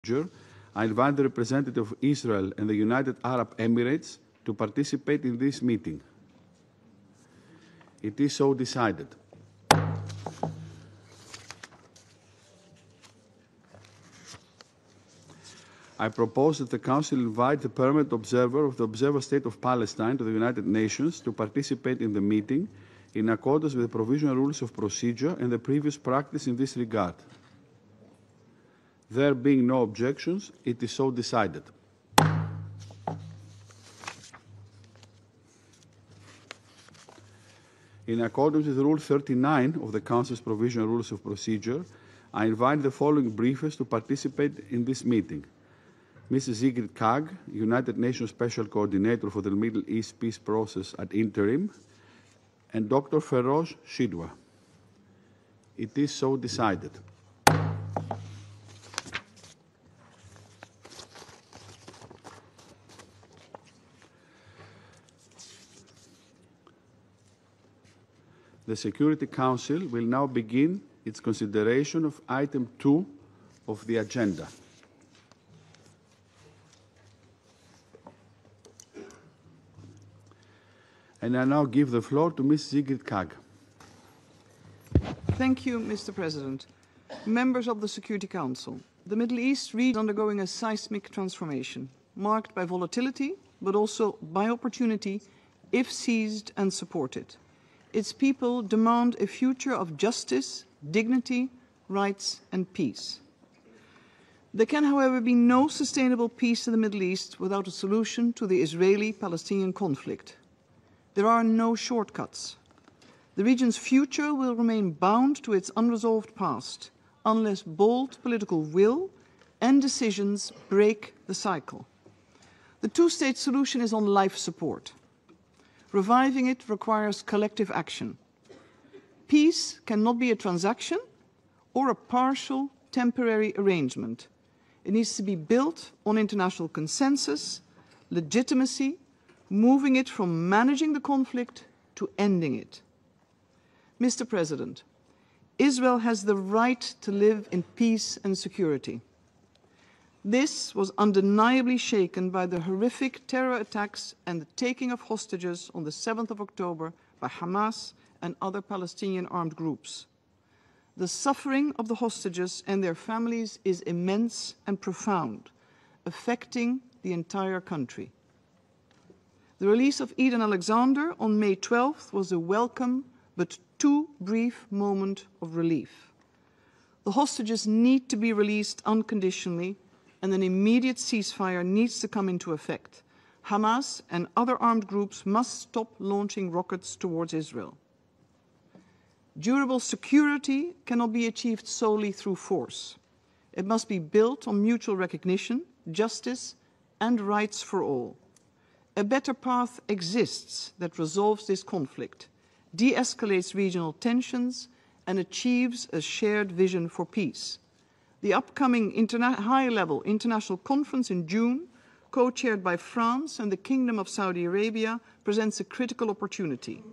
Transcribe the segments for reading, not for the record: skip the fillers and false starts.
I invite the representative of Israel and the United Arab Emirates to participate in this meeting. It is so decided. I propose that the Council invite the permanent observer of the Observer State of Palestine to the United Nations to participate in the meeting in accordance with the provisional rules of procedure and the previous practice in this regard. There being no objections, it is so decided. In accordance with Rule 39 of the Council's Provisional Rules of Procedure, I invite the following briefers to participate in this meeting. Mrs. Sigrid Kaag, United Nations Special Coordinator for the Middle East Peace Process at Interim, and Dr. Feroz Shidwa. It is so decided. The Security Council will now begin its consideration of item 2 of the agenda. And I now give the floor to Ms. Sigrid Kaag. Thank you, Mr. President. Members of the Security Council, the Middle East region is undergoing a seismic transformation, marked by volatility, but also by opportunity, if seized and supported. Its people demand a future of justice, dignity, rights, and peace. There can, however, be no sustainable peace in the Middle East without a solution to the Israeli-Palestinian conflict. There are no shortcuts. The region's future will remain bound to its unresolved past unless bold political will and decisions break the cycle. The two-state solution is on life support. Reviving it requires collective action. Peace cannot be a transaction or a partial, temporary arrangement. It needs to be built on international consensus, legitimacy, moving it from managing the conflict to ending it. Mr. President, Israel has the right to live in peace and security. This was undeniably shaken by the horrific terror attacks and the taking of hostages on the 7th of October by Hamas and other Palestinian armed groups. The suffering of the hostages and their families is immense and profound, affecting the entire country. The release of Eden Alexander on May 12th was a welcome but too brief moment of relief. The hostages need to be released unconditionally, and an immediate ceasefire needs to come into effect. Hamas and other armed groups must stop launching rockets towards Israel. Durable security cannot be achieved solely through force. It must be built on mutual recognition, justice, and rights for all. A better path exists that resolves this conflict, de-escalates regional tensions, and achieves a shared vision for peace. The upcoming high-level international conference in June, co-chaired by France and the Kingdom of Saudi Arabia, presents a critical opportunity.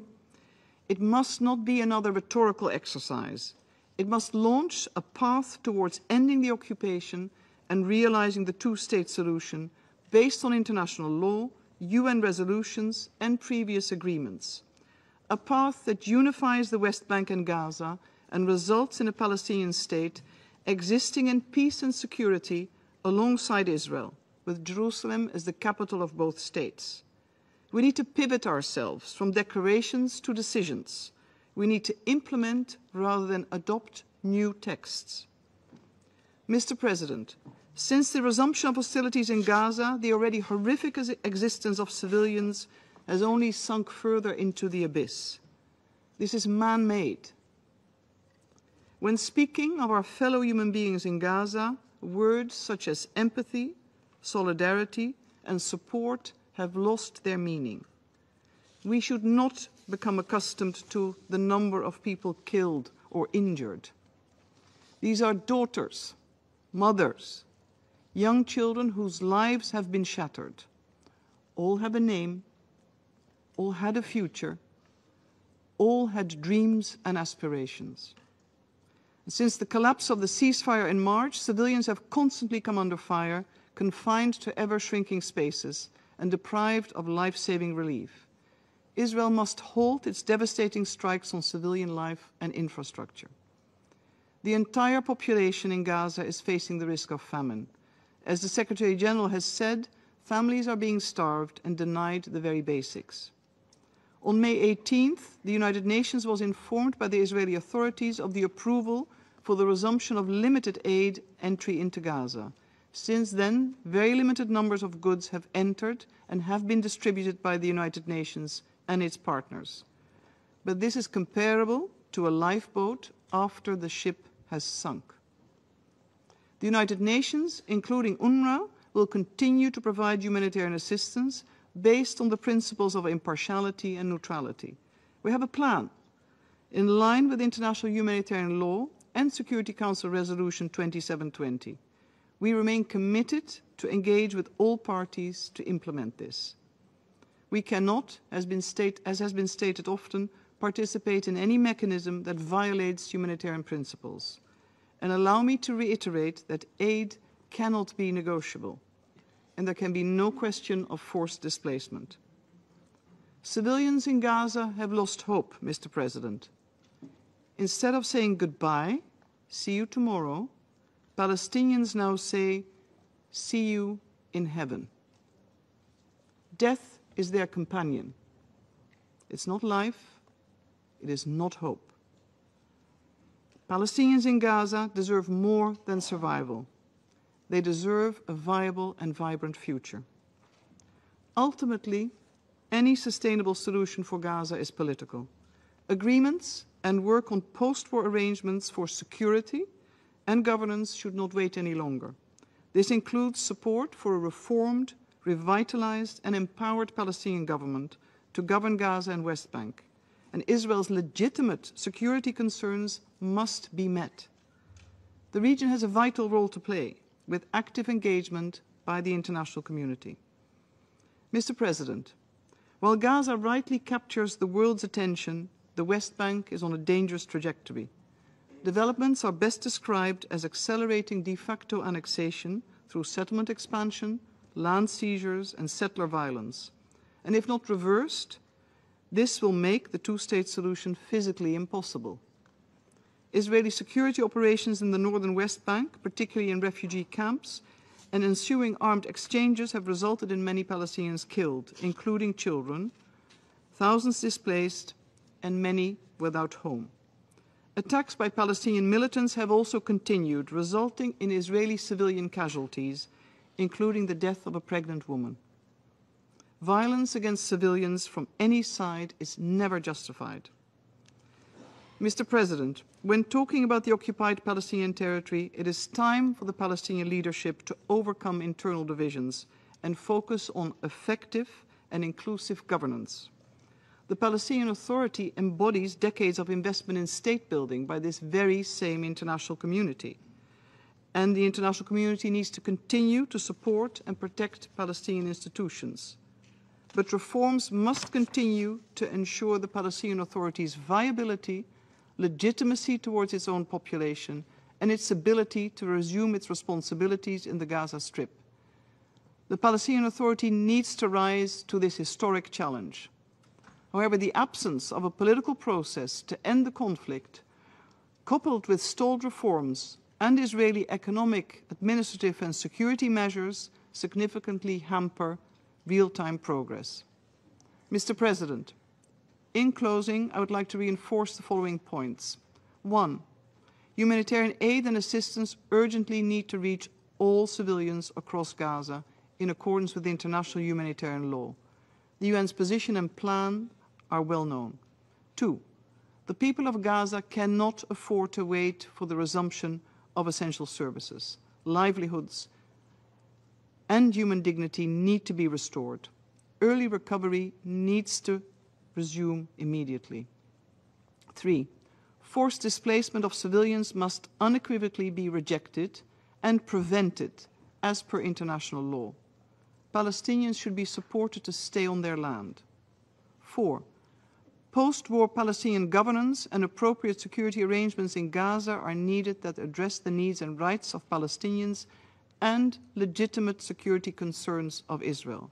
It must not be another rhetorical exercise. It must launch a path towards ending the occupation and realizing the two-state solution based on international law, UN resolutions, and previous agreements. A path that unifies the West Bank and Gaza and results in a Palestinian state existing in peace and security alongside Israel, with Jerusalem as the capital of both states. We need to pivot ourselves from declarations to decisions. We need to implement rather than adopt new texts. Mr. President, since the resumption of hostilities in Gaza, the already horrific existence of civilians has only sunk further into the abyss. This is man-made. When speaking of our fellow human beings in Gaza, words such as empathy, solidarity, and support have lost their meaning. We should not become accustomed to the number of people killed or injured. These are daughters, mothers, young children whose lives have been shattered. All have a name, all had a future, all had dreams and aspirations. Since the collapse of the ceasefire in March, civilians have constantly come under fire, confined to ever-shrinking spaces and deprived of life-saving relief. Israel must halt its devastating strikes on civilian life and infrastructure. The entire population in Gaza is facing the risk of famine. As the Secretary General has said, families are being starved and denied the very basics. On May 18th, the United Nations was informed by the Israeli authorities of the approval for the resumption of limited aid entry into Gaza. Since then, very limited numbers of goods have entered and have been distributed by the United Nations and its partners. But this is comparable to a lifeboat after the ship has sunk. The United Nations, including UNRWA, will continue to provide humanitarian assistance based on the principles of impartiality and neutrality. We have a plan in line with international humanitarian law and Security Council Resolution 2720. We remain committed to engage with all parties to implement this. We cannot, as has been stated often, participate in any mechanism that violates humanitarian principles. And allow me to reiterate that aid cannot be negotiable, and there can be no question of forced displacement. Civilians in Gaza have lost hope, Mr. President. Instead of saying goodbye, see you tomorrow, Palestinians now say, see you in heaven. Death is their companion. It's not life, it is not hope. Palestinians in Gaza deserve more than survival. They deserve a viable and vibrant future. Ultimately, any sustainable solution for Gaza is political. Agreements and work on post-war arrangements for security and governance should not wait any longer. This includes support for a reformed, revitalized and empowered Palestinian government to govern Gaza and West Bank. And Israel's legitimate security concerns must be met. The region has a vital role to play, with active engagement by the international community. Mr. President, while Gaza rightly captures the world's attention, the West Bank is on a dangerous trajectory. Developments are best described as accelerating de facto annexation through settlement expansion, land seizures and settler violence. And if not reversed, this will make the two-state solution physically impossible. Israeli security operations in the northern West Bank, particularly in refugee camps, and ensuing armed exchanges have resulted in many Palestinians killed, including children, thousands displaced, and many without home. Attacks by Palestinian militants have also continued, resulting in Israeli civilian casualties, including the death of a pregnant woman. Violence against civilians from any side is never justified. Mr. President, when talking about the occupied Palestinian territory, it is time for the Palestinian leadership to overcome internal divisions and focus on effective and inclusive governance. The Palestinian Authority embodies decades of investment in state building by this very same international community. And the international community needs to continue to support and protect Palestinian institutions. But reforms must continue to ensure the Palestinian Authority's viability, legitimacy towards its own population, and its ability to resume its responsibilities in the Gaza Strip. The Palestinian Authority needs to rise to this historic challenge. However, the absence of a political process to end the conflict, coupled with stalled reforms and Israeli economic, administrative and security measures, significantly hamper real-time progress. Mr. President, in closing, I would like to reinforce the following points. 1. Humanitarian aid and assistance urgently need to reach all civilians across Gaza in accordance with international humanitarian law. The UN's position and plan are well known. 2. The people of Gaza cannot afford to wait for the resumption of essential services. Livelihoods and human dignity need to be restored. Early recovery needs to resume immediately. 3. Forced displacement of civilians must unequivocally be rejected and prevented as per international law. Palestinians should be supported to stay on their land. 4. Post-war Palestinian governance and appropriate security arrangements in Gaza are needed that address the needs and rights of Palestinians and legitimate security concerns of Israel.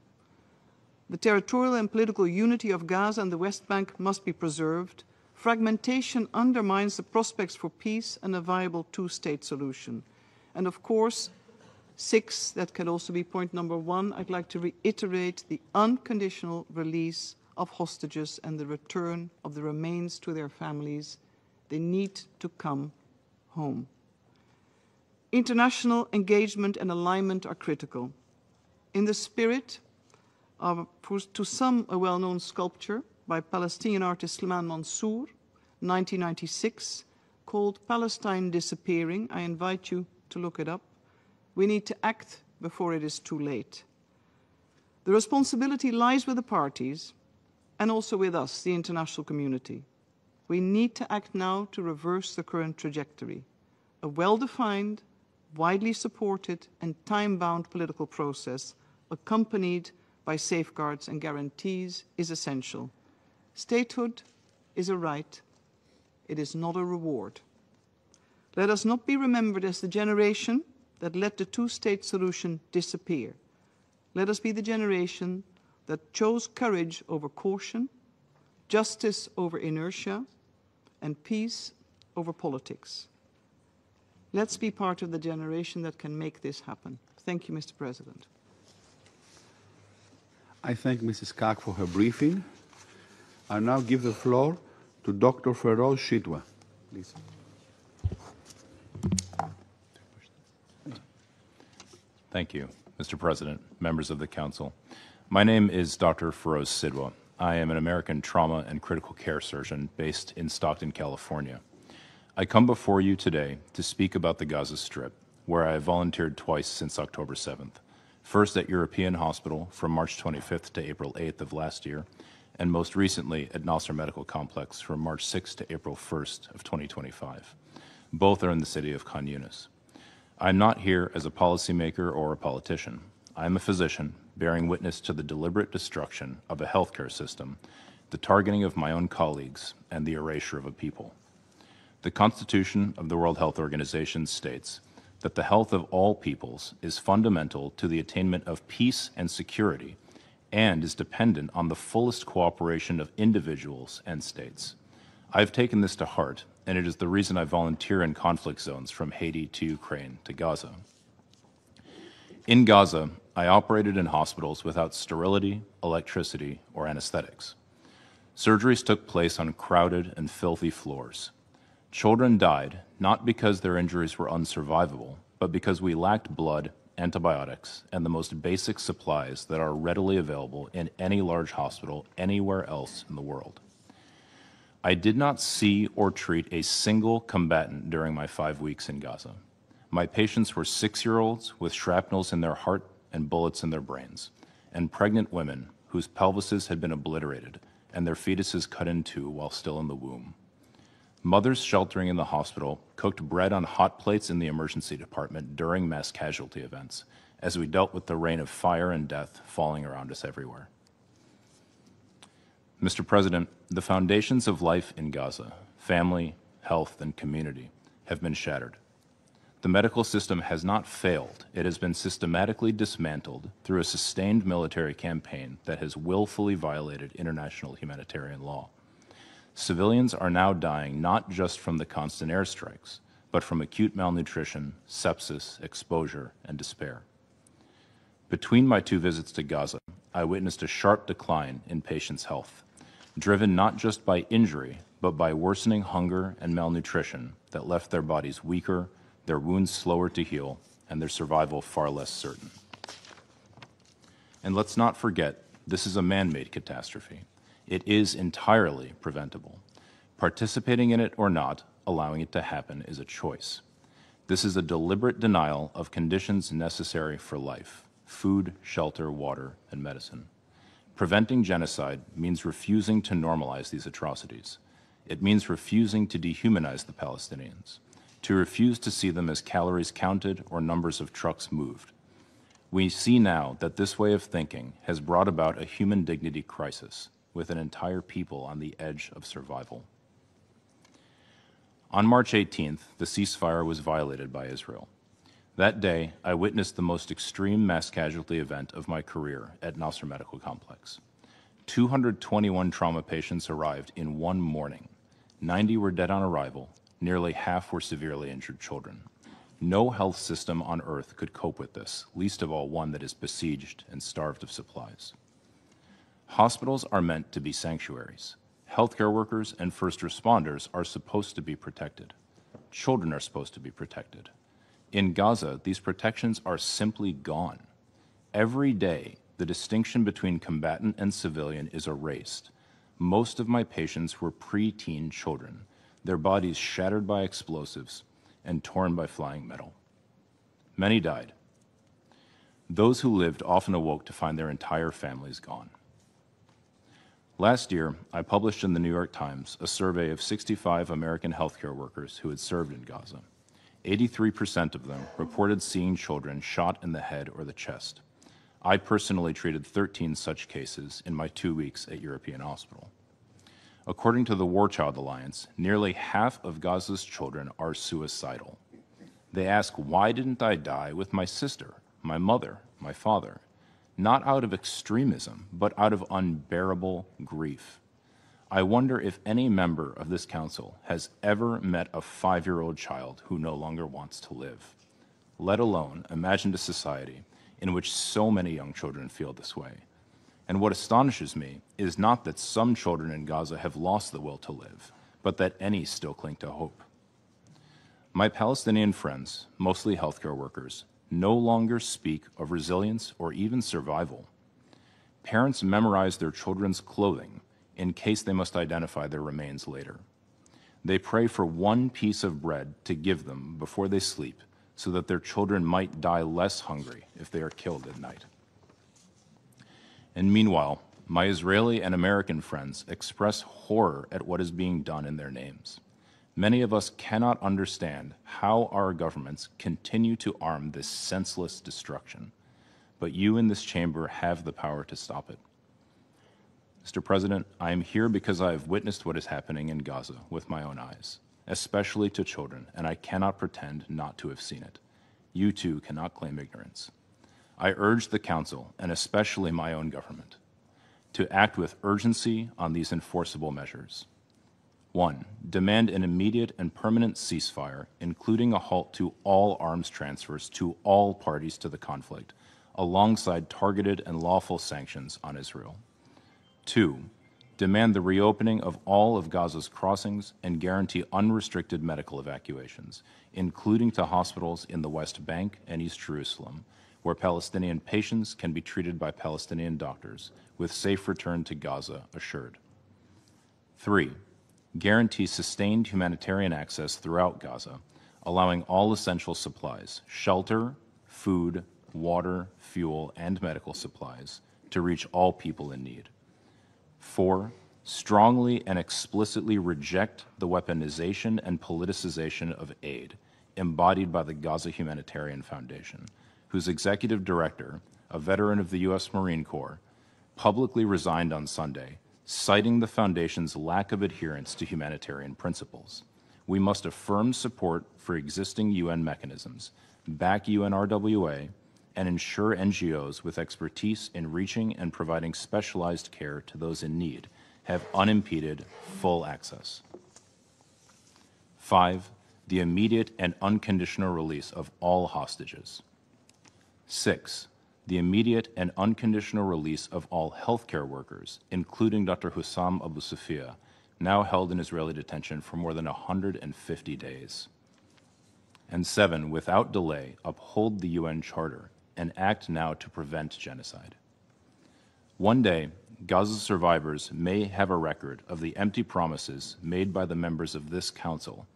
The territorial and political unity of Gaza and the West Bank must be preserved. Fragmentation undermines the prospects for peace and a viable two-state solution. And of course, 6, that can also be point number 1, I'd like to reiterate the unconditional release of hostages and the return of the remains to their families. They need to come home. International engagement and alignment are critical. In the spirit of, to some, a well-known sculpture by Palestinian artist Salman Mansour, 1996, called Palestine Disappearing. I invite you to look it up. We need to act before it is too late. The responsibility lies with the parties and also with us, the international community. We need to act now to reverse the current trajectory. A well-defined, widely supported and time-bound political process accompanied by safeguards and guarantees is essential. Statehood is a right. It is not a reward. Let us not be remembered as the generation that let the two-state solution disappear. Let us be the generation that chose courage over caution, justice over inertia, and peace over politics. Let's be part of the generation that can make this happen. Thank you, Mr. President. I thank Mrs. Kak for her briefing. I now give the floor to Dr. Feroz Shitwa. Please. Thank you, Mr. President, members of the Council. My name is Dr. Feroz Shitwa. I am an American trauma and critical care surgeon based in Stockton, California. I come before you today to speak about the Gaza Strip, where I have volunteered twice since October 7th. First at European Hospital from March 25th to April 8th of last year, and most recently at Nasser Medical Complex from March 6th to April 1st of 2025. Both are in the city of Khan Yunis. I'm not here as a policymaker or a politician. I'm a physician bearing witness to the deliberate destruction of a healthcare system, the targeting of my own colleagues, and the erasure of a people. The Constitution of the World Health Organization states that the health of all peoples is fundamental to the attainment of peace and security and is dependent on the fullest cooperation of individuals and states. I've taken this to heart, and it is the reason I volunteer in conflict zones from Haiti to Ukraine to Gaza. In Gaza, I operated in hospitals without sterility, electricity, or anesthetics. Surgeries took place on crowded and filthy floors. Children died not because their injuries were unsurvivable, but because we lacked blood, antibiotics, and the most basic supplies that are readily available in any large hospital anywhere else in the world. I did not see or treat a single combatant during my 5 weeks in Gaza. My patients were 6-year-olds with shrapnels in their heart and bullets in their brains, and pregnant women whose pelvises had been obliterated and their fetuses cut in two while still in the womb. Mothers sheltering in the hospital cooked bread on hot plates in the emergency department during mass casualty events, as we dealt with the rain of fire and death falling around us everywhere. Mr. President, the foundations of life in Gaza, family, health, and community, have been shattered. The medical system has not failed. It has been systematically dismantled through a sustained military campaign that has willfully violated international humanitarian law. Civilians are now dying not just from the constant airstrikes, but from acute malnutrition, sepsis, exposure, and despair. Between my 2 visits to Gaza, I witnessed a sharp decline in patients' health, driven not just by injury, but by worsening hunger and malnutrition that left their bodies weaker, their wounds slower to heal, and their survival far less certain. And let's not forget, this is a man-made catastrophe. It is entirely preventable. Participating in it or not, allowing it to happen is a choice. This is a deliberate denial of conditions necessary for life: food, shelter, water, and medicine. Preventing genocide means refusing to normalize these atrocities. It means refusing to dehumanize the Palestinians, to refuse to see them as calories counted or numbers of trucks moved. We see now that this way of thinking has brought about a human dignity crisis, with an entire people on the edge of survival. On March 18th, the ceasefire was violated by Israel. That day, I witnessed the most extreme mass casualty event of my career at Nasser Medical Complex. 221 trauma patients arrived in one morning. 90 were dead on arrival. Nearly half were severely injured children. No health system on earth could cope with this, least of all one that is besieged and starved of supplies. Hospitals are meant to be sanctuaries. Healthcare workers and first responders are supposed to be protected. Children are supposed to be protected. In Gaza, these protections are simply gone. Every day, the distinction between combatant and civilian is erased. Most of my patients were preteen children, their bodies shattered by explosives and torn by flying metal. Many died. Those who lived often awoke to find their entire families gone. Last year, I published in the New York Times a survey of 65 American healthcare workers who had served in Gaza. 83% of them reported seeing children shot in the head or the chest. I personally treated 13 such cases in my 2 weeks at European Hospital. According to the War Child Alliance, nearly half of Gaza's children are suicidal. They ask, why didn't I die with my sister, my mother, my father? Not out of extremism, but out of unbearable grief. I wonder if any member of this council has ever met a 5-year-old child who no longer wants to live, let alone imagined a society in which so many young children feel this way. And what astonishes me is not that some children in Gaza have lost the will to live, but that any still cling to hope. My Palestinian friends, mostly healthcare workers, no longer speak of resilience or even survival. Parents memorize their children's clothing in case they must identify their remains later. They pray for one piece of bread to give them before they sleep so that their children might die less hungry if they are killed at night. And meanwhile, my Israeli and American friends express horror at what is being done in their names. Many of us cannot understand how our governments continue to arm this senseless destruction, but you in this chamber have the power to stop it. Mr. President, I am here because I have witnessed what is happening in Gaza with my own eyes, especially to children, and I cannot pretend not to have seen it. You too cannot claim ignorance. I urge the Council, and especially my own government, to act with urgency on these enforceable measures. 1. Demand an immediate and permanent ceasefire, including a halt to all arms transfers to all parties to the conflict, alongside targeted and lawful sanctions on Israel. 2. Demand the reopening of all of Gaza's crossings and guarantee unrestricted medical evacuations, including to hospitals in the West Bank and East Jerusalem, where Palestinian patients can be treated by Palestinian doctors, with safe return to Gaza assured. 3. Guarantee sustained humanitarian access throughout Gaza, allowing all essential supplies, shelter, food, water, fuel, and medical supplies, to reach all people in need. 4. Strongly and explicitly reject the weaponization and politicization of aid embodied by the Gaza Humanitarian Foundation, whose executive director, a veteran of the U.S. Marine Corps, publicly resigned on Sunday, citing the Foundation's lack of adherence to humanitarian principles. We must affirm support for existing UN mechanisms, back UNRWA, and ensure NGOs with expertise in reaching and providing specialized care to those in need have unimpeded, full access. 5. The immediate and unconditional release of all hostages. 6. The immediate and unconditional release of all healthcare workers, including Dr. Hussam Abu Sufia, now held in Israeli detention for more than 150 days. And 7. Without delay, uphold the UN Charter and act now to prevent genocide. One day, Gaza's survivors may have a record of the empty promises made by the members of this council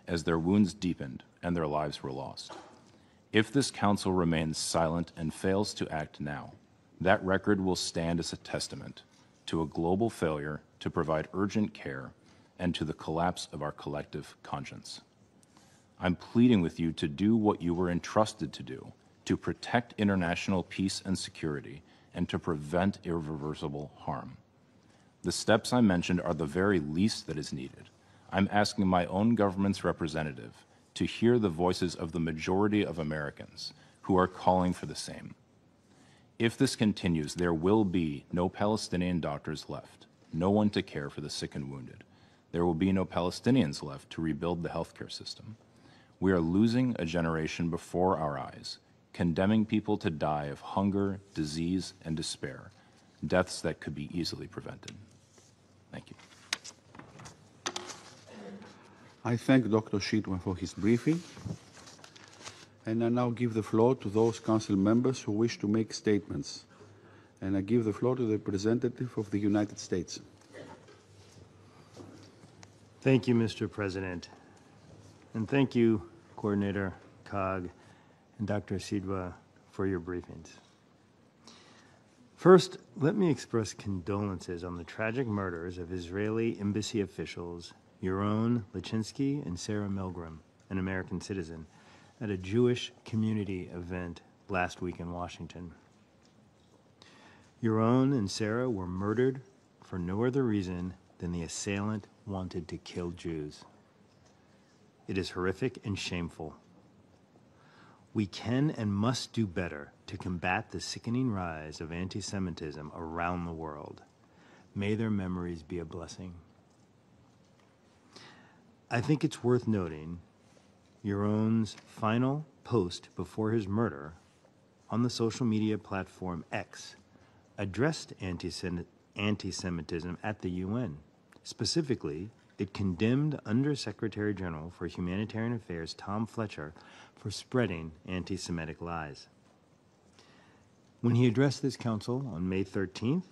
as their wounds deepened and their lives were lost. If this council remains silent and fails to act now, that record will stand as a testament to a global failure to provide urgent care and to the collapse of our collective conscience. I'm pleading with you to do what you were entrusted to do, to protect international peace and security, and to prevent irreversible harm. The steps I mentioned are the very least that is needed. I'm asking my own government's representative to hear the voices of the majority of Americans who are calling for the same. If this continues, there will be no Palestinian doctors left, no one to care for the sick and wounded. There will be no Palestinians left to rebuild the healthcare system. We are losing a generation before our eyes, condemning people to die of hunger, disease, and despair, deaths that could be easily prevented. Thank you. I thank Dr. Shitwa for his briefing, and I now give the floor to those council members who wish to make statements. And I give the floor to the representative of the United States. Thank you, Mr. President. And thank you, Coordinator Cog and Dr. Sidwa, for your briefings. First, let me express condolences on the tragic murders of Israeli embassy officials Yaron Lachinsky and Sarah Milgram, an American citizen, at a Jewish community event last week in Washington. Yaron and Sarah were murdered for no other reason than the assailant wanted to kill Jews. It is horrific and shameful. We can and must do better to combat the sickening rise of anti-Semitism around the world. May their memories be a blessing. I think it's worth noting Yaron's final post before his murder on the social media platform X addressed anti-Semitism at the UN. Specifically, it condemned Under-Secretary General for Humanitarian Affairs Tom Fletcher for spreading anti-Semitic lies. When he addressed this council on May 13th,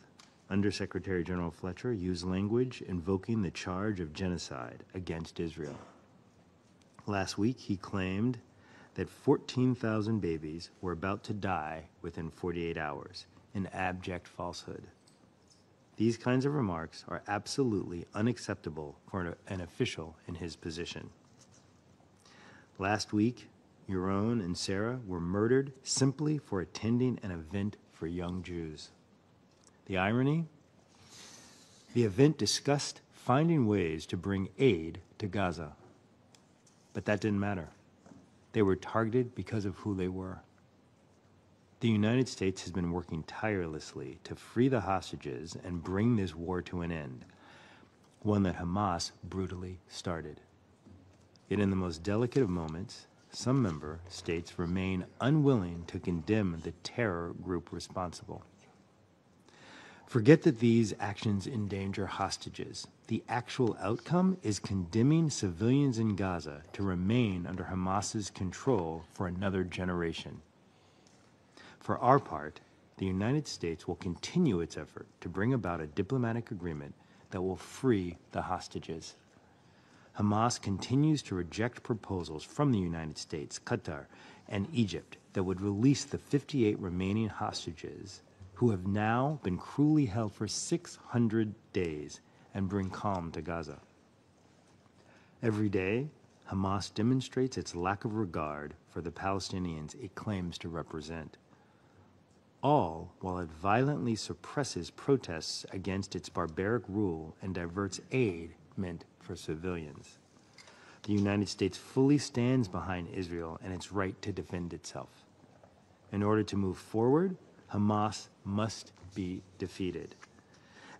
Under-Secretary General Fletcher used language invoking the charge of genocide against Israel. Last week, he claimed that 14,000 babies were about to die within 48 hours, an abject falsehood. These kinds of remarks are absolutely unacceptable for an official in his position. Last week, Yaron and Sarah were murdered simply for attending an event for young Jews. The irony? The event discussed finding ways to bring aid to Gaza. But that didn't matter. They were targeted because of who they were. The United States has been working tirelessly to free the hostages and bring this war to an end, one that Hamas brutally started. Yet in the most delicate of moments, some member states remain unwilling to condemn the terror group responsible. Forget that these actions endanger hostages. The actual outcome is condemning civilians in Gaza to remain under Hamas's control for another generation. For our part, the United States will continue its effort to bring about a diplomatic agreement that will free the hostages. Hamas continues to reject proposals from the United States, Qatar, and Egypt that would release the 58 remaining hostages who have now been cruelly held for 600 days and bring calm to Gaza. Every day, Hamas demonstrates its lack of regard for the Palestinians it claims to represent, all while it violently suppresses protests against its barbaric rule and diverts aid meant for civilians. The United States fully stands behind Israel and its right to defend itself. In order to move forward, Hamas must be defeated.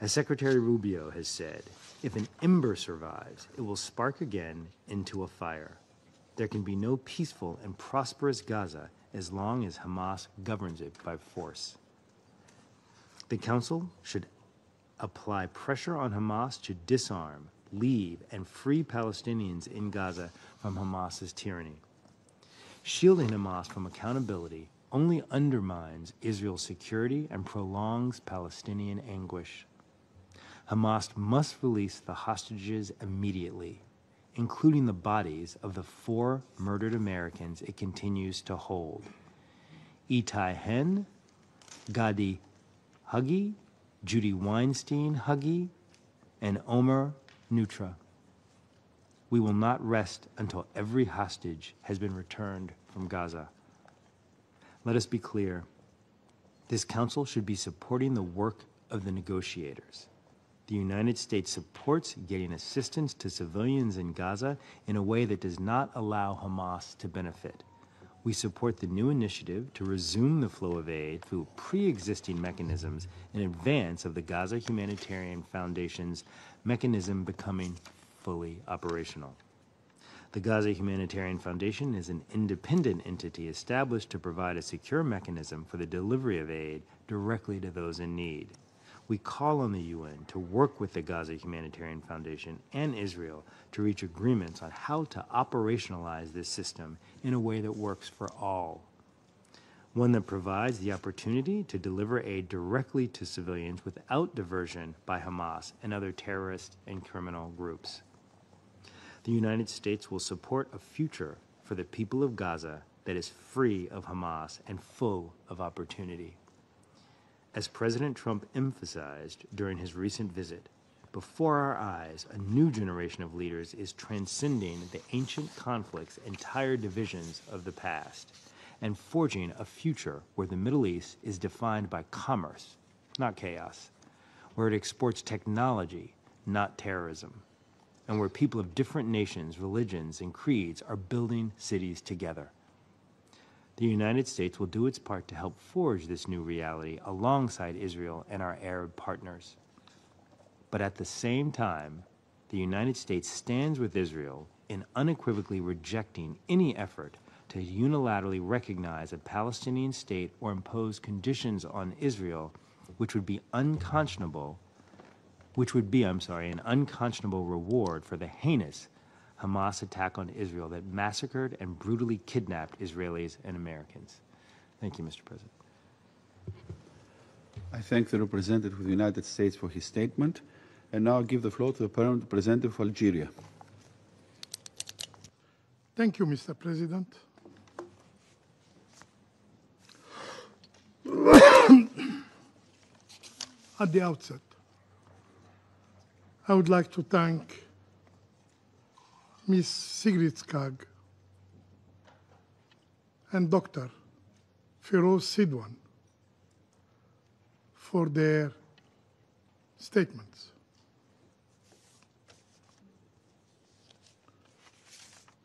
As Secretary Rubio has said, if an ember survives, it will spark again into a fire. There can be no peaceful and prosperous Gaza as long as Hamas governs it by force. The Council should apply pressure on Hamas to disarm, leave, and free Palestinians in Gaza from Hamas's tyranny. Shielding Hamas from accountability only undermines Israel's security and prolongs Palestinian anguish. Hamas must release the hostages immediately, including the bodies of the 4 murdered Americans it continues to hold: Itai Hen, Gadi Huggy, Judy Weinstein Huggy, and Omer Nutra. We will not rest until every hostage has been returned from Gaza. Let us be clear. This council should be supporting the work of the negotiators. The United States supports getting assistance to civilians in Gaza in a way that does not allow Hamas to benefit. We support the new initiative to resume the flow of aid through pre-existing mechanisms in advance of the Gaza Humanitarian Foundation's mechanism becoming fully operational. The Gaza Humanitarian Foundation is an independent entity established to provide a secure mechanism for the delivery of aid directly to those in need. We call on the UN to work with the Gaza Humanitarian Foundation and Israel to reach agreements on how to operationalize this system in a way that works for all. One that provides the opportunity to deliver aid directly to civilians without diversion by Hamas and other terrorist and criminal groups. The United States will support a future for the people of Gaza that is free of Hamas and full of opportunity. As President Trump emphasized during his recent visit, before our eyes, a new generation of leaders is transcending the ancient conflicts and tired divisions of the past and forging a future where the Middle East is defined by commerce, not chaos, where it exports technology, not terrorism, and where people of different nations, religions, and creeds are building cities together. The United States will do its part to help forge this new reality alongside Israel and our Arab partners. But at the same time, the United States stands with Israel in unequivocally rejecting any effort to unilaterally recognize a Palestinian state or impose conditions on Israel which would be an unconscionable reward for the heinous Hamas attack on Israel that massacred and brutally kidnapped Israelis and Americans. Thank you, Mr. President. I thank the representative of the United States for his statement, and now I give the floor to the permanent representative of Algeria. Thank you, Mr. President. At the outset, I would like to thank Ms. Sigrid Kaag and Dr. Feroz Sidwan for their statements.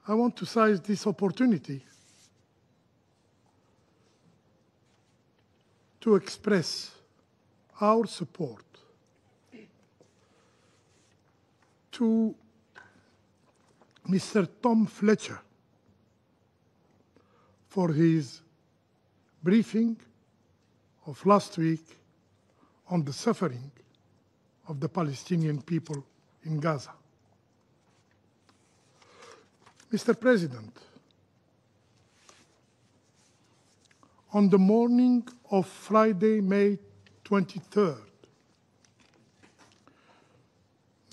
I want to seize this opportunity to express our support to Mr. Tom Fletcher for his briefing of last week on the suffering of the Palestinian people in Gaza. Mr. President, on the morning of Friday, May 23rd,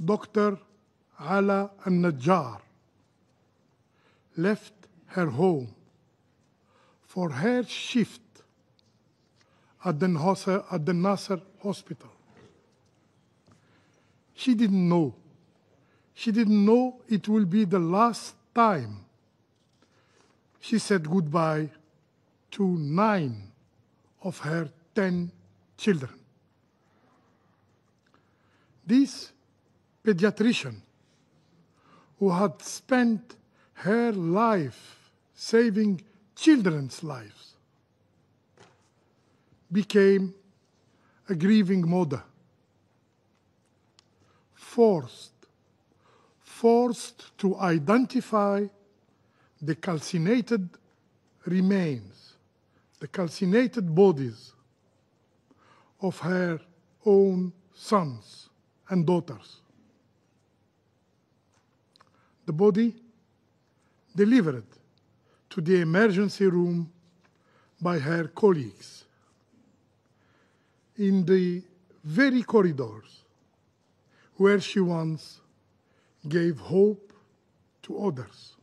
Dr. Ala al-Najjar left her home for her shift at the Nasser Hospital. She didn't know it will be the last time she said goodbye to 9 of her 10 children. This pediatrician, who had spent her life saving children's lives, became a grieving mother, forced to identify the calcinated remains, the calcinated bodies of her own sons and daughters. The body delivered to the emergency room by her colleagues in the very corridors where she once gave hope to others.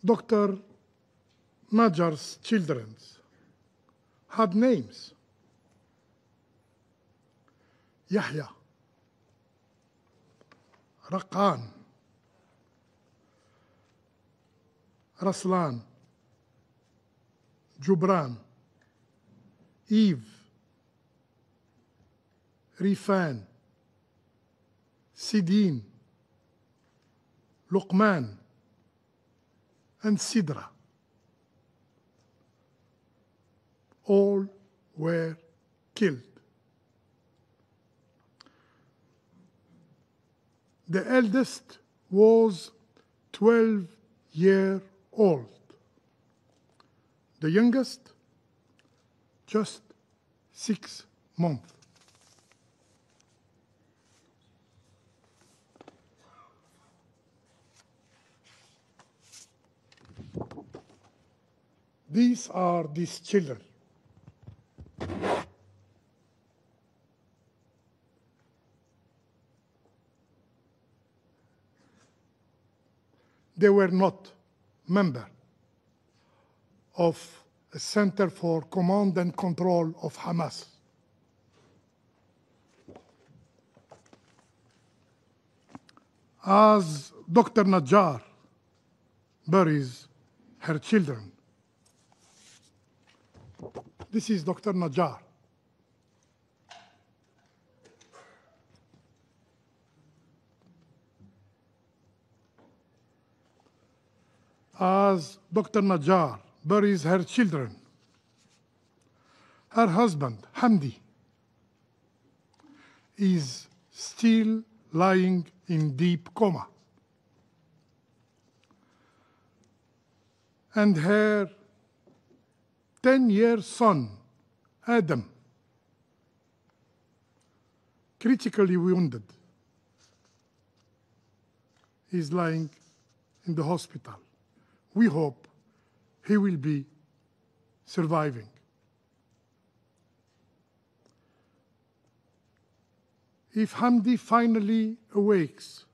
Dr. Najjar's children had names: Yahya, Raqan, Raslan, Jubran, Eve, Rifan, Sidin, Luqman, and Sidra. All were killed. The eldest was 12-year-old. The youngest, just 6 months. These are these children. They were not members of a Center for Command and Control of Hamas. As Dr. Najjar buries her children, this is Dr. Najjar. As Dr. Najjar buries her children, her husband, Hamdi, is still lying in deep coma. And her 10-year son, Adam, critically wounded, is lying in the hospital. We hope he will be surviving. If Hamdi finally awakes,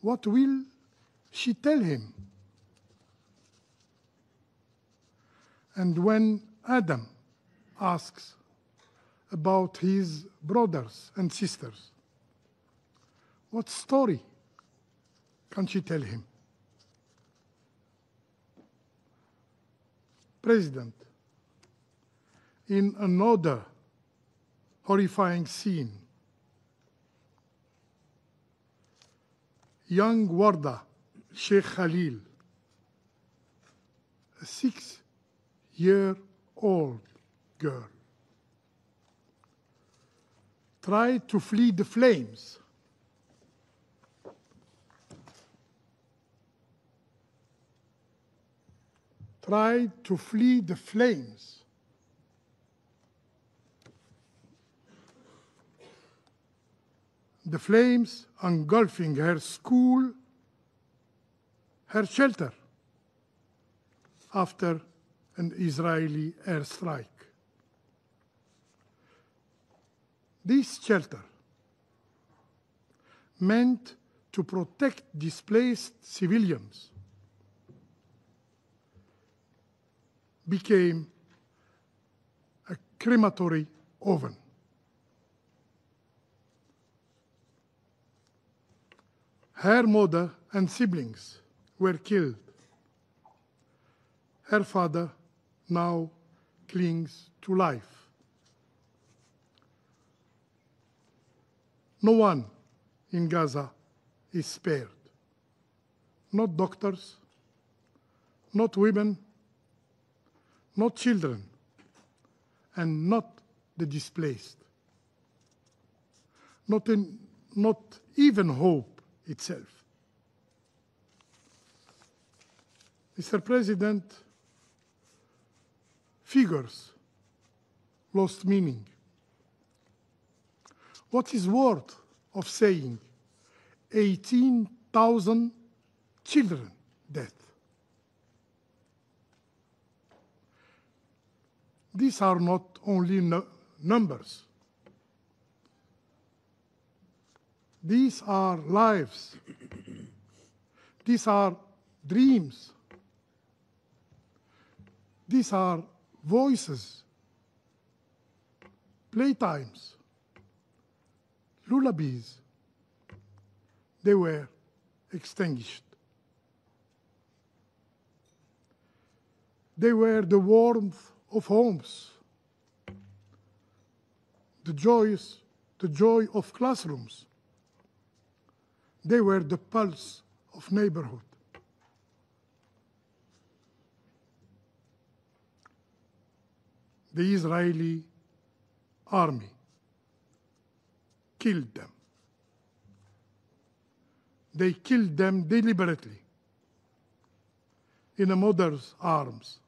what will she tell him? And when Adam asks about his brothers and sisters, what story can she tell him? President, in another horrifying scene, young Warda Sheikh Khalil, a 6-year-old girl, tried to flee the flames. Tried to flee the flames. The flames engulfing her school, her shelter, after an Israeli airstrike. This shelter, meant to protect displaced civilians, became a crematory oven. Her mother and siblings were killed. Her father now clings to life. No one in Gaza is spared. Not doctors, not women, not children, and not the displaced. Not even hope itself. Mr. President, figures lost meaning. What is worth of saying 18,000 children dead? These are not only numbers. These are lives. These are dreams. These are voices, playtimes, lullabies. They were extinguished. They were the warmth of homes, the joy of classrooms. They were the pulse of neighborhood. The Israeli army killed them. They killed them deliberately in a mother's arms,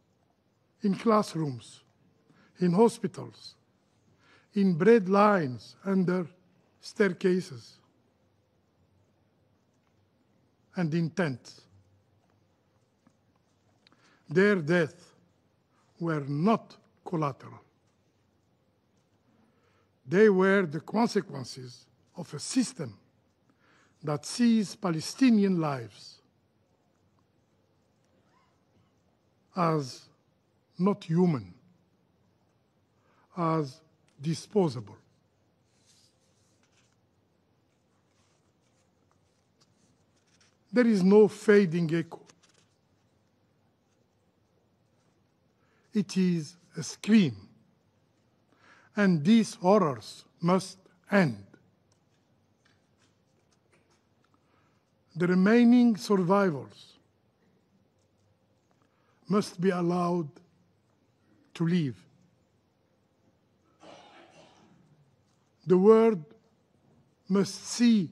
in classrooms, in hospitals, in bread lines under staircases, and in tents. Their deaths were not collateral. They were the consequences of a system that sees Palestinian lives as not human, as disposable. There is no fading echo. It is a scream, and these horrors must end. The remaining survivors must be allowed to live. The world must see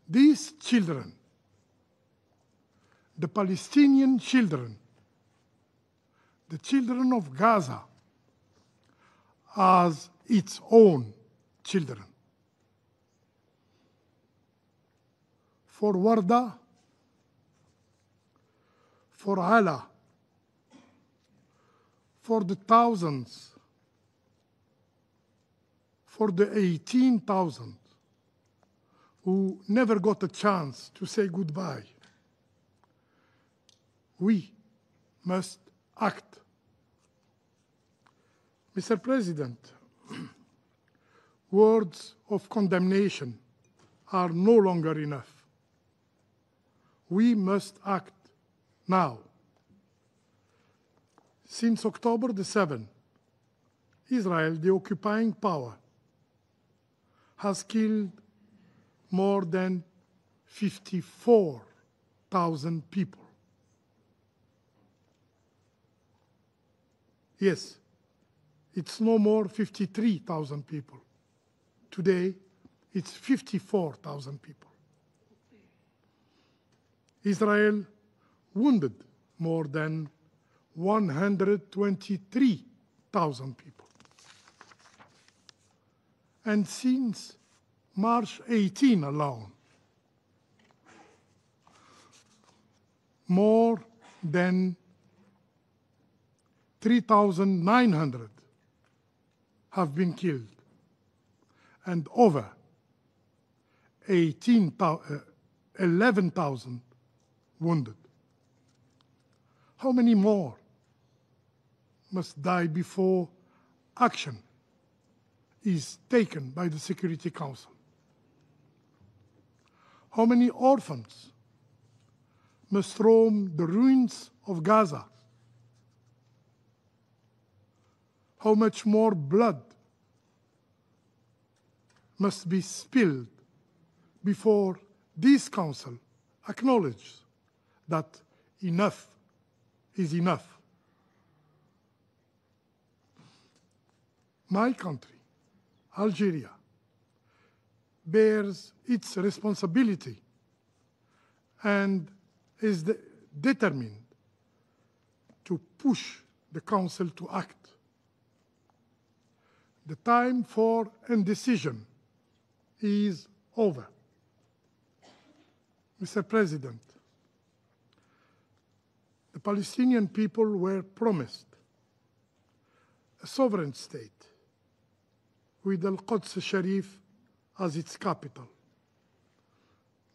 these children, the Palestinian children, the children of Gaza, as its own children. For Warda, for Ala, for the thousands, for the 18,000 who never got a chance to say goodbye, we must act. Mr. President, words of condemnation are no longer enough. We must act now. Since October the 7th, Israel, the occupying power, has killed more than 54,000 people. Yes, it's no more 53,000 people. Today, it's 54,000 people. Israel wounded more than 123,000 people. And since March 18 alone, more than 3,900 have been killed and over 11,000 wounded. How many more must die before action is taken by the Security Council? How many orphans must roam the ruins of Gaza? How much more blood must be spilled before this Council acknowledges that enough is enough? My country, Algeria, bears its responsibility and is determined to push the Council to act. The time for indecision is over. Mr. President, the Palestinian people were promised a sovereign state with Al-Quds Sharif as its capital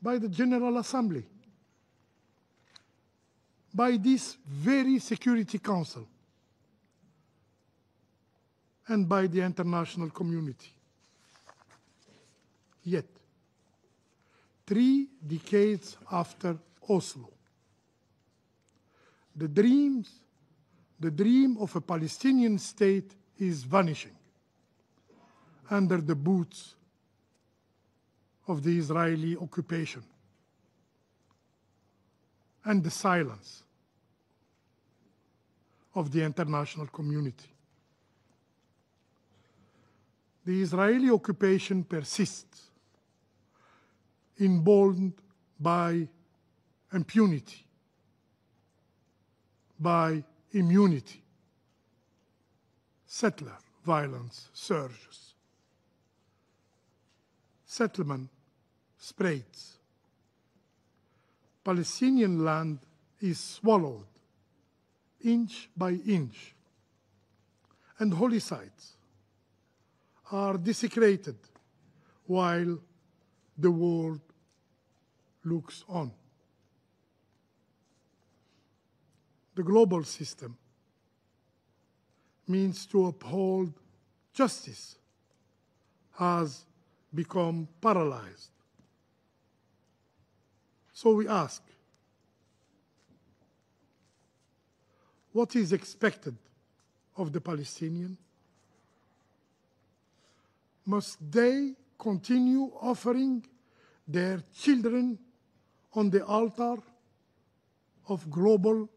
by the General Assembly, by this very Security Council, and by the international community. Yet, 3 decades after Oslo, the dreams the dream of a Palestinian state is vanishing under the boots of the Israeli occupation and the silence of the international community. The Israeli occupation persists, emboldened by impunity, by immunity. Settler violence surges. Settlement spreads. Palestinian land is swallowed inch by inch, and holy sites are desecrated while the world looks on. The global system means to uphold justice has become paralyzed. So we ask, what is expected of the Palestinians? Must they continue offering their children on the altar of global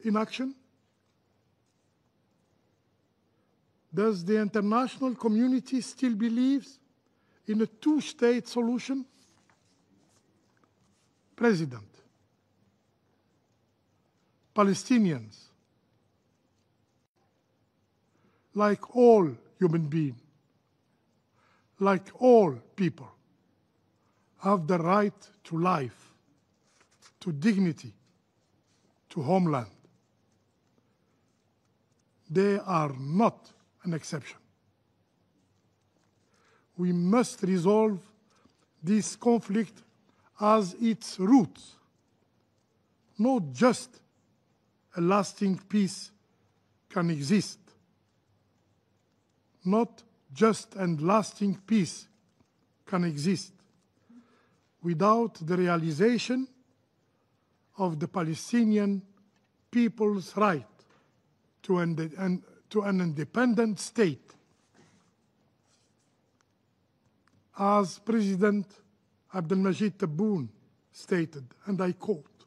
inaction? Does the international community still believe in a two-state solution? President, Palestinians, like all human beings, like all people, have the right to life, to dignity, to homeland. They are not an exception. We must resolve this conflict as its roots, not just a lasting peace can exist. Not just and lasting peace can exist without the realization of the Palestinian people's right to an independent state. As President Abdelmajid Tebboune stated, and I quote,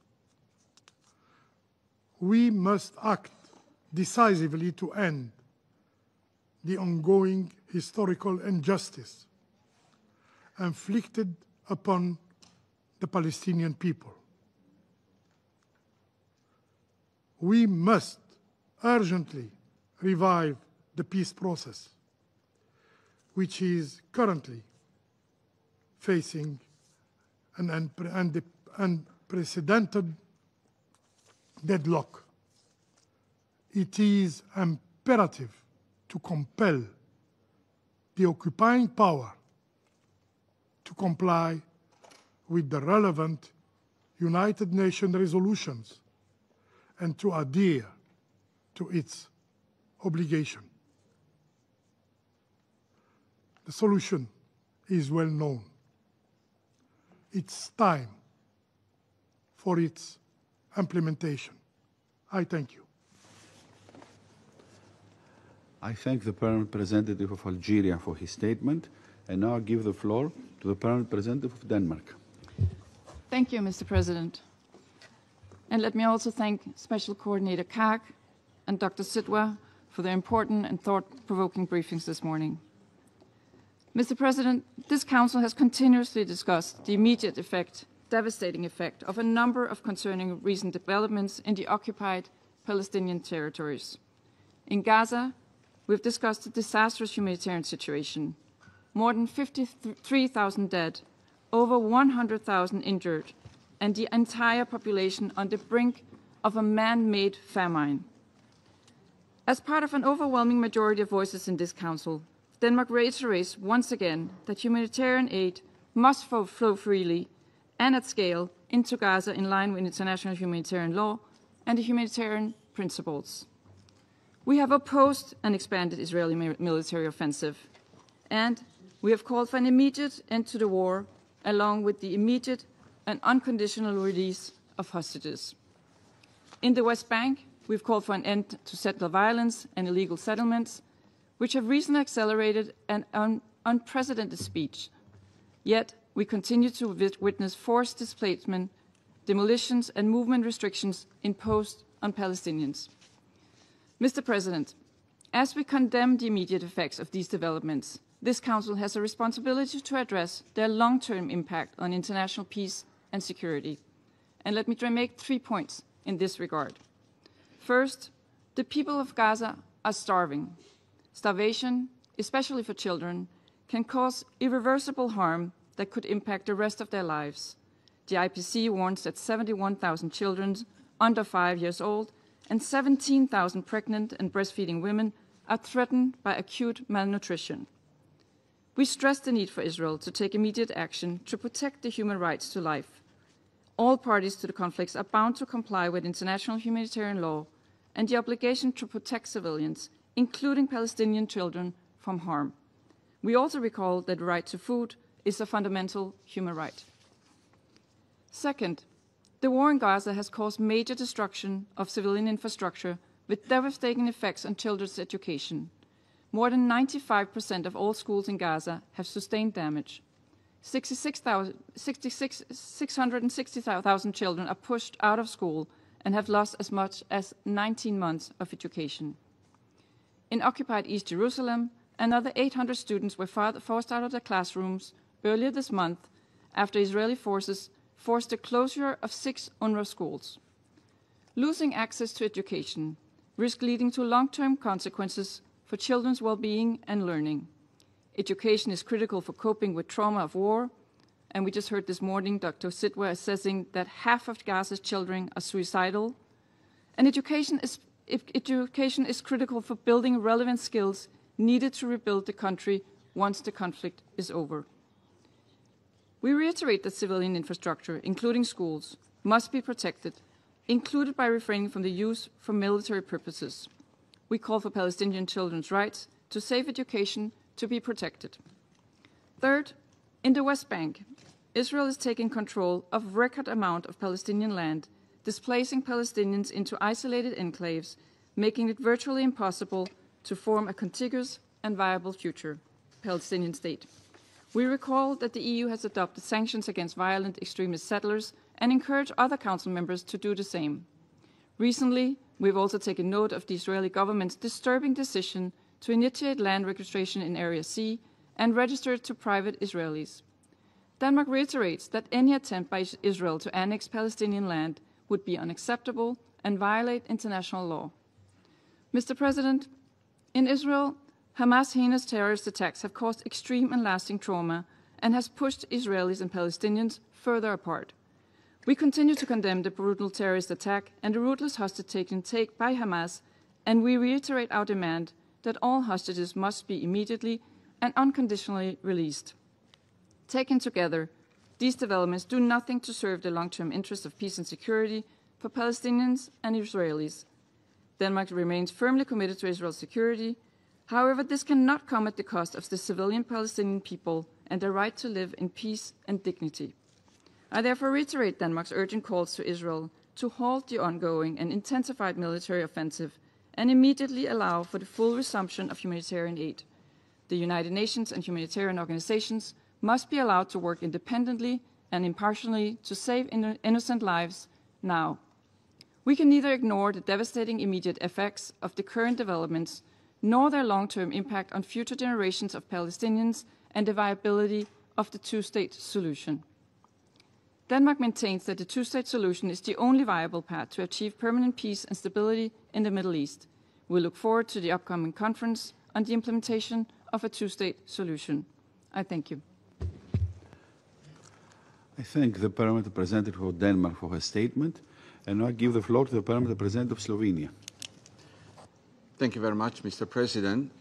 "We must act decisively to end the ongoing historical injustice inflicted upon the Palestinian people. We must urgently revive the peace process, which is currently facing an unprecedented deadlock. It is imperative to compel the occupying power to comply with the relevant United Nations resolutions and to adhere to its obligation. The solution is well known. It's time for its implementation. I thank you. I thank the permanent representative of Algeria for his statement, and now I give the floor to the permanent representative of Denmark. Thank you, Mr. President. And let me also thank Special Coordinator Kaag and Dr. Sidwa for their important and thought-provoking briefings this morning. Mr. President, this Council has continuously discussed the immediate effect, devastating effect, of a number of concerning recent developments in the occupied Palestinian territories. In Gaza, we've discussed the disastrous humanitarian situation, more than 53,000 dead, over 100,000 injured, and the entire population on the brink of a man-made famine. As part of an overwhelming majority of voices in this Council, Denmark reiterates once again that humanitarian aid must flow freely and at scale into Gaza in line with international humanitarian law and the humanitarian principles. We have opposed an expanded Israeli military offensive, and we have called for an immediate end to the war, along with the immediate and unconditional release of hostages. In the West Bank, we've called for an end to settler violence and illegal settlements, which have recently accelerated an unprecedented speed. Yet, we continue to witness forced displacement, demolitions, and movement restrictions imposed on Palestinians. Mr. President, as we condemn the immediate effects of these developments, this Council has a responsibility to address their long-term impact on international peace and security. And let me make 3 points in this regard. First, the people of Gaza are starving. Starvation, especially for children, can cause irreversible harm that could impact the rest of their lives. The IPC warns that 71,000 children under 5 years old and 17,000 pregnant and breastfeeding women are threatened by acute malnutrition. We stress the need for Israel to take immediate action to protect the human rights to life. All parties to the conflicts are bound to comply with international humanitarian law and the obligation to protect civilians, including Palestinian children, from harm. We also recall that the right to food is a fundamental human right. Second, the war in Gaza has caused major destruction of civilian infrastructure with devastating effects on children's education. More than 95% of all schools in Gaza have sustained damage. 660,000 children are pushed out of school and have lost as much as 19 months of education. In occupied East Jerusalem, another 800 students were forced out of their classrooms earlier this month after Israeli forces forced the closure of 6 UNRWA schools. Losing access to education risks leading to long-term consequences for children's well-being and learning. Education is critical for coping with trauma of war, and we just heard this morning Dr. Sidwa assessing that half of Gaza's children are suicidal. And education is critical for building relevant skills needed to rebuild the country once the conflict is over. We reiterate that civilian infrastructure, including schools, must be protected, included by refraining from the use for military purposes. We call for Palestinian children's rights to safe education to be protected. Third, in the West Bank, Israel is taking control of record amount of Palestinian land, displacing Palestinians into isolated enclaves, making it virtually impossible to form a contiguous and viable future Palestinian state. We recall that the EU has adopted sanctions against violent extremist settlers and encourage other Council members to do the same. Recently, we've also taken note of the Israeli government's disturbing decision to initiate land registration in Area C and register it to private Israelis. Denmark reiterates that any attempt by Israel to annex Palestinian land would be unacceptable and violate international law. Mr. President, in Israel, Hamas' heinous terrorist attacks have caused extreme and lasting trauma and has pushed Israelis and Palestinians further apart. We continue to condemn the brutal terrorist attack and the ruthless hostage-taking by Hamas, and we reiterate our demand that all hostages must be immediately and unconditionally released. Taken together, these developments do nothing to serve the long-term interests of peace and security for Palestinians and Israelis. Denmark remains firmly committed to Israel's security. However, this cannot come at the cost of the civilian Palestinian people and their right to live in peace and dignity. I therefore reiterate Denmark's urgent calls to Israel to halt the ongoing and intensified military offensive and immediately allow for the full resumption of humanitarian aid. The United Nations and humanitarian organizations must be allowed to work independently and impartially to save innocent lives now. We can neither ignore the devastating immediate effects of the current developments nor their long-term impact on future generations of Palestinians and the viability of the two-state solution. Denmark maintains that the two-state solution is the only viable path to achieve permanent peace and stability in the Middle East. We look forward to the upcoming conference on the implementation of a two-state solution. I thank you. I thank the Parliament representative of Denmark for her statement, and now I give the floor to the Parliament representative of Slovenia. Thank you very much, Mr. President,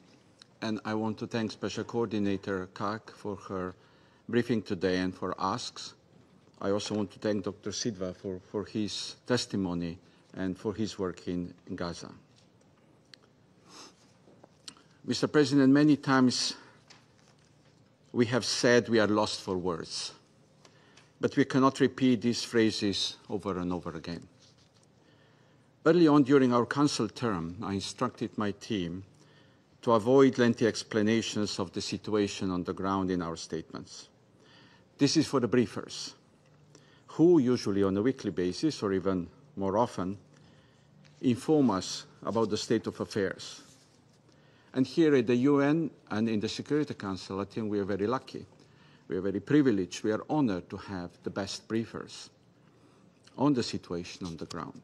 and I want to thank Special Coordinator Kak for her briefing today and for asks. I also want to thank Dr. Sidwa for his testimony and for his work in Gaza. Mr. President, many times we have said we are lost for words, but we cannot repeat these phrases over and over again. Early on during our council term, I instructed my team to avoid lengthy explanations of the situation on the ground in our statements. This is for the briefers, who usually on a weekly basis or even more often inform us about the state of affairs. And here at the UN and in the Security Council, I think we are very lucky. We are very privileged. We are honored to have the best briefers on the situation on the ground.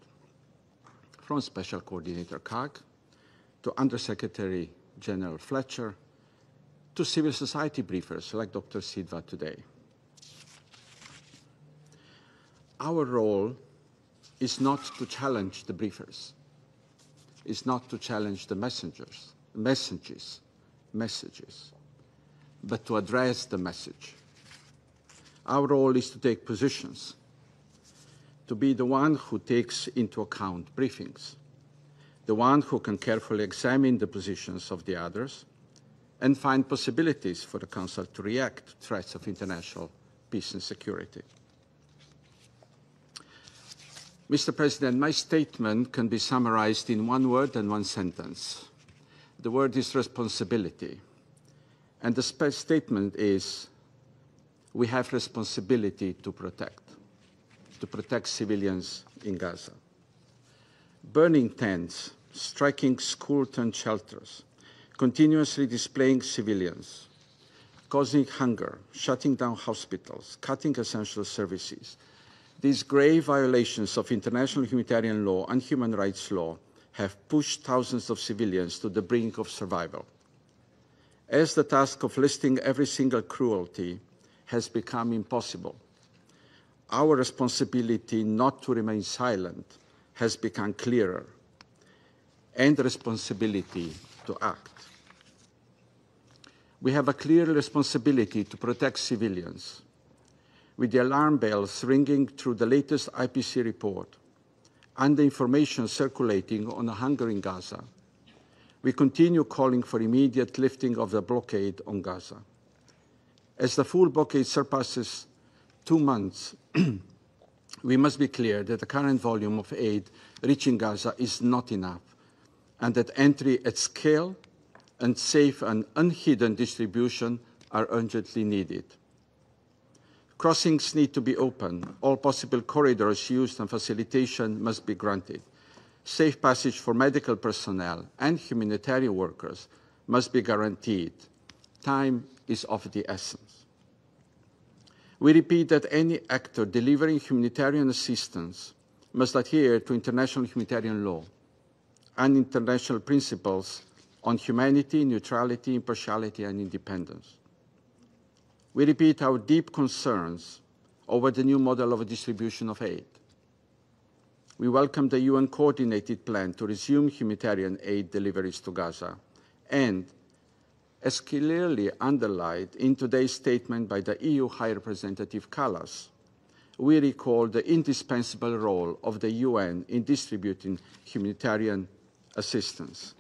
From Special Coordinator Kaag to Undersecretary General Fletcher to civil society briefers like Dr. Sidwa today. Our role is not to challenge the briefers, is not to challenge the messages, but to address the message. Our role is to take positions, to be the one who takes into account briefings, the one who can carefully examine the positions of the others and find possibilities for the Council to react to threats of international peace and security. Mr. President, my statement can be summarized in one word and one sentence. The word is responsibility. And the statement is, we have responsibility to protect civilians in Gaza. Burning tents, striking school-turned shelters, continuously displaying civilians, causing hunger, shutting down hospitals, cutting essential services. These grave violations of international humanitarian law and human rights law have pushed thousands of civilians to the brink of survival. As the task of listing every single cruelty has become impossible, our responsibility not to remain silent has become clearer, and the responsibility to act. We have a clear responsibility to protect civilians. With the alarm bells ringing through the latest IPC report and the information circulating on the hunger in Gaza, we continue calling for immediate lifting of the blockade on Gaza. As the full blockade surpasses 2 months, we must be clear that the current volume of aid reaching Gaza is not enough, and that entry at scale and safe and unhidden distribution are urgently needed. Crossings need to be open. All possible corridors used and facilitation must be granted. Safe passage for medical personnel and humanitarian workers must be guaranteed. Time is of the essence. We repeat that any actor delivering humanitarian assistance must adhere to international humanitarian law and international principles on humanity, neutrality, impartiality, and independence. We repeat our deep concerns over the new model of distribution of aid. We welcome the UN coordinated plan to resume humanitarian aid deliveries to Gaza, and as clearly underlined in today's statement by the EU High Representative Kallas, we recall the indispensable role of the UN in distributing humanitarian assistance.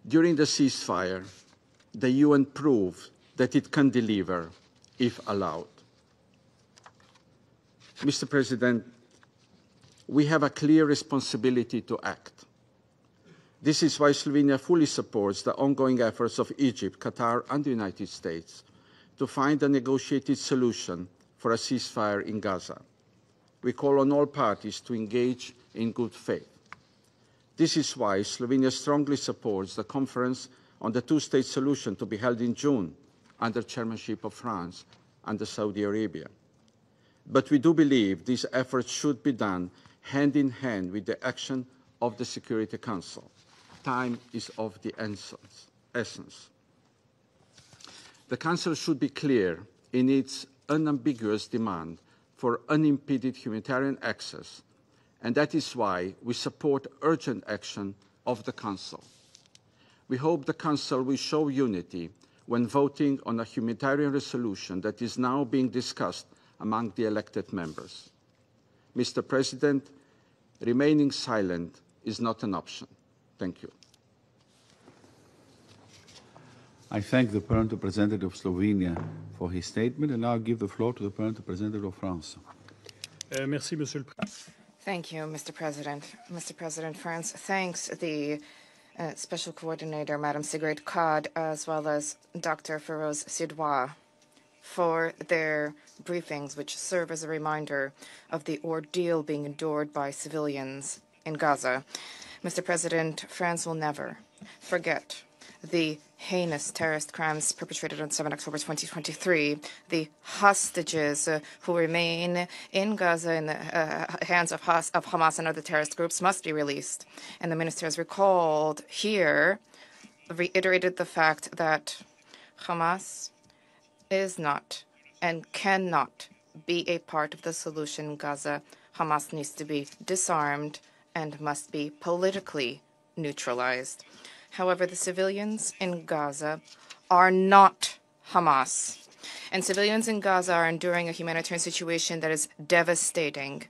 During the ceasefire, the UN proved that it can deliver if allowed. Mr. President, we have a clear responsibility to act. This is why Slovenia fully supports the ongoing efforts of Egypt, Qatar, and the United States to find a negotiated solution for a ceasefire in Gaza. We call on all parties to engage in good faith. This is why Slovenia strongly supports the conference on the two-state solution to be held in June under chairmanship of France and Saudi Arabia. But we do believe these efforts should be done hand in hand with the action of the Security Council. Time is of the essence. The Council should be clear in its unambiguous demand for unimpeded humanitarian access, and that is why we support urgent action of the Council. We hope the Council will show unity when voting on a humanitarian resolution that is now being discussed among the elected members. Mr. President, remaining silent is not an option. Thank you. I thank the Permanent Representative of Slovenia for his statement, and now give the floor to the Permanent Representative of France. Merci, Monsieur le Président. Thank you, Mr. President. Mr. President, France thanks the Special Coordinator, Madam Sigrid Kaag, as well as Dr. Feroz Sidwa for their briefings, which serve as a reminder of the ordeal being endured by civilians in Gaza. Mr. President, France will never forget the heinous terrorist crimes perpetrated on 7 October 2023, the hostages who remain in Gaza in the hands of Hamas and other terrorist groups must be released. And the minister has recalled here, reiterated the fact that Hamas is not and cannot be a part of the solution in Gaza. Hamas needs to be disarmed and must be politically neutralized. However, the civilians in Gaza are not Hamas. And civilians in Gaza are enduring a humanitarian situation that is devastating.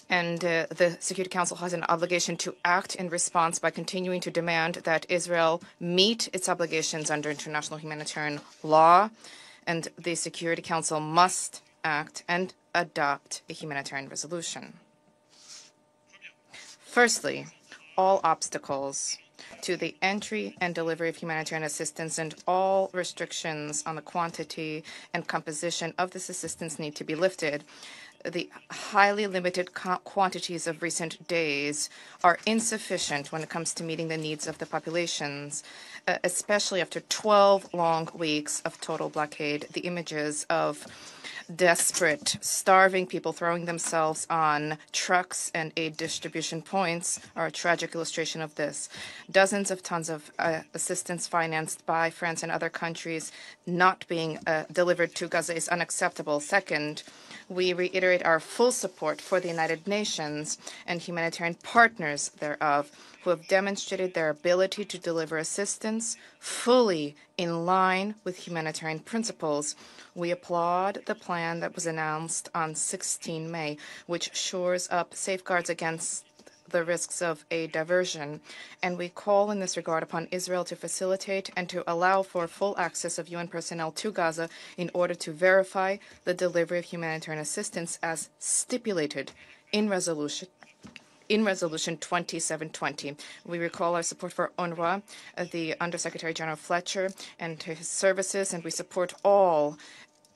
And the Security Council has an obligation to act in response by continuing to demand that Israel meet its obligations under international humanitarian law. And the Security Council must act and adopt a humanitarian resolution. Firstly, all obstacles to the entry and delivery of humanitarian assistance and all restrictions on the quantity and composition of this assistance need to be lifted. The highly limited quantities of recent days are insufficient when it comes to meeting the needs of the populations, especially after 12 long weeks of total blockade. The images of desperate, starving people throwing themselves on trucks and aid distribution points are a tragic illustration of this. Dozens of tons of assistance financed by France and other countries not being delivered to Gaza is unacceptable. Second, we reiterate our full support for the United Nations and humanitarian partners thereof, who have demonstrated their ability to deliver assistance fully in line with humanitarian principles. We applaud the plan that was announced on 16 May, which shores up safeguards against the risks of a diversion, and we call in this regard upon Israel to facilitate and to allow for full access of UN personnel to Gaza in order to verify the delivery of humanitarian assistance as stipulated in Resolution 2720. We recall our support for UNRWA, the Undersecretary General Fletcher, and his services, and we support all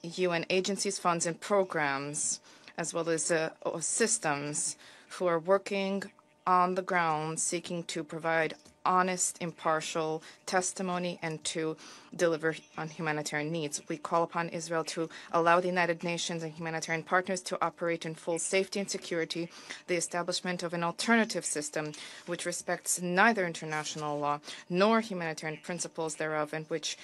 UN agencies, funds, and programs, as well as systems who are working on the ground seeking to provide honest, impartial testimony and to deliver on humanitarian needs. We call upon Israel to allow the United Nations and humanitarian partners to operate in full safety and security, the establishment of an alternative system which respects neither international law nor humanitarian principles thereof, and which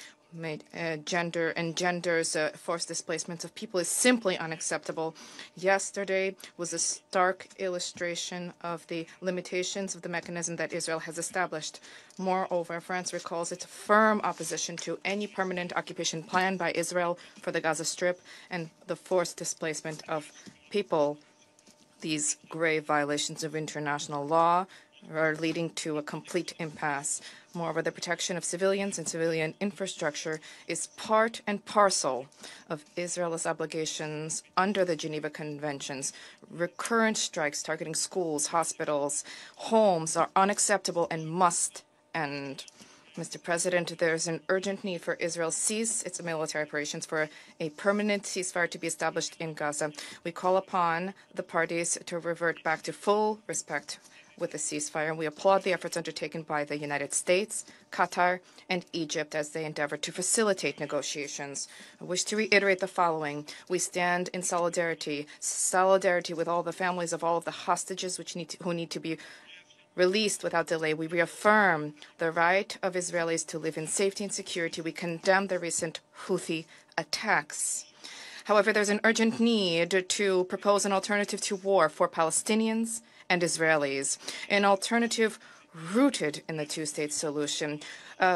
engenders forced displacement of people is simply unacceptable. Yesterday was a stark illustration of the limitations of the mechanism that Israel has established. Moreover, France recalls its firm opposition to any permanent occupation plan by Israel for the Gaza Strip and the forced displacement of people. These grave violations of international law are leading to a complete impasse. Moreover, the protection of civilians and civilian infrastructure is part and parcel of Israel's obligations under the Geneva Conventions. Recurrent strikes targeting schools, hospitals, homes are unacceptable and must end. Mr. President, there is an urgent need for Israel to cease its military operations, for a permanent ceasefire to be established in Gaza. We call upon the parties to revert back to full respect with the ceasefire, and we applaud the efforts undertaken by the United States, Qatar, and Egypt as they endeavor to facilitate negotiations. I wish to reiterate the following. We stand in solidarity with all the families of all of the hostages who need to be released without delay. We reaffirm the right of Israelis to live in safety and security. We condemn the recent Houthi attacks. However, there's an urgent need to propose an alternative to war for Palestinians and Israelis, an alternative rooted in the two-state solution,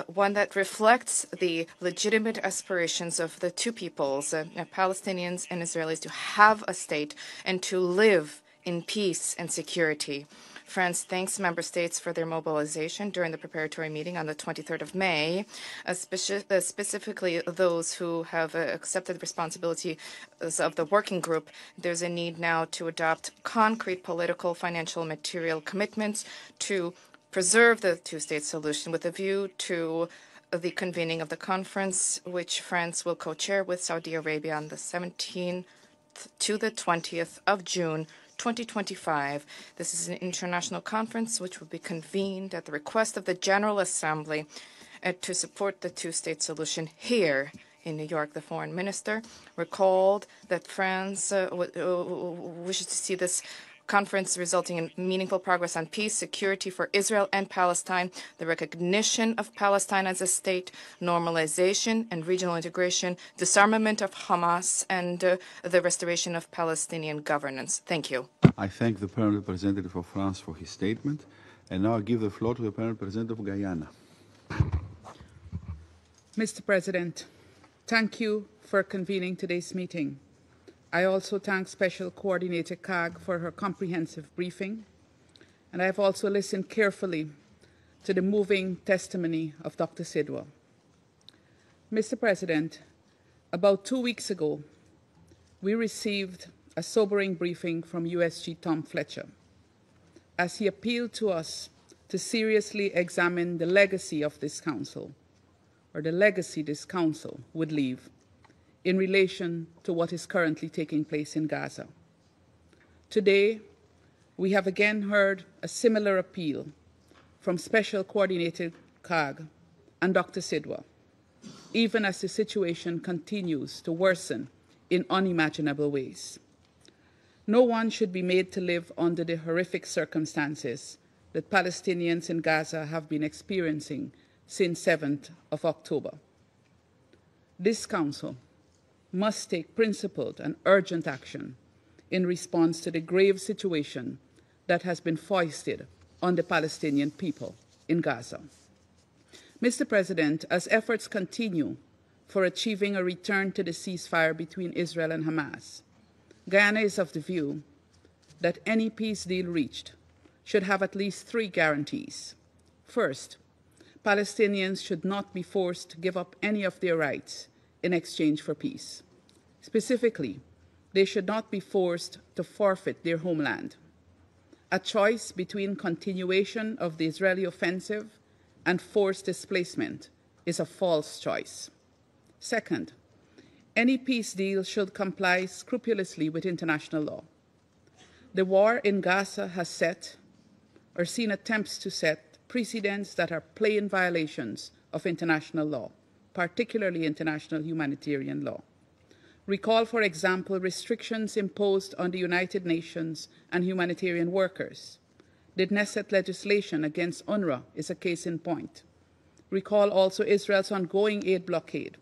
one that reflects the legitimate aspirations of the two peoples, Palestinians and Israelis, to have a state and to live in peace and security. France thanks member states for their mobilization during the preparatory meeting on the 23rd of May, specifically those who have accepted responsibility of the working group. There's a need now to adopt concrete political, financial, material commitments to preserve the two-state solution with a view to the convening of the conference, which France will co-chair with Saudi Arabia on the 17th to the 20th of June 2025. This is an international conference which will be convened at the request of the General Assembly to support the two-state solution here in New York. The foreign minister recalled that France wishes to see this conference resulting in meaningful progress on peace, security for Israel and Palestine, the recognition of Palestine as a state, normalization and regional integration, disarmament of Hamas, and the restoration of Palestinian governance. Thank you. I thank the Permanent Representative of France for his statement, and now I give the floor to the Permanent Representative of Guyana. Mr. President, thank you for convening today's meeting. I also thank Special Coordinator CAG for her comprehensive briefing, and I have also listened carefully to the moving testimony of Dr. Sidwa. Mr. President, about 2 weeks ago, we received a sobering briefing from USG Tom Fletcher as he appealed to us to seriously examine the legacy of this council, or the legacy this council would leave in relation to what is currently taking place in Gaza. Today, we have again heard a similar appeal from Special Coordinator CAG and Dr. Sidwa, even as the situation continues to worsen in unimaginable ways. No one should be made to live under the horrific circumstances that Palestinians in Gaza have been experiencing since 7th of October. This Council must take principled and urgent action in response to the grave situation that has been foisted on the Palestinian people in Gaza. Mr. President, as efforts continue for achieving a return to the ceasefire between Israel and Hamas, Guyana is of the view that any peace deal reached should have at least 3 guarantees. First, Palestinians should not be forced to give up any of their rights in exchange for peace. Specifically, they should not be forced to forfeit their homeland. A choice between continuation of the Israeli offensive and forced displacement is a false choice. Second, any peace deal should comply scrupulously with international law. The war in Gaza has set, or seen attempts to set, precedents that are plain violations of international law, particularly international humanitarian law. Recall, for example, restrictions imposed on the United Nations and humanitarian workers. The Knesset legislation against UNRWA is a case in point. Recall also Israel's ongoing aid blockade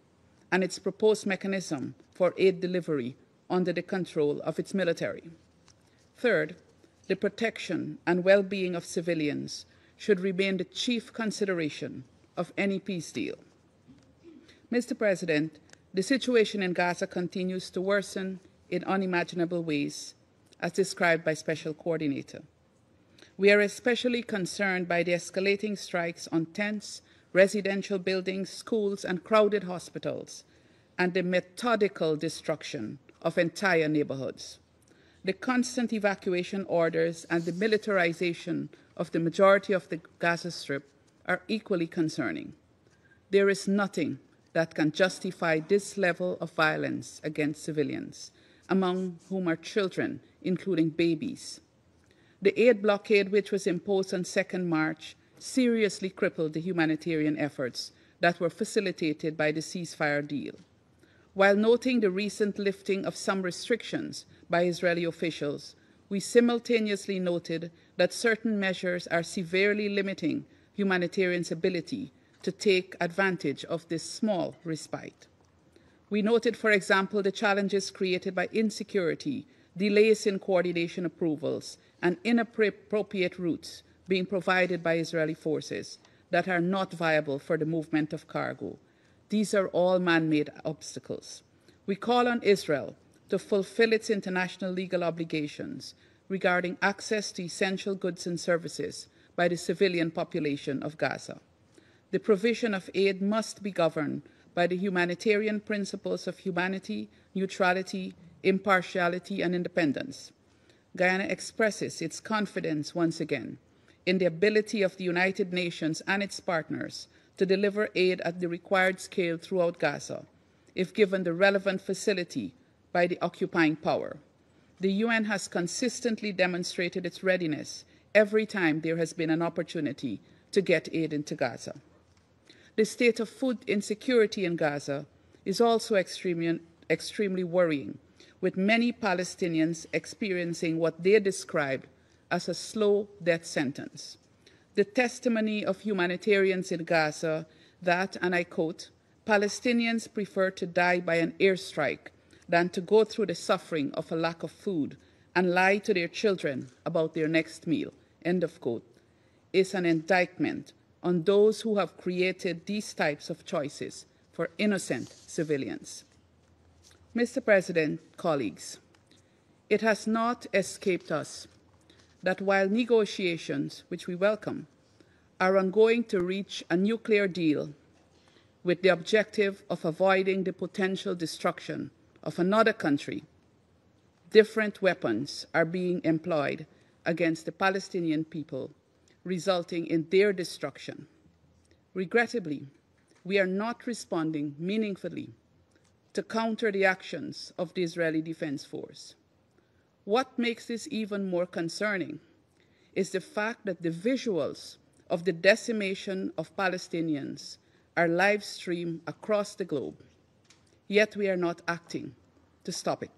and its proposed mechanism for aid delivery under the control of its military. Third, the protection and well-being of civilians should remain the chief consideration of any peace deal. Mr. President, the situation in Gaza continues to worsen in unimaginable ways, as described by Special Coordinator. We are especially concerned by the escalating strikes on tents, residential buildings, schools, and crowded hospitals, and the methodical destruction of entire neighborhoods. The constant evacuation orders and the militarization of the majority of the Gaza Strip are equally concerning. There is nothing that can justify this level of violence against civilians, among whom are children, including babies. The aid blockade, which was imposed on 2nd March, seriously crippled the humanitarian efforts that were facilitated by the ceasefire deal. While noting the recent lifting of some restrictions by Israeli officials, we simultaneously noted that certain measures are severely limiting humanitarians' ability to take advantage of this small respite. We noted, for example, the challenges created by insecurity, delays in coordination approvals, and inappropriate routes being provided by Israeli forces that are not viable for the movement of cargo. These are all man-made obstacles. We call on Israel to fulfill its international legal obligations regarding access to essential goods and services by the civilian population of Gaza. The provision of aid must be governed by the humanitarian principles of humanity, neutrality, impartiality, and independence. Guyana expresses its confidence once again in the ability of the United Nations and its partners to deliver aid at the required scale throughout Gaza, if given the relevant facility by the occupying power. The UN has consistently demonstrated its readiness every time there has been an opportunity to get aid into Gaza. The state of food insecurity in Gaza is also extremely worrying, with many Palestinians experiencing what they described as a slow death sentence. The testimony of humanitarians in Gaza that, and I quote, Palestinians prefer to die by an airstrike than to go through the suffering of a lack of food and lie to their children about their next meal, end of quote, is an indictment on those who have created these types of choices for innocent civilians. Mr. President, colleagues, it has not escaped us that while negotiations, which we welcome, are ongoing to reach a nuclear deal with the objective of avoiding the potential destruction of another country, different weapons are being employed against the Palestinian people, resulting in their destruction. Regrettably, we are not responding meaningfully to counter the actions of the Israeli Defense Force. What makes this even more concerning is the fact that the visuals of the decimation of Palestinians are live streamed across the globe, yet we are not acting to stop it.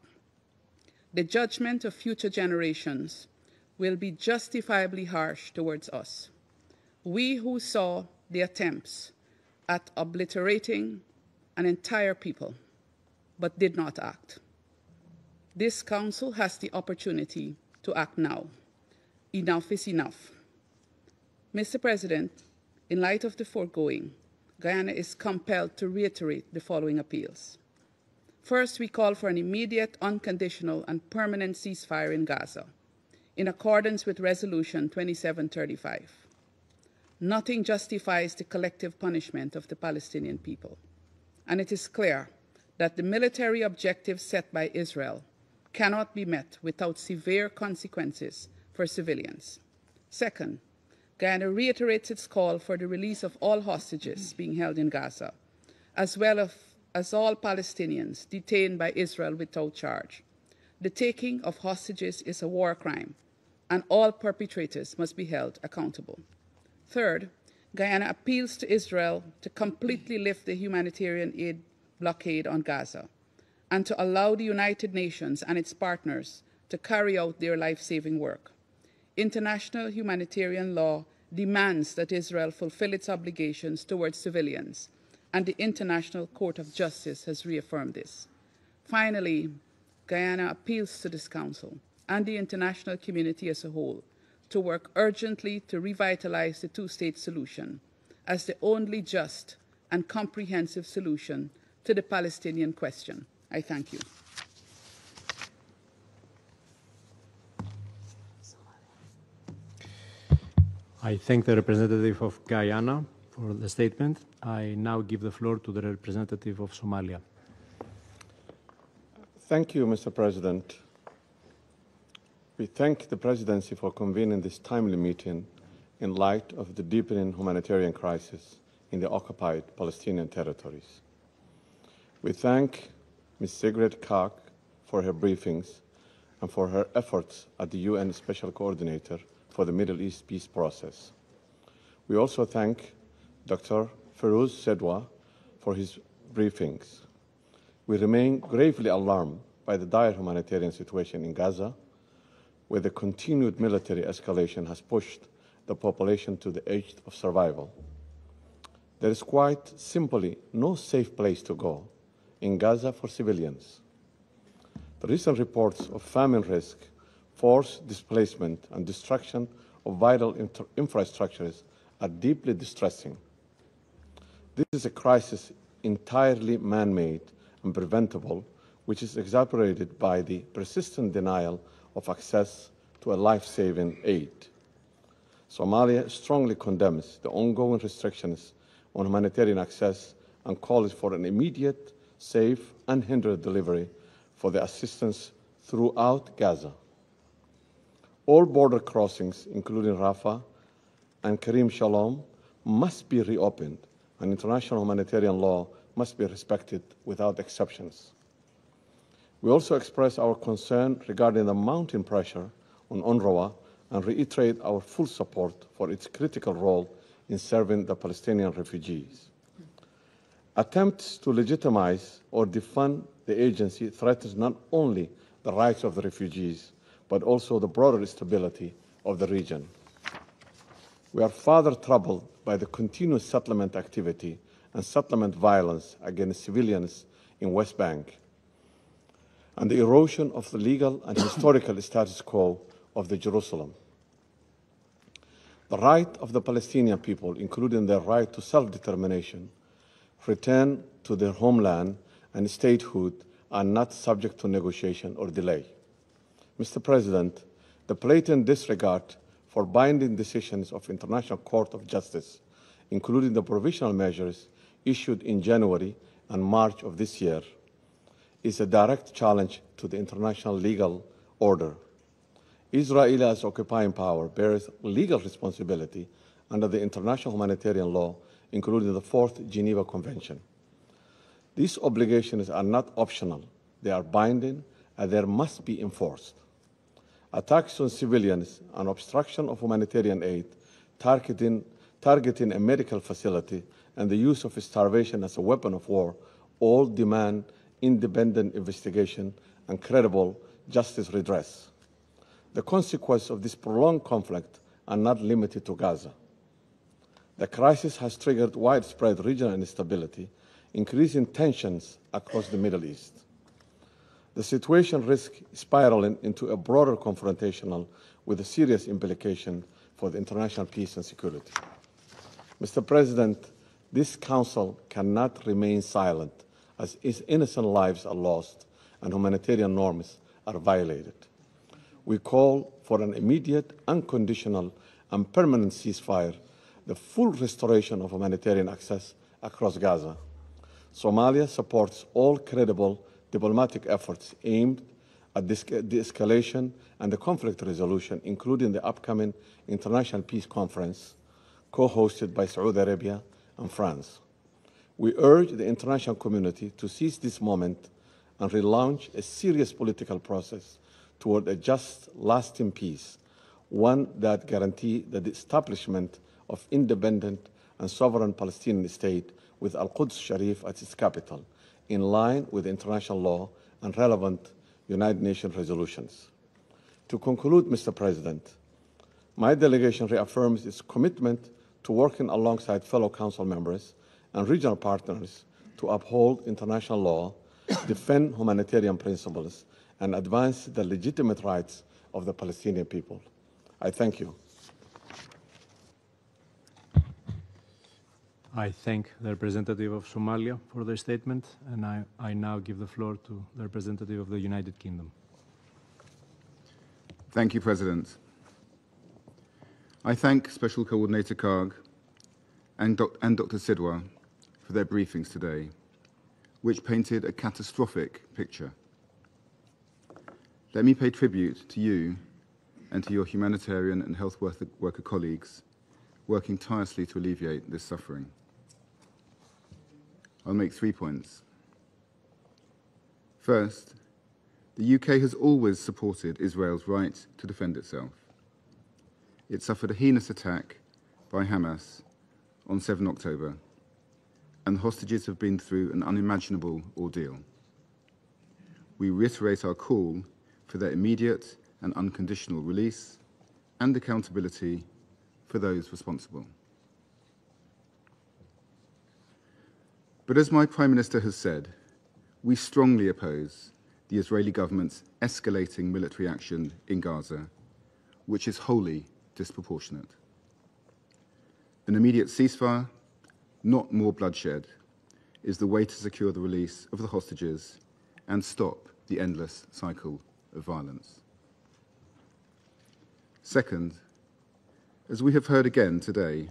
The judgment of future generations will be justifiably harsh towards us. We who saw the attempts at obliterating an entire people, but did not act. This Council has the opportunity to act now. Enough is enough. Mr. President, in light of the foregoing, Guyana is compelled to reiterate the following appeals. First, we call for an immediate, unconditional, and permanent ceasefire in Gaza, in accordance with Resolution 2735. Nothing justifies the collective punishment of the Palestinian people, and it is clear that the military objectives set by Israel cannot be met without severe consequences for civilians. Second, Guyana reiterates its call for the release of all hostages being held in Gaza, as well as all Palestinians detained by Israel without charge. The taking of hostages is a war crime, and all perpetrators must be held accountable. Third, Guyana appeals to Israel to completely lift the humanitarian aid blockade on Gaza and to allow the United Nations and its partners to carry out their life-saving work. International humanitarian law demands that Israel fulfill its obligations towards civilians, and the International Court of Justice has reaffirmed this. Finally, Guyana appeals to this Council and the international community as a whole to work urgently to revitalize the two-state solution as the only just and comprehensive solution to the Palestinian question. I thank you. I thank the representative of Guyana for the statement. I now give the floor to the representative of Somalia. Thank you, Mr. President. We thank the Presidency for convening this timely meeting in light of the deepening humanitarian crisis in the occupied Palestinian territories. We thank Ms. Sigrid Kaag for her briefings and for her efforts as the UN Special Coordinator for the Middle East peace process. We also thank Dr. Feroz Sedwa for his briefings. We remain gravely alarmed by the dire humanitarian situation in Gaza, where the continued military escalation has pushed the population to the edge of survival. There is quite simply no safe place to go in Gaza for civilians. The recent reports of famine risk, forced displacement, and destruction of vital infrastructures are deeply distressing. This is a crisis entirely man-made and preventable, which is exacerbated by the persistent denial of access to a life-saving aid. Somalia strongly condemns the ongoing restrictions on humanitarian access and calls for an immediate, safe, unhindered delivery for the assistance throughout Gaza. All border crossings, including Rafah and Karim Shalom, must be reopened, and international humanitarian law must be respected without exceptions. We also express our concern regarding the mounting pressure on UNRWA and reiterate our full support for its critical role in serving the Palestinian refugees. Attempts to legitimize or defund the agency threatens not only the rights of the refugees, but also the broader stability of the region. We are further troubled by the continuous settlement activity and settlement violence against civilians in West Bank, and the erosion of the legal and historical status quo of the Jerusalem. The right of the Palestinian people, including their right to self-determination, return to their homeland and statehood, are not subject to negotiation or delay. Mr. President, the blatant disregard for binding decisions of International Court of Justice, including the provisional measures issued in January and March of this year, is a direct challenge to the international legal order. Israel, as occupying power, bears legal responsibility under the international humanitarian law, including the Fourth Geneva Convention. These obligations are not optional. They are binding, and they must be enforced. Attacks on civilians and obstruction of humanitarian aid, targeting a medical facility, and the use of starvation as a weapon of war all demand independent investigation and credible justice redress. The consequences of this prolonged conflict are not limited to Gaza. The crisis has triggered widespread regional instability, increasing tensions across the Middle East. The situation risks spiraling into a broader confrontation with a serious implication for the international peace and security. Mr. President, this Council cannot remain silent as innocent lives are lost and humanitarian norms are violated. We call for an immediate, unconditional, and permanent ceasefire, the full restoration of humanitarian access across Gaza. Somalia supports all credible diplomatic efforts aimed at de-escalation and the conflict resolution, including the upcoming International Peace Conference, co-hosted by Saudi Arabia and France. We urge the international community to seize this moment and relaunch a serious political process toward a just, lasting peace, one that guarantees the establishment of independent and sovereign Palestinian state with Al-Quds Sharif as its capital, in line with international law and relevant United Nations resolutions. To conclude, Mr. President, my delegation reaffirms its commitment to working alongside fellow Council members and regional partners to uphold international law, defend humanitarian principles, and advance the legitimate rights of the Palestinian people. I thank you. I thank the representative of Somalia for their statement, and I now give the floor to the representative of the United Kingdom. Thank you, President. I thank Special Coordinator Karg and Dr. Sidwa for their briefings today, which painted a catastrophic picture. Let me pay tribute to you and to your humanitarian and health worker colleagues working tirelessly to alleviate this suffering. I'll make 3 points. First, the UK has always supported Israel's right to defend itself. It suffered a heinous attack by Hamas on 7 October, and the hostages have been through an unimaginable ordeal. We reiterate our call for their immediate and unconditional release and accountability for those responsible. But as my Prime Minister has said, we strongly oppose the Israeli government's escalating military action in Gaza, which is wholly disproportionate. An immediate ceasefire, not more bloodshed, is the way to secure the release of the hostages and stop the endless cycle of violence. Second, as we have heard again today,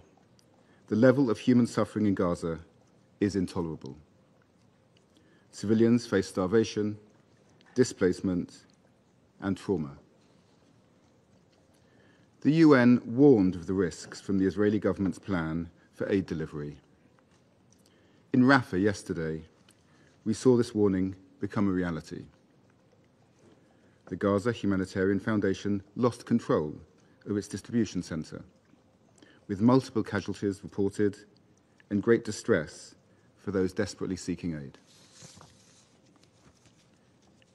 the level of human suffering in Gaza is intolerable. Civilians face starvation, displacement, and trauma. The UN warned of the risks from the Israeli government's plan for aid delivery. In Rafah yesterday, we saw this warning become a reality. The Gaza Humanitarian Foundation lost control of its distribution center, with multiple casualties reported and great distress for those desperately seeking aid.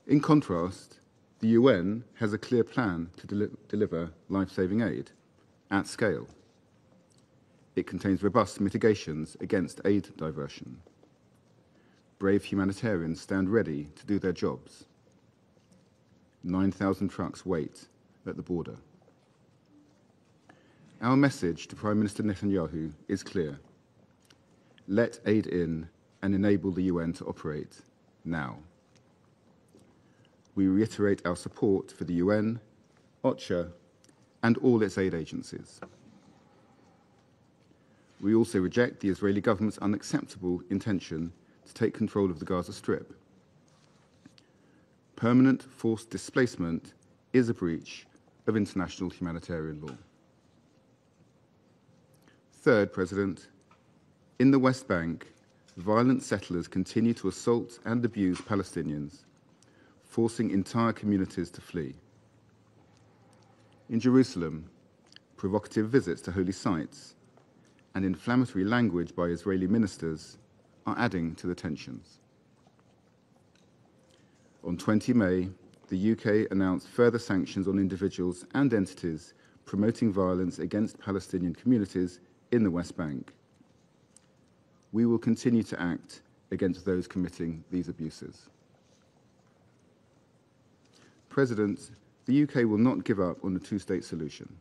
In contrast, the UN has a clear plan to deliver life-saving aid at scale. It contains robust mitigations against aid diversion. Brave humanitarians stand ready to do their jobs. 9,000 trucks wait at the border. Our message to Prime Minister Netanyahu is clear. Let aid in and enable the UN to operate now. We reiterate our support for the UN, OCHA, and all its aid agencies. We also reject the Israeli government's unacceptable intention to take control of the Gaza Strip. Permanent forced displacement is a breach of international humanitarian law. Third, President, in the West Bank, violent settlers continue to assault and abuse Palestinians, forcing entire communities to flee. In Jerusalem, provocative visits to holy sites and inflammatory language by Israeli ministers are adding to the tensions. On 20 May, the UK announced further sanctions on individuals and entities promoting violence against Palestinian communities in the West Bank. We will continue to act against those committing these abuses. President, the UK will not give up on the two-state solution.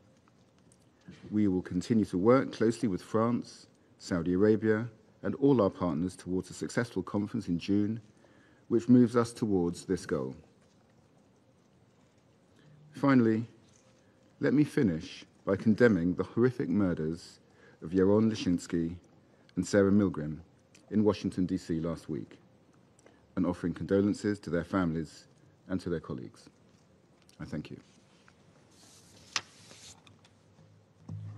We will continue to work closely with France, Saudi Arabia, and all our partners towards a successful conference in June, which moves us towards this goal. Finally, let me finish by condemning the horrific murders of Yaron Lishinsky and Sarah Milgrim in Washington, D.C. last week, and offering condolences to their families and to their colleagues. I thank you.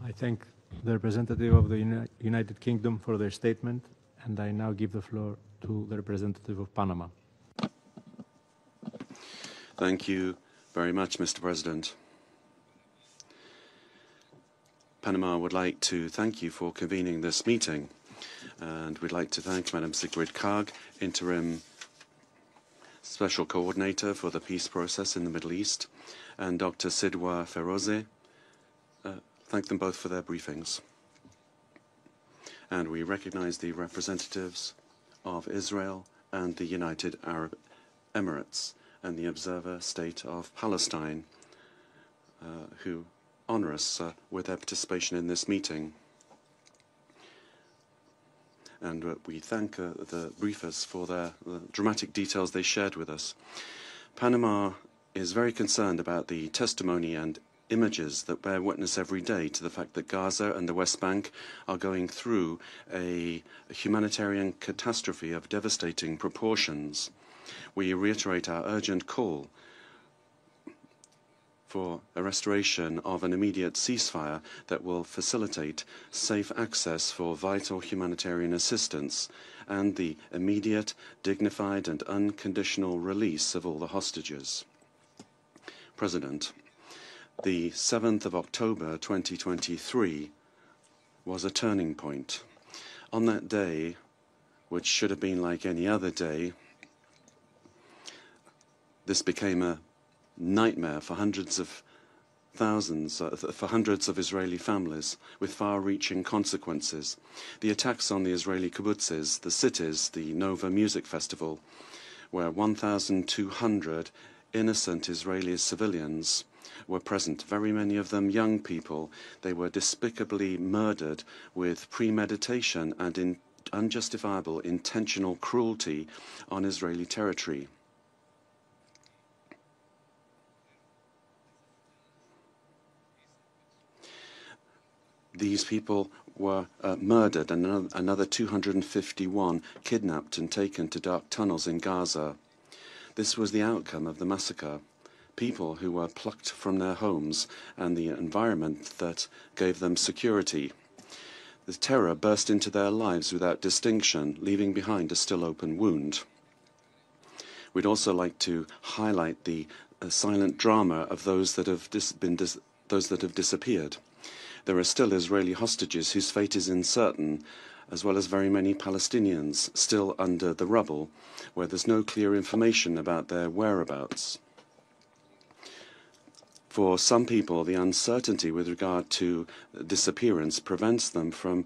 I thank the representative of the United Kingdom for their statement, and I now give the floor to the representative of Panama. Thank you very much, Mr. President. Panama would like to thank you for convening this meeting, and we'd like to thank Madam Sigrid Kaag, Interim Special Coordinator for the Peace Process in the Middle East, and Dr. Sidwa Feroze. Thank them both for their briefings. And we recognize the representatives of Israel and the United Arab Emirates and the observer state of Palestine, who honor us with their participation in this meeting. And we thank the briefers for the dramatic details they shared with us. Panama is very concerned about the testimony and images that bear witness every day to the fact that Gaza and the West Bank are going through a humanitarian catastrophe of devastating proportions. We reiterate our urgent call for a restoration of an immediate ceasefire that will facilitate safe access for vital humanitarian assistance and the immediate, dignified and unconditional release of all the hostages. President, the 7th of October 2023 was a turning point. On that day, which should have been like any other day, this became a nightmare for hundreds of Israeli families with far-reaching consequences. The attacks on the Israeli kibbutzes, the cities, the Nova Music Festival, where 1,200 innocent Israeli civilians were present, very many of them young people. They were despicably murdered with premeditation and unjustifiable intentional cruelty on Israeli territory. these people were murdered and another 251 kidnapped and taken to dark tunnels in Gaza. This was the outcome of the massacre. People who were plucked from their homes and the environment that gave them security. The terror burst into their lives without distinction, leaving behind a still open wound. We'd also like to highlight the silent drama of those that have disappeared. There are still Israeli hostages whose fate is uncertain, as well as very many Palestinians still under the rubble, where there's no clear information about their whereabouts. For some people, the uncertainty with regard to disappearance prevents them from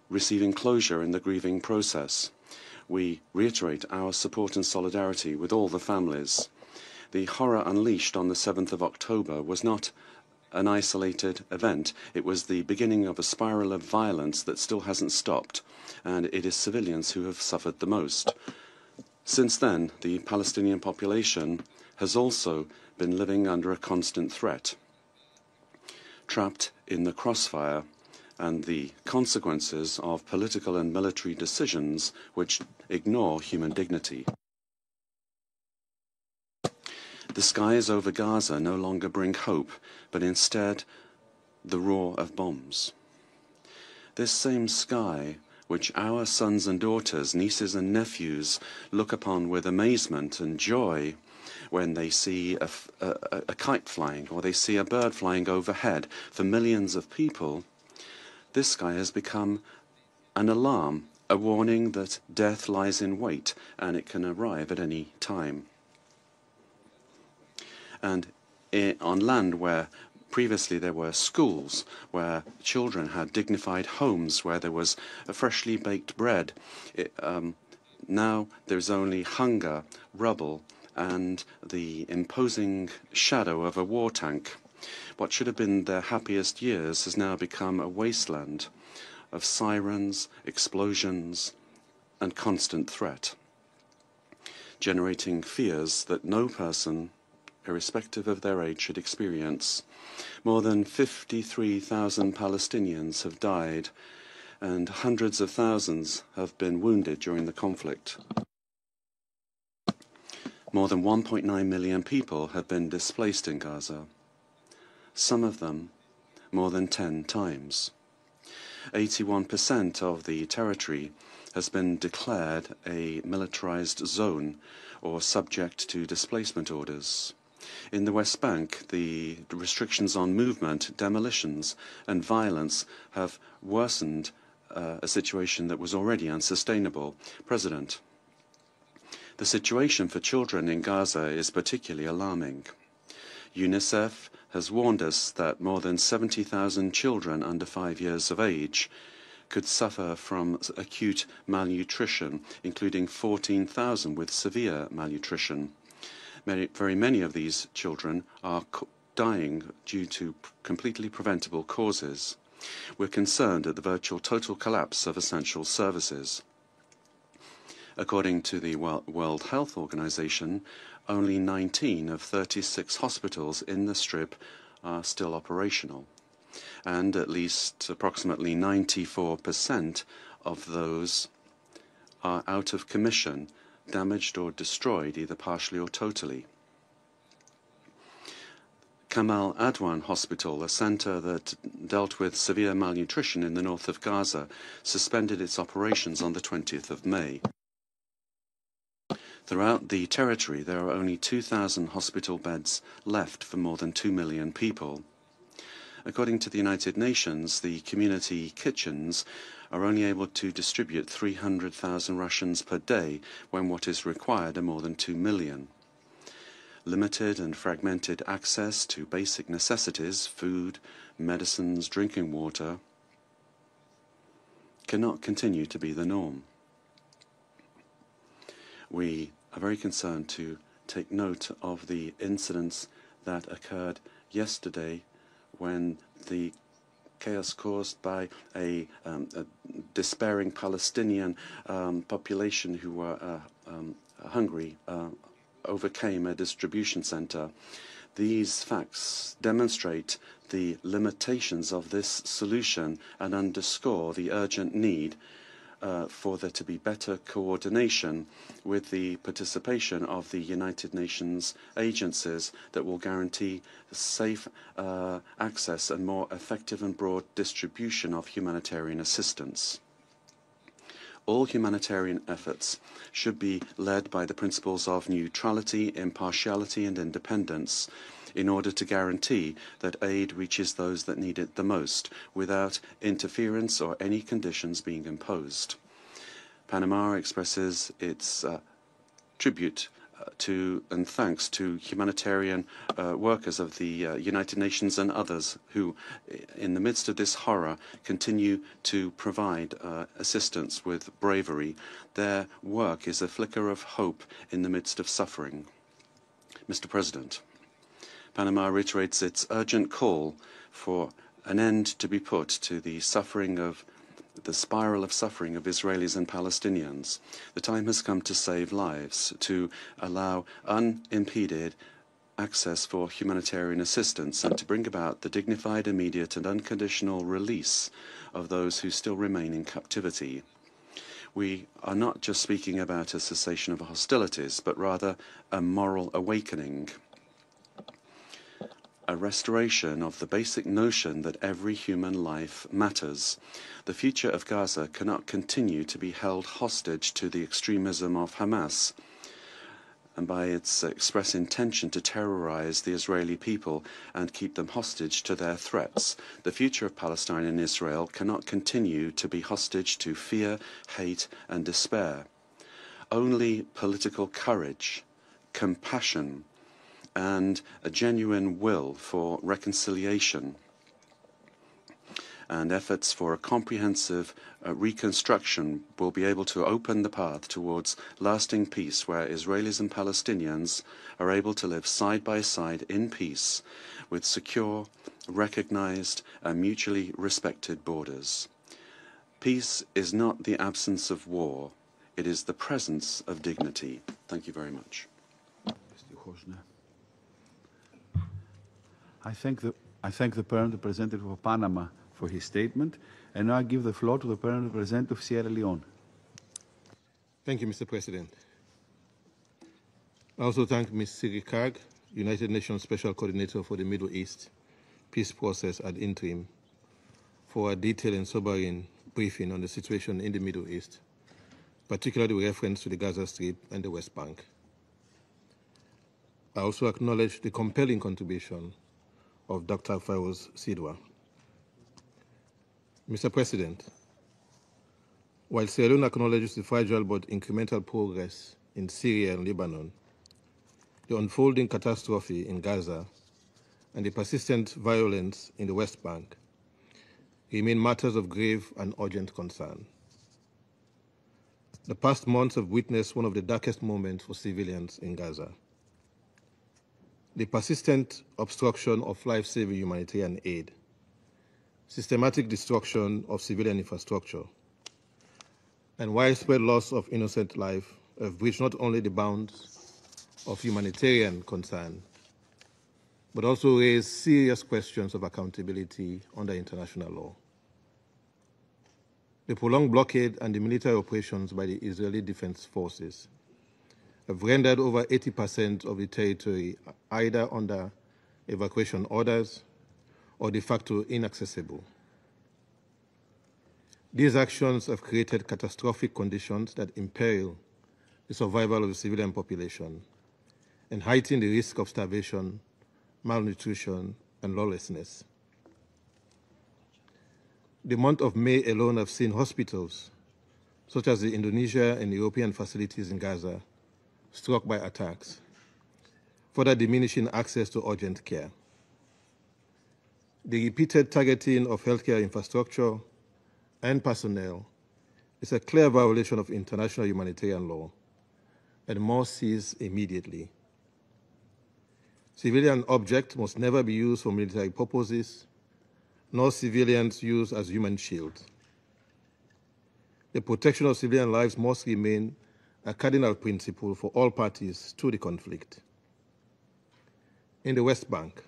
receiving closure in the grieving process. We reiterate our support and solidarity with all the families. The horror unleashed on the 7th of October was not an isolated event. It was the beginning of a spiral of violence that still hasn't stopped, and it is civilians who have suffered the most. Since then, the Palestinian population has also been living under a constant threat, trapped in the crossfire and the consequences of political and military decisions which ignore human dignity. The skies over Gaza no longer bring hope, but instead the roar of bombs. This same sky, which our sons and daughters, nieces and nephews look upon with amazement and joy when they see a kite flying or they see a bird flying overhead, for millions of people, this sky has become an alarm, a warning that death lies in wait and it can arrive at any time. And on land where previously there were schools, where children had dignified homes, where there was a freshly baked bread, now there's only hunger, rubble, and the imposing shadow of a war tank. What should have been their happiest years has now become a wasteland of sirens, explosions, and constant threat, generating fears that no person, irrespective of their age, should experience. More than 53,000 Palestinians have died, and hundreds of thousands have been wounded during the conflict. More than 1.9 million people have been displaced in Gaza, some of them more than 10 times. 81% of the territory has been declared a militarized zone or subject to displacement orders. In the West Bank, the restrictions on movement, demolitions, and violence have worsened a situation that was already unsustainable. President, the situation for children in Gaza is particularly alarming. UNICEF has warned us that more than 70,000 children under 5 years of age could suffer from acute malnutrition, including 14,000 with severe malnutrition. Very many of these children are dying due to completely preventable causes. We're concerned at the virtual total collapse of essential services. According to the World Health Organization, only 19 of 36 hospitals in the Strip are still operational, and at least approximately 94% of those are out of commission, damaged or destroyed either partially or totally. Kamal Adwan Hospital, a center that dealt with severe malnutrition in the north of Gaza, suspended its operations on the 20th of May. Throughout the territory, there are only 2,000 hospital beds left for more than 2 million people. According to the United Nations, the community kitchens are only able to distribute 300,000 rations per day when what is required are more than 2 million. Limited and fragmented access to basic necessities, food, medicines, drinking water, cannot continue to be the norm. We are very concerned to take note of the incidents that occurred yesterday when the chaos caused by a despairing Palestinian population who were hungry overcame a distribution center. These facts demonstrate the limitations of this solution and underscore the urgent need for there to be better coordination with the participation of the United Nations agencies that will guarantee safe access and more effective and broad distribution of humanitarian assistance. All humanitarian efforts should be led by the principles of neutrality, impartiality and independence in order to guarantee that aid reaches those that need it the most without interference or any conditions being imposed. Panama expresses its tribute to and thanks to humanitarian workers of the United Nations and others who, in the midst of this horror, continue to provide assistance with bravery. Their work is a flicker of hope in the midst of suffering. Mr. President, Panama reiterates its urgent call for an end to be put to the spiral of suffering of Israelis and Palestinians. The time has come to save lives, to allow unimpeded access for humanitarian assistance, and to bring about the dignified, immediate and unconditional release of those who still remain in captivity. We are not just speaking about a cessation of hostilities, but rather a moral awakening, a restoration of the basic notion that every human life matters. The future of Gaza cannot continue to be held hostage to the extremism of Hamas and by its express intention to terrorize the Israeli people and keep them hostage to their threats. The future of Palestine and Israel cannot continue to be hostage to fear, hate and despair. Only political courage, compassion, and a genuine will for reconciliation and efforts for a comprehensive reconstruction will be able to open the path towards lasting peace where Israelis and Palestinians are able to live side by side in peace with secure, recognized and mutually respected borders. Peace is not the absence of war, it is the presence of dignity. Thank you very much. I thank the Permanent Representative of Panama for his statement, and now I give the floor to the Permanent Representative of Sierra Leone. Thank you, Mr. President. I also thank Ms. Sigrid Kaag, United Nations Special Coordinator for the Middle East Peace Process ad interim, for a detailed and sobering briefing on the situation in the Middle East, particularly with reference to the Gaza Strip and the West Bank. I also acknowledge the compelling contribution of Dr. Feroz Sidwa. Mr. President, while Sierra Leone acknowledges the fragile but incremental progress in Syria and Lebanon, the unfolding catastrophe in Gaza and the persistent violence in the West Bank remain matters of grave and urgent concern. The past months have witnessed one of the darkest moments for civilians in Gaza. The persistent obstruction of life-saving humanitarian aid, systematic destruction of civilian infrastructure, and widespread loss of innocent life have breached not only the bounds of humanitarian concern, but also raised serious questions of accountability under international law. The prolonged blockade and the military operations by the Israeli Defense Forces have rendered over 80% of the territory either under evacuation orders or de facto inaccessible. These actions have created catastrophic conditions that imperil the survival of the civilian population and heighten the risk of starvation, malnutrition, and lawlessness. The month of May alone have seen hospitals, such as the Indonesia and European facilities in Gaza, struck by attacks, further diminishing access to urgent care. The repeated targeting of healthcare infrastructure and personnel is a clear violation of international humanitarian law and must cease immediately. Civilian objects must never be used for military purposes, nor civilians used as human shields. The protection of civilian lives must remain a cardinal principle for all parties to the conflict. in the West Bank,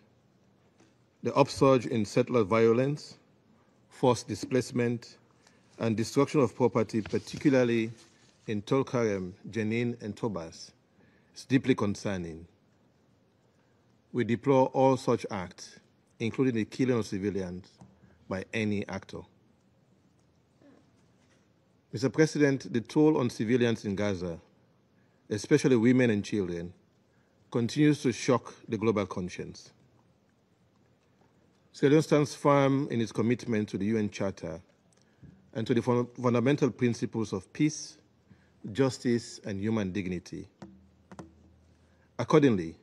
the upsurge in settler violence, forced displacement, and destruction of property, particularly in Tulkarem, Jenin, and Tobas, is deeply concerning. We deplore all such acts, including the killing of civilians by any actor. Mr. President, the toll on civilians in Gaza, especially women and children, continues to shock the global conscience. Sierra Leone stands firm in its commitment to the UN Charter and to the fundamental principles of peace, justice, and human dignity. Accordingly,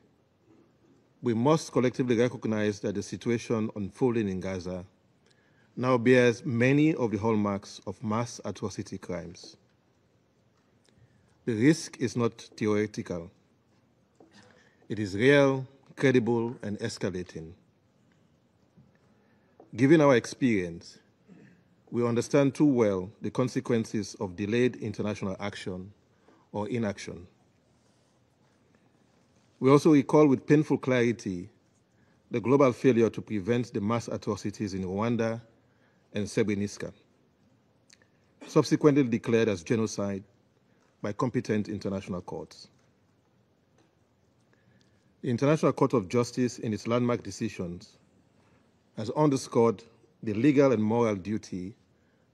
we must collectively recognize that the situation unfolding in Gaza now bears many of the hallmarks of mass atrocity crimes. The risk is not theoretical. It is real, credible, and escalating. Given our experience, we understand too well the consequences of delayed international action or inaction. We also recall with painful clarity the global failure to prevent the mass atrocities in Rwanda and Srebrenica, subsequently declared as genocide by competent international courts. The International Court of Justice, in its landmark decisions, has underscored the legal and moral duty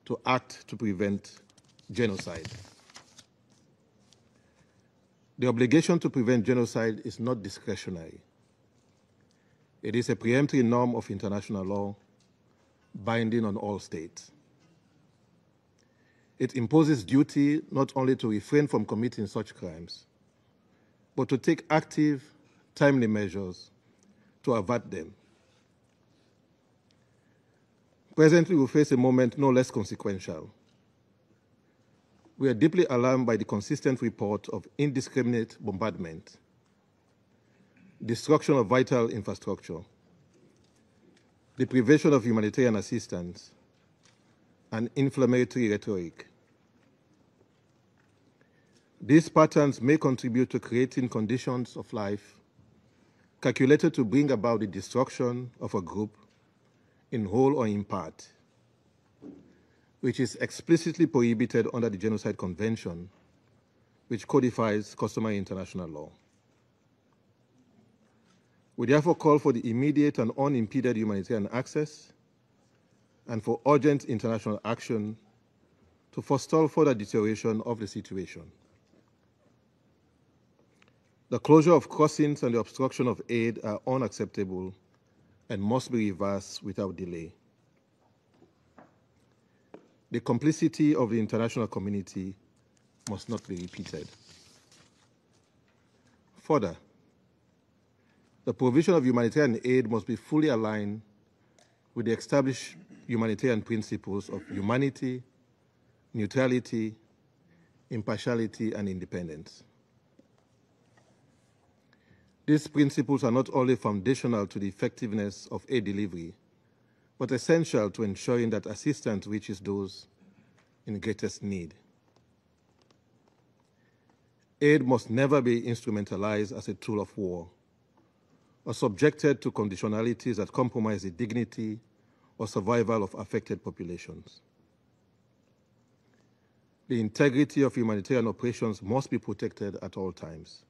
to act to prevent genocide. The obligation to prevent genocide is not discretionary. It is a preemptory norm of international law, binding on all states. It imposes duty not only to refrain from committing such crimes, but to take active, timely measures to avert them. Presently, we face a moment no less consequential. We are deeply alarmed by the consistent report of indiscriminate bombardment, destruction of vital infrastructure, deprivation of humanitarian assistance, and inflammatory rhetoric. These patterns may contribute to creating conditions of life calculated to bring about the destruction of a group in whole or in part, which is explicitly prohibited under the Genocide Convention, which codifies customary international law. We therefore call for the immediate and unimpeded humanitarian access and for urgent international action to forestall further deterioration of the situation. The closure of crossings and the obstruction of aid are unacceptable and must be reversed without delay. The complicity of the international community must not be repeated. Further, the provision of humanitarian aid must be fully aligned with the established humanitarian principles of humanity, neutrality, impartiality, and independence. These principles are not only foundational to the effectiveness of aid delivery, but essential to ensuring that assistance reaches those in greatest need. Aid must never be instrumentalized as a tool of war or subjected to conditionalities that compromise the dignity or survival of affected populations. The integrity of humanitarian operations must be protected at all times,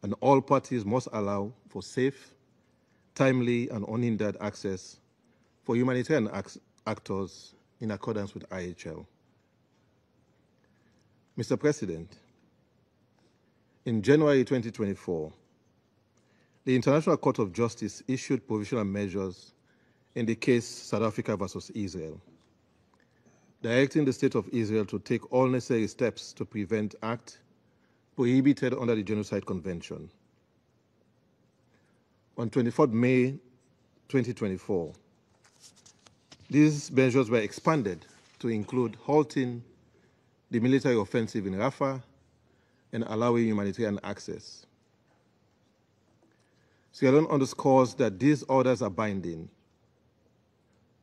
and all parties must allow for safe, timely, and unhindered access for humanitarian actors in accordance with IHL. Mr. President, in January 2024, the International Court of Justice issued provisional measures in the case South Africa versus Israel, directing the State of Israel to take all necessary steps to prevent acts prohibited under the Genocide Convention. On 24 May 2024, these measures were expanded to include halting the military offensive in Rafah and allowing humanitarian access. Sierra Leone underscores that these orders are binding.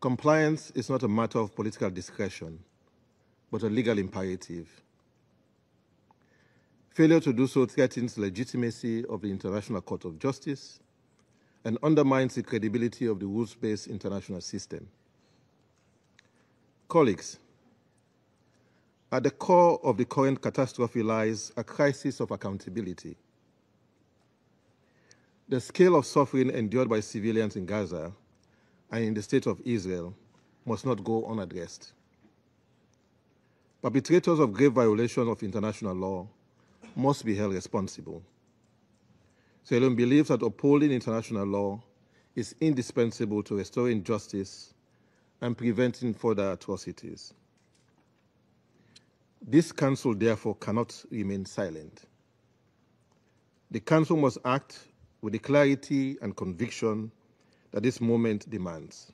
Compliance is not a matter of political discretion, but a legal imperative. Failure to do so threatens the legitimacy of the International Court of Justice and undermines the credibility of the rules-based international system. Colleagues, at the core of the current catastrophe lies a crisis of accountability. The scale of suffering endured by civilians in Gaza and in the State of Israel must not go unaddressed. Perpetrators of grave violation of international law must be held responsible. Sierra Leone believes that upholding international law is indispensable to restoring justice and preventing further atrocities. This Council, therefore, cannot remain silent. The Council must act with the clarity and conviction that this moment demands.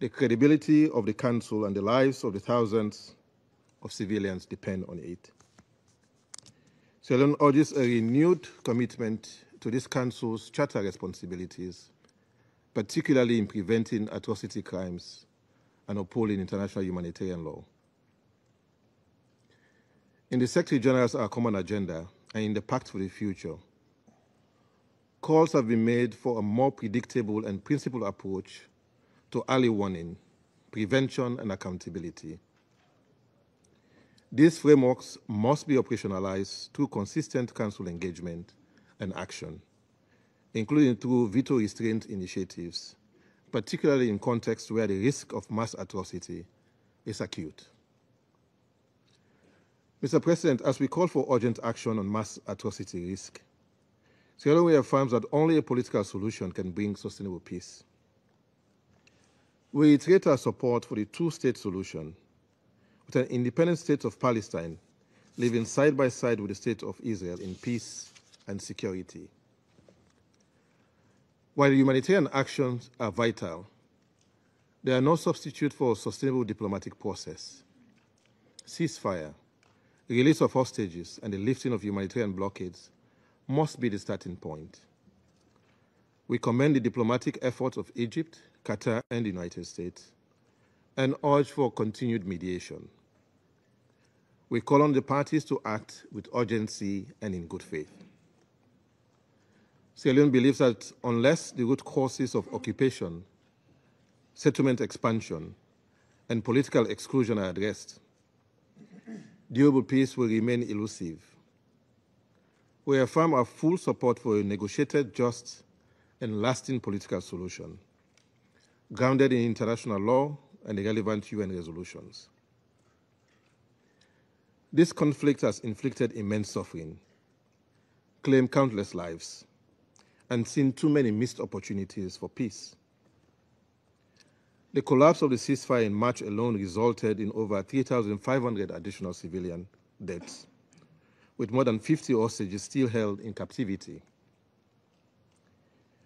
The credibility of the Council and the lives of the thousands of civilians depend on it. Sierra Leone urges a renewed commitment to this Council's charter responsibilities, particularly in preventing atrocity crimes and upholding international humanitarian law. In the Secretary General's Our Common Agenda and in the Pact for the Future, calls have been made for a more predictable and principled approach to early warning, prevention, and accountability. These frameworks must be operationalized through consistent Council engagement and action, including through veto restraint initiatives, particularly in contexts where the risk of mass atrocity is acute. Mr. President, as we call for urgent action on mass atrocity risk, Sierra Leone affirms that only a political solution can bring sustainable peace. We reiterate our support for the two-state solution, with an independent state of Palestine living side by side with the state of Israel in peace and security. While humanitarian actions are vital, they are no substitute for a sustainable diplomatic process. Ceasefire, release of hostages, and the lifting of humanitarian blockades must be the starting point. We commend the diplomatic efforts of Egypt, Qatar, and the United States, and urge for continued mediation. We call on the parties to act with urgency and in good faith. Sierra Leone believes that unless the root causes of occupation, settlement expansion, and political exclusion are addressed, durable peace will remain elusive. We affirm our full support for a negotiated, just, and lasting political solution, grounded in international law and the relevant UN resolutions. This conflict has inflicted immense suffering, claimed countless lives, and seen too many missed opportunities for peace. The collapse of the ceasefire in March alone resulted in over 3,500 additional civilian deaths, with more than 50 hostages still held in captivity.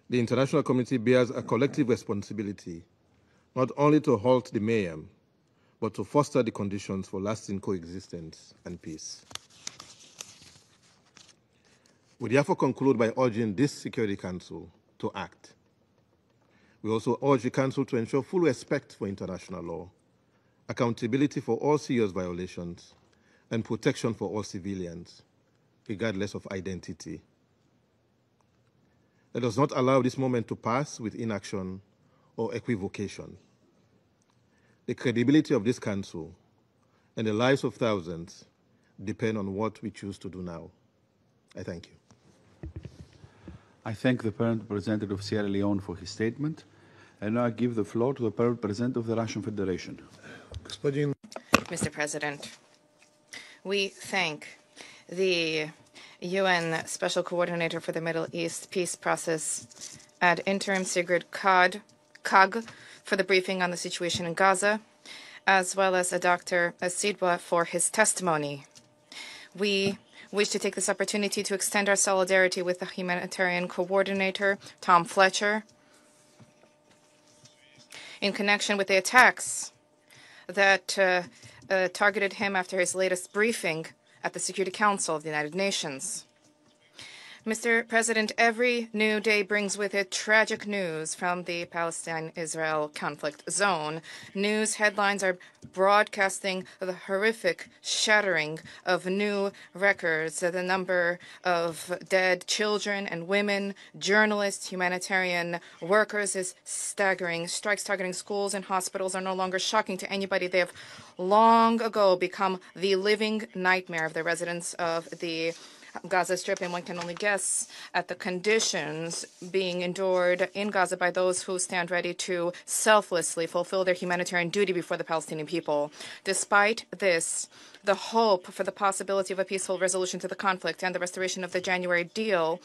The international community bears a collective responsibility not only to halt the mayhem, but to foster the conditions for lasting coexistence and peace. We therefore conclude by urging this Security Council to act. We also urge the Council to ensure full respect for international law, accountability for all serious violations, and protection for all civilians, regardless of identity. Let us not allow this moment to pass with inaction or equivocation. The credibility of this Council and the lives of thousands depend on what we choose to do now. I thank you. I thank the Permanent Representative of Sierra Leone for his statement, and now I give the floor to the Permanent Representative of the Russian Federation. Mr. President, we thank the UN Special Coordinator for the Middle East Peace Process ad interim Sigrid Kaag for the briefing on the situation in Gaza, as well as Dr. Sidwa for his testimony. We wish to take this opportunity to extend our solidarity with the humanitarian coordinator, Tom Fletcher, in connection with the attacks that targeted him after his latest briefing at the Security Council of the United Nations. Mr. President, every new day brings with it tragic news from the Palestine-Israel conflict zone. News headlines are broadcasting the horrific shattering of new records. The number of dead children and women, journalists, humanitarian workers is staggering. Strikes targeting schools and hospitals are no longer shocking to anybody. They have long ago become the living nightmare of the residents of the Gaza Strip, and one can only guess at the conditions being endured in Gaza by those who stand ready to selflessly fulfill their humanitarian duty before the Palestinian people. Despite this, the hope for the possibility of a peaceful resolution to the conflict and the restoration of the January deal,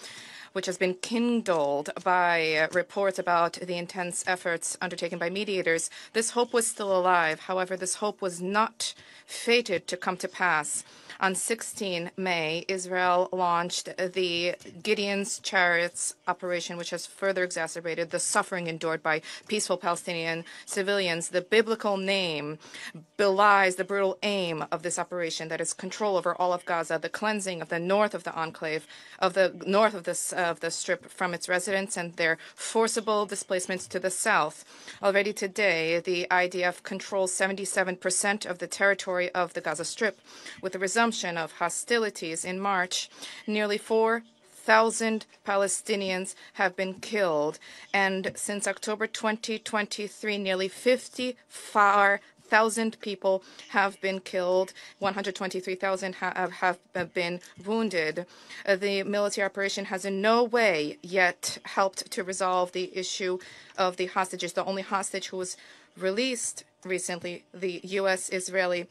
which has been kindled by reports about the intense efforts undertaken by mediators, this hope was still alive. However, this hope was not fated to come to pass. On 16 May, Israel launched the Gideon's Chariots operation, which has further exacerbated the suffering endured by peaceful Palestinian civilians. The biblical name belies the brutal aim of this operation, that is control over all of Gaza, the cleansing of the north of the enclave, of the north of the strip from its residents, and their forcible displacements to the south. Already today, the IDF controls 77% of the territory of the Gaza Strip. With the resumption of hostilities in March, nearly 4,000 Palestinians have been killed, and since October 2023, nearly 54,000 people have been killed, 123,000 have been wounded. The military operation has in no way yet helped to resolve the issue of the hostages. The only hostage who was released recently, the U.S.-Israeli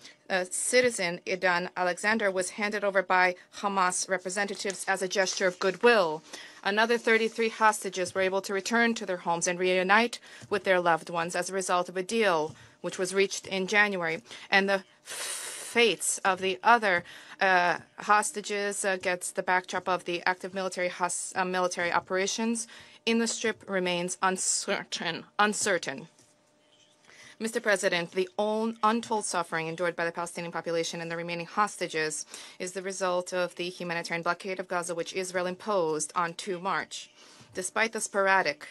citizen Idan Alexander, was handed over by Hamas representatives as a gesture of goodwill. Another 33 hostages were able to return to their homes and reunite with their loved ones as a result of a deal which was reached in January. And the fates of the other hostages against the backdrop of the active military operations in the Strip remains uncertain. Mr. President, the untold suffering endured by the Palestinian population and the remaining hostages is the result of the humanitarian blockade of Gaza, which Israel imposed on 2 March. Despite the sporadic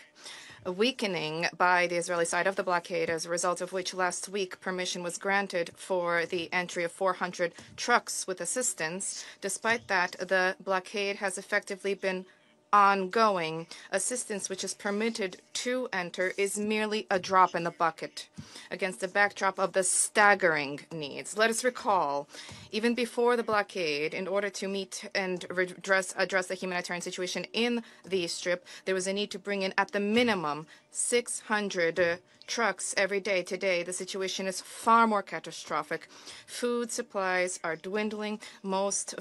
weakening by the Israeli side of the blockade, as a result of which last week permission was granted for the entry of 400 trucks with assistance, despite that, the blockade has effectively been ongoing. Assistance which is permitted to enter is merely a drop in the bucket against the backdrop of the staggering needs. Let us recall, even before the blockade, in order to meet and address the humanitarian situation in the Strip, there was a need to bring in, at the minimum, 600 trucks every day. Today, the situation is far more catastrophic. Food supplies are dwindling. Most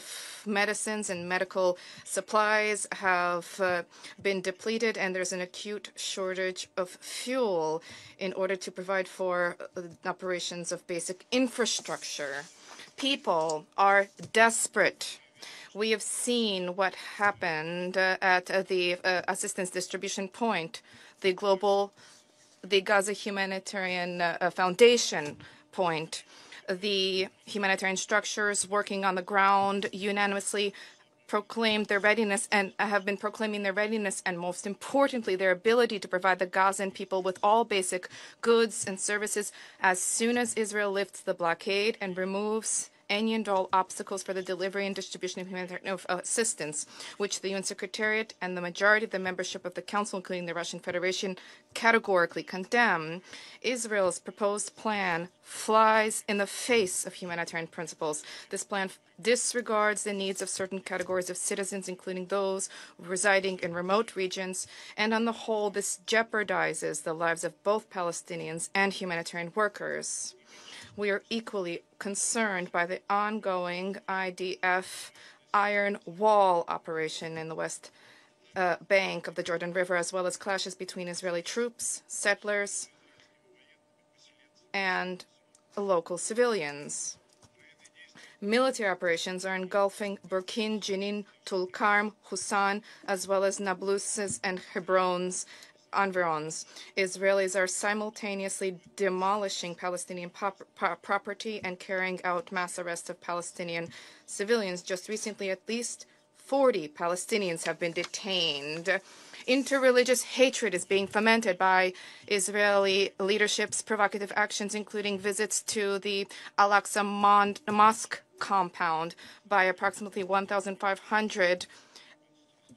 medicines and medical supplies have been depleted, and there's an acute shortage of fuel in order to provide for operations of basic infrastructure. People are desperate. We have seen what happened at the assistance distribution point, the Gaza Humanitarian Foundation point. The humanitarian structures working on the ground unanimously proclaimed their readiness and have been proclaiming their readiness, and most importantly, their ability to provide the Gazan people with all basic goods and services as soon as Israel lifts the blockade and removes any and all obstacles for the delivery and distribution of humanitarian assistance, which the UN Secretariat and the majority of the membership of the Council, including the Russian Federation, categorically condemn. Israel's proposed plan flies in the face of humanitarian principles. This plan disregards the needs of certain categories of citizens, including those residing in remote regions, and on the whole, this jeopardizes the lives of both Palestinians and humanitarian workers. We are equally concerned by the ongoing IDF Iron Wall operation in the West Bank of the Jordan River, as well as clashes between Israeli troops, settlers, and local civilians. Military operations are engulfing Burkin, Jenin, Tulkarm, Husan, as well as Nablus's and Hebron's environs. Israelis are simultaneously demolishing Palestinian property and carrying out mass arrests of Palestinian civilians. Just recently, at least 40 Palestinians have been detained. Interreligious hatred is being fomented by Israeli leadership's provocative actions, including visits to the Al-Aqsa Mosque compound by approximately 1,500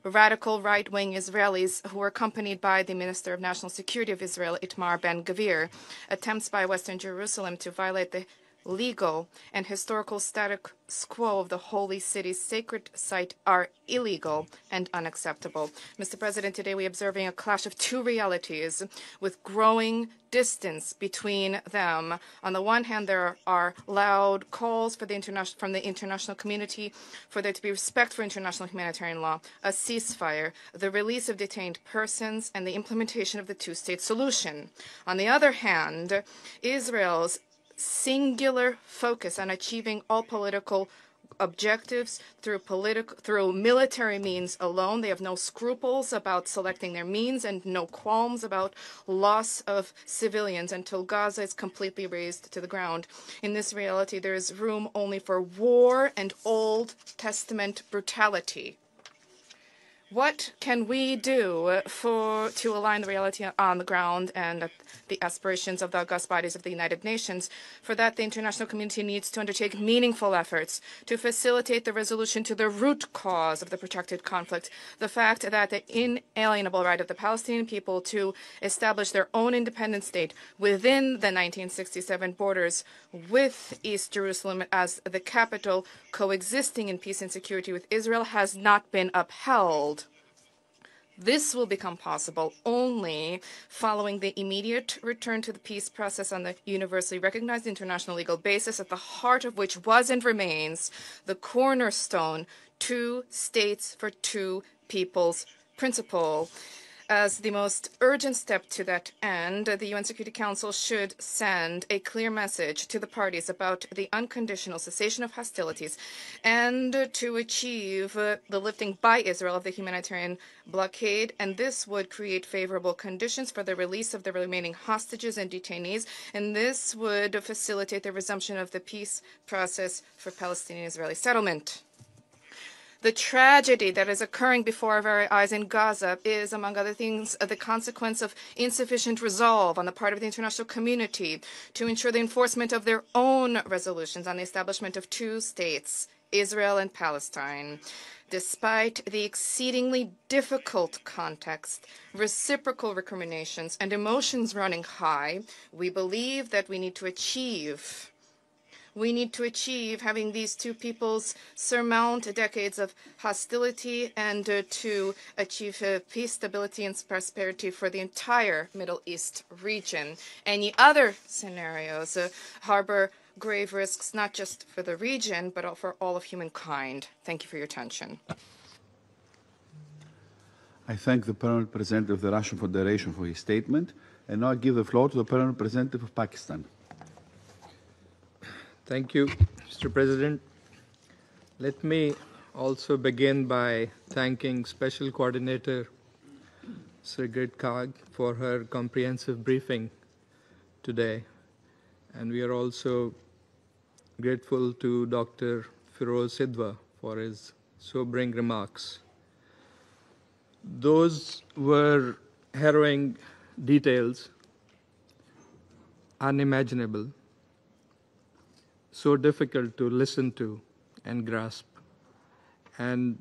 radical right-wing Israelis who were accompanied by the Minister of National Security of Israel, Itamar Ben-Gvir. Attempts by Western Jerusalem to violate the legal and historical status quo of the holy city's sacred site are illegal and unacceptable. Mr. President, today we are observing a clash of two realities with growing distance between them. On the one hand, there are loud calls for from the international community for there to be respect for international humanitarian law, a ceasefire, the release of detained persons, and the implementation of the two-state solution. On the other hand, Israel's singular focus on achieving all political objectives through military means alone. They have no scruples about selecting their means and no qualms about loss of civilians until Gaza is completely razed to the ground. In this reality, there is room only for war and Old Testament brutality. What can we do to align the reality on the ground and the aspirations of the august bodies of the United Nations? For that, the international community needs to undertake meaningful efforts to facilitate the resolution to the root cause of the protracted conflict, the fact that the inalienable right of the Palestinian people to establish their own independent state within the 1967 borders with East Jerusalem as the capital, coexisting in peace and security with Israel, has not been upheld. This will become possible only following the immediate return to the peace process on the universally recognized international legal basis, at the heart of which was and remains the cornerstone 2 states for 2 peoples principle. As the most urgent step to that end, the UN Security Council should send a clear message to the parties about the unconditional cessation of hostilities and to achieve the lifting by Israel of the humanitarian blockade. And this would create favorable conditions for the release of the remaining hostages and detainees. And this would facilitate the resumption of the peace process for Palestinian-Israeli settlement. The tragedy that is occurring before our very eyes in Gaza is, among other things, the consequence of insufficient resolve on the part of the international community to ensure the enforcement of their own resolutions on the establishment of 2 states, Israel and Palestine. Despite the exceedingly difficult context, reciprocal recriminations, and emotions running high, we believe that we need to achieve having these 2 peoples surmount decades of hostility and to achieve peace, stability, and prosperity for the entire Middle East region. Any other scenarios harbor grave risks, not just for the region, but for all of humankind. Thank you for your attention. I thank the Permanent Representative of the Russian Federation for his statement, and now I give the floor to the Permanent Representative of Pakistan. Thank you, Mr. President. Let me also begin by thanking Special Coordinator Sigrid Kaag for her comprehensive briefing today. And we are also grateful to Dr. Feroz Sidwa for his sobering remarks. Those were harrowing details, unimaginable, so difficult to listen to and grasp. And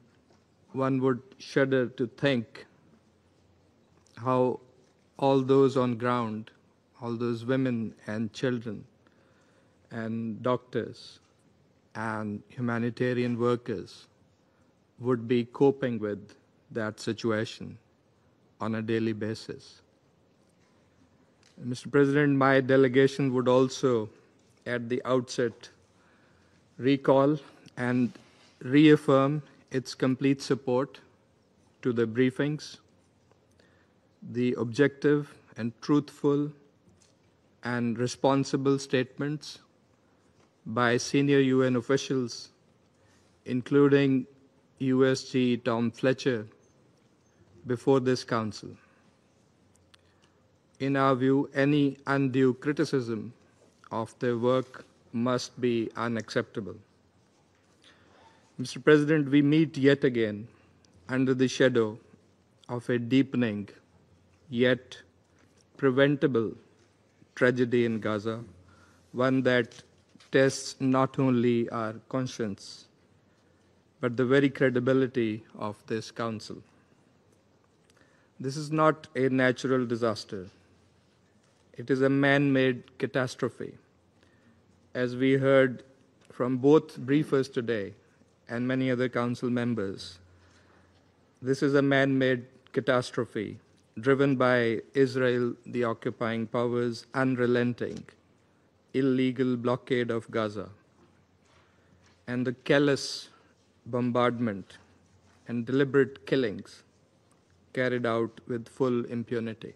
one would shudder to think how all those on ground, all those women and children and doctors and humanitarian workers would be coping with that situation on a daily basis. Mr. President, my delegation would also at the outset recall and reaffirm its complete support to the briefings, the objective and truthful and responsible statements by senior UN officials, including USG Tom Fletcher, before this Council. In our view, any undue criticism of their work must be unacceptable. Mr. President, we meet yet again under the shadow of a deepening yet preventable tragedy in Gaza, one that tests not only our conscience, but the very credibility of this Council. This is not a natural disaster. It is a man-made catastrophe. As we heard from both briefers today and many other Council members, this is a man-made catastrophe driven by Israel, the occupying powers' unrelenting, illegal blockade of Gaza, and the callous bombardment and deliberate killings carried out with full impunity.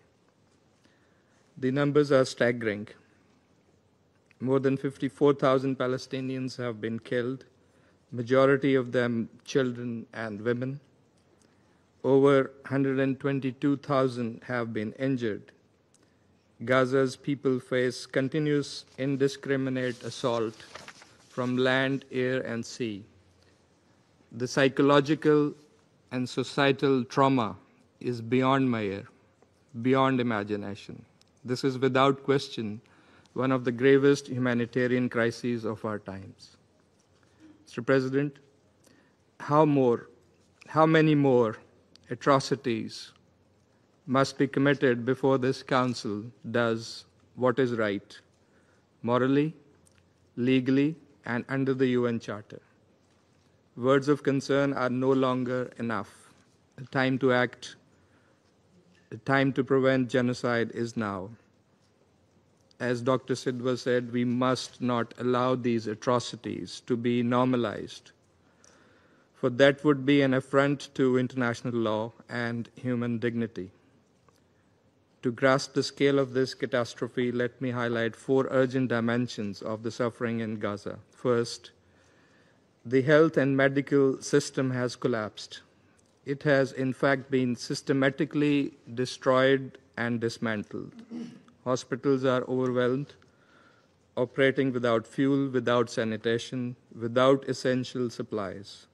The numbers are staggering. More than 54,000 Palestinians have been killed, majority of them children and women. Over 122,000 have been injured. Gaza's people face continuous indiscriminate assault from land, air, and sea. The psychological and societal trauma is beyond measure, beyond imagination. This is without question one of the gravest humanitarian crises of our times. Mr. President, how many more atrocities must be committed before this Council does what is right, morally, legally, and under the UN Charter? Words of concern are no longer enough. The time to act, the time to prevent genocide is now. As Dr. Sidwa said, we must not allow these atrocities to be normalized, for that would be an affront to international law and human dignity. To grasp the scale of this catastrophe, let me highlight 4 urgent dimensions of the suffering in Gaza. First, the health and medical system has collapsed. It has, in fact, been systematically destroyed and dismantled. Hospitals are overwhelmed, operating without fuel, without sanitation, without essential supplies.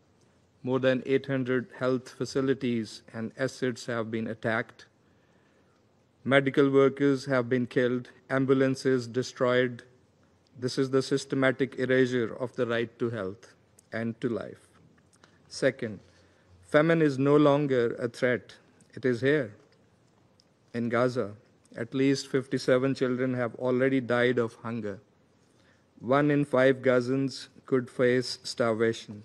More than 800 health facilities and assets have been attacked. Medical workers have been killed, ambulances destroyed. This is the systematic erasure of the right to health and to life. Second, famine is no longer a threat. It is here. In Gaza, at least 57 children have already died of hunger. 1 in 5 Gazans could face starvation.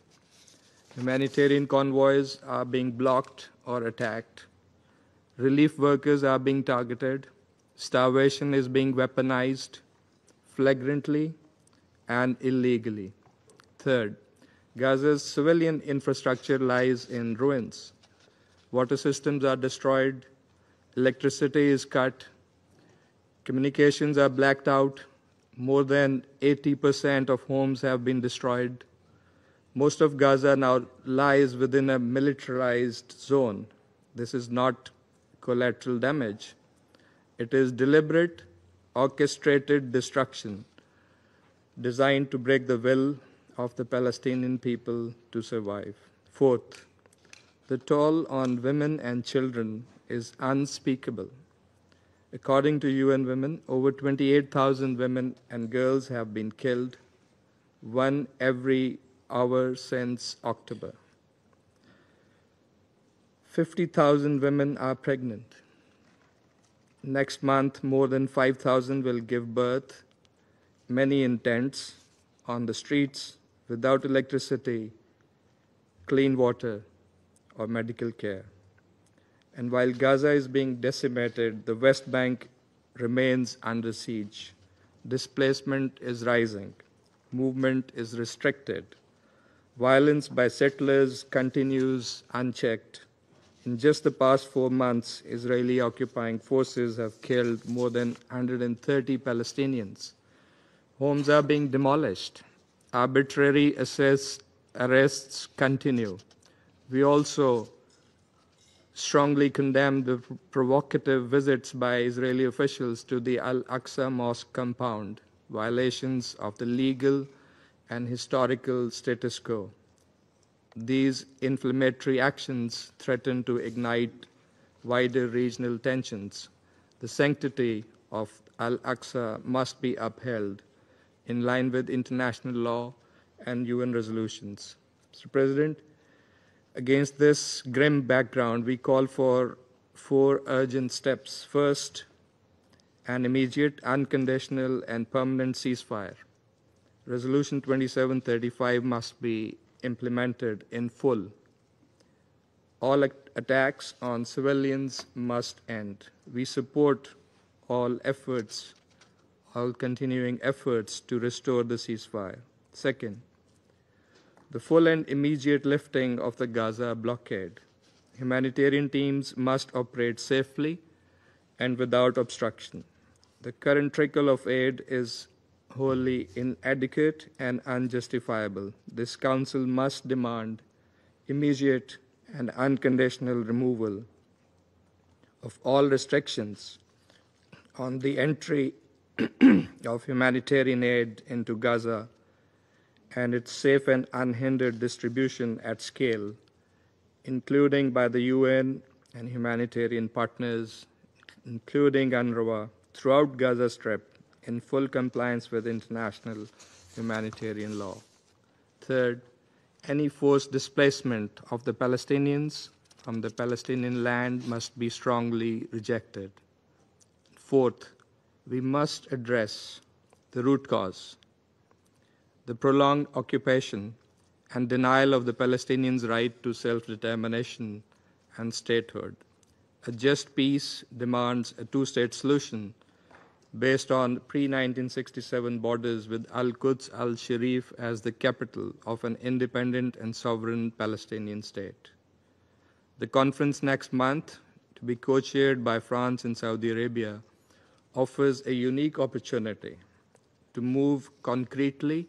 Humanitarian convoys are being blocked or attacked. Relief workers are being targeted. Starvation is being weaponized flagrantly and illegally. Third, Gaza's civilian infrastructure lies in ruins. Water systems are destroyed. Electricity is cut. Communications are blacked out. More than 80% of homes have been destroyed. Most of Gaza now lies within a militarized zone. This is not collateral damage. It is deliberate, orchestrated destruction designed to break the will of the Palestinian people to survive. Fourth, the toll on women and children is unspeakable. According to UN Women, over 28,000 women and girls have been killed, 1 every hour since October. 50,000 women are pregnant. Next month, more than 5,000 will give birth, many in tents, on the streets, without electricity, clean water, or medical care. And while Gaza is being decimated, the West Bank remains under siege. Displacement is rising. Movement is restricted. Violence by settlers continues unchecked. In just the past 4 months, Israeli occupying forces have killed more than 130 Palestinians. Homes are being demolished. Arbitrary arrests continue. We also strongly condemn the provocative visits by Israeli officials to the Al-Aqsa Mosque compound, violations of the legal and historical status quo. These inflammatory actions threaten to ignite wider regional tensions. The sanctity of Al-Aqsa must be upheld in line with international law and UN resolutions. Mr. President, against this grim background, we call for 4 urgent steps. First, an immediate, unconditional, and permanent ceasefire. Resolution 2735 must be implemented in full. All attacks on civilians must end. We support all continuing efforts to restore the ceasefire. Second, the full and immediate lifting of the Gaza blockade. Humanitarian teams must operate safely and without obstruction. The current trickle of aid is wholly inadequate and unjustifiable. This Council must demand immediate and unconditional removal of all restrictions on the entry of humanitarian aid into Gaza and its safe and unhindered distribution at scale, including by the UN and humanitarian partners, including UNRWA, throughout Gaza Strip in full compliance with international humanitarian law. Third, any forced displacement of the Palestinians from the Palestinian land must be strongly rejected. Fourth, we must address the root cause, the prolonged occupation and denial of the Palestinians' right to self-determination and statehood. A just peace demands a two-state solution based on pre-1967 borders with Al-Quds al-Sharif as the capital of an independent and sovereign Palestinian state. The conference next month, to be co-chaired by France and Saudi Arabia, offers a unique opportunity to move concretely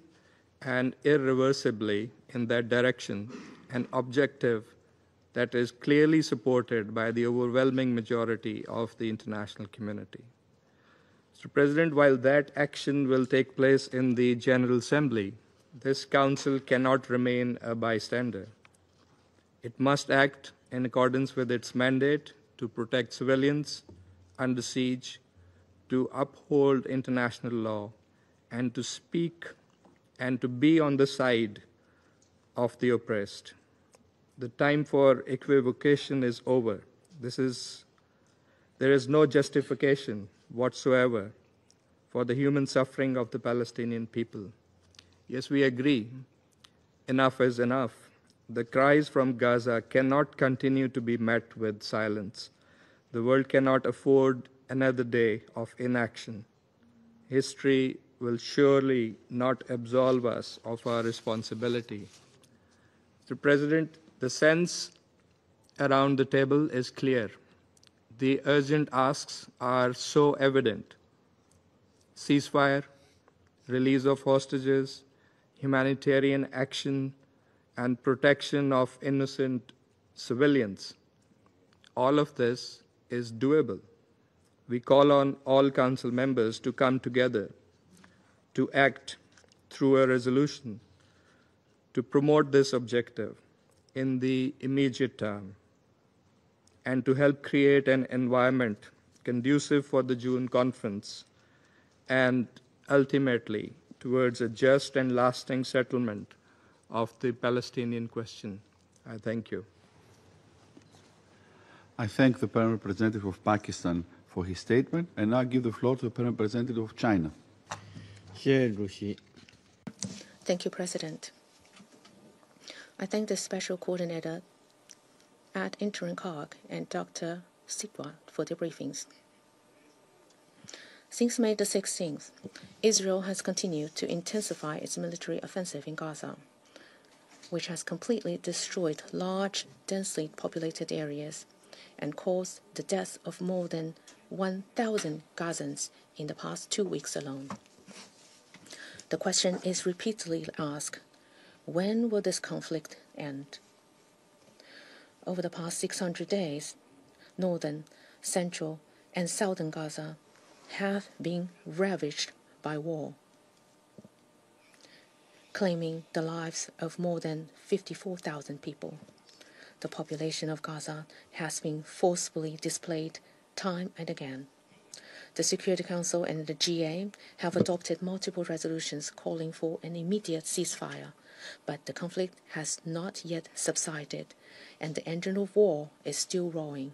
and irreversibly in that direction, an objective that is clearly supported by the overwhelming majority of the international community. Mr. President, while that action will take place in the General Assembly, this Council cannot remain a bystander. It must act in accordance with its mandate to protect civilians under siege, to uphold international law, and to speak and to be on the side of the oppressed. The time for equivocation is over. There is no justification whatsoever for the human suffering of the Palestinian people. Yes, we agree, enough is enough. The cries from Gaza cannot continue to be met with silence. The world cannot afford another day of inaction. History will surely not absolve us of our responsibility. Mr. President, the sense around the table is clear. The urgent asks are so evident. Ceasefire, release of hostages, humanitarian action, and protection of innocent civilians. All of this is doable. We call on all Council members to come together, to act through a resolution, to promote this objective in the immediate term, and to help create an environment conducive for the June conference and ultimately towards a just and lasting settlement of the Palestinian question. I thank you. I thank the Permanent Representative of Pakistan for his statement, and now give the floor to the Permanent Representative of China. Thank you, President. I thank the Special Coordinator at Interim CARG and Dr. Sitwa for their briefings. Since May the 16th, Israel has continued to intensify its military offensive in Gaza, which has completely destroyed large, densely populated areas and caused the death of more than 1,000 Gazans in the past 2 weeks alone. The question is repeatedly asked, when will this conflict end? Over the past 600 days, northern, central, and southern Gaza have been ravaged by war. claiming the lives of more than 54,000 people. The population of Gaza has been forcibly displaced time and again. The Security Council and the GA have adopted multiple resolutions calling for an immediate ceasefire, but the conflict has not yet subsided, and the engine of war is still roaring.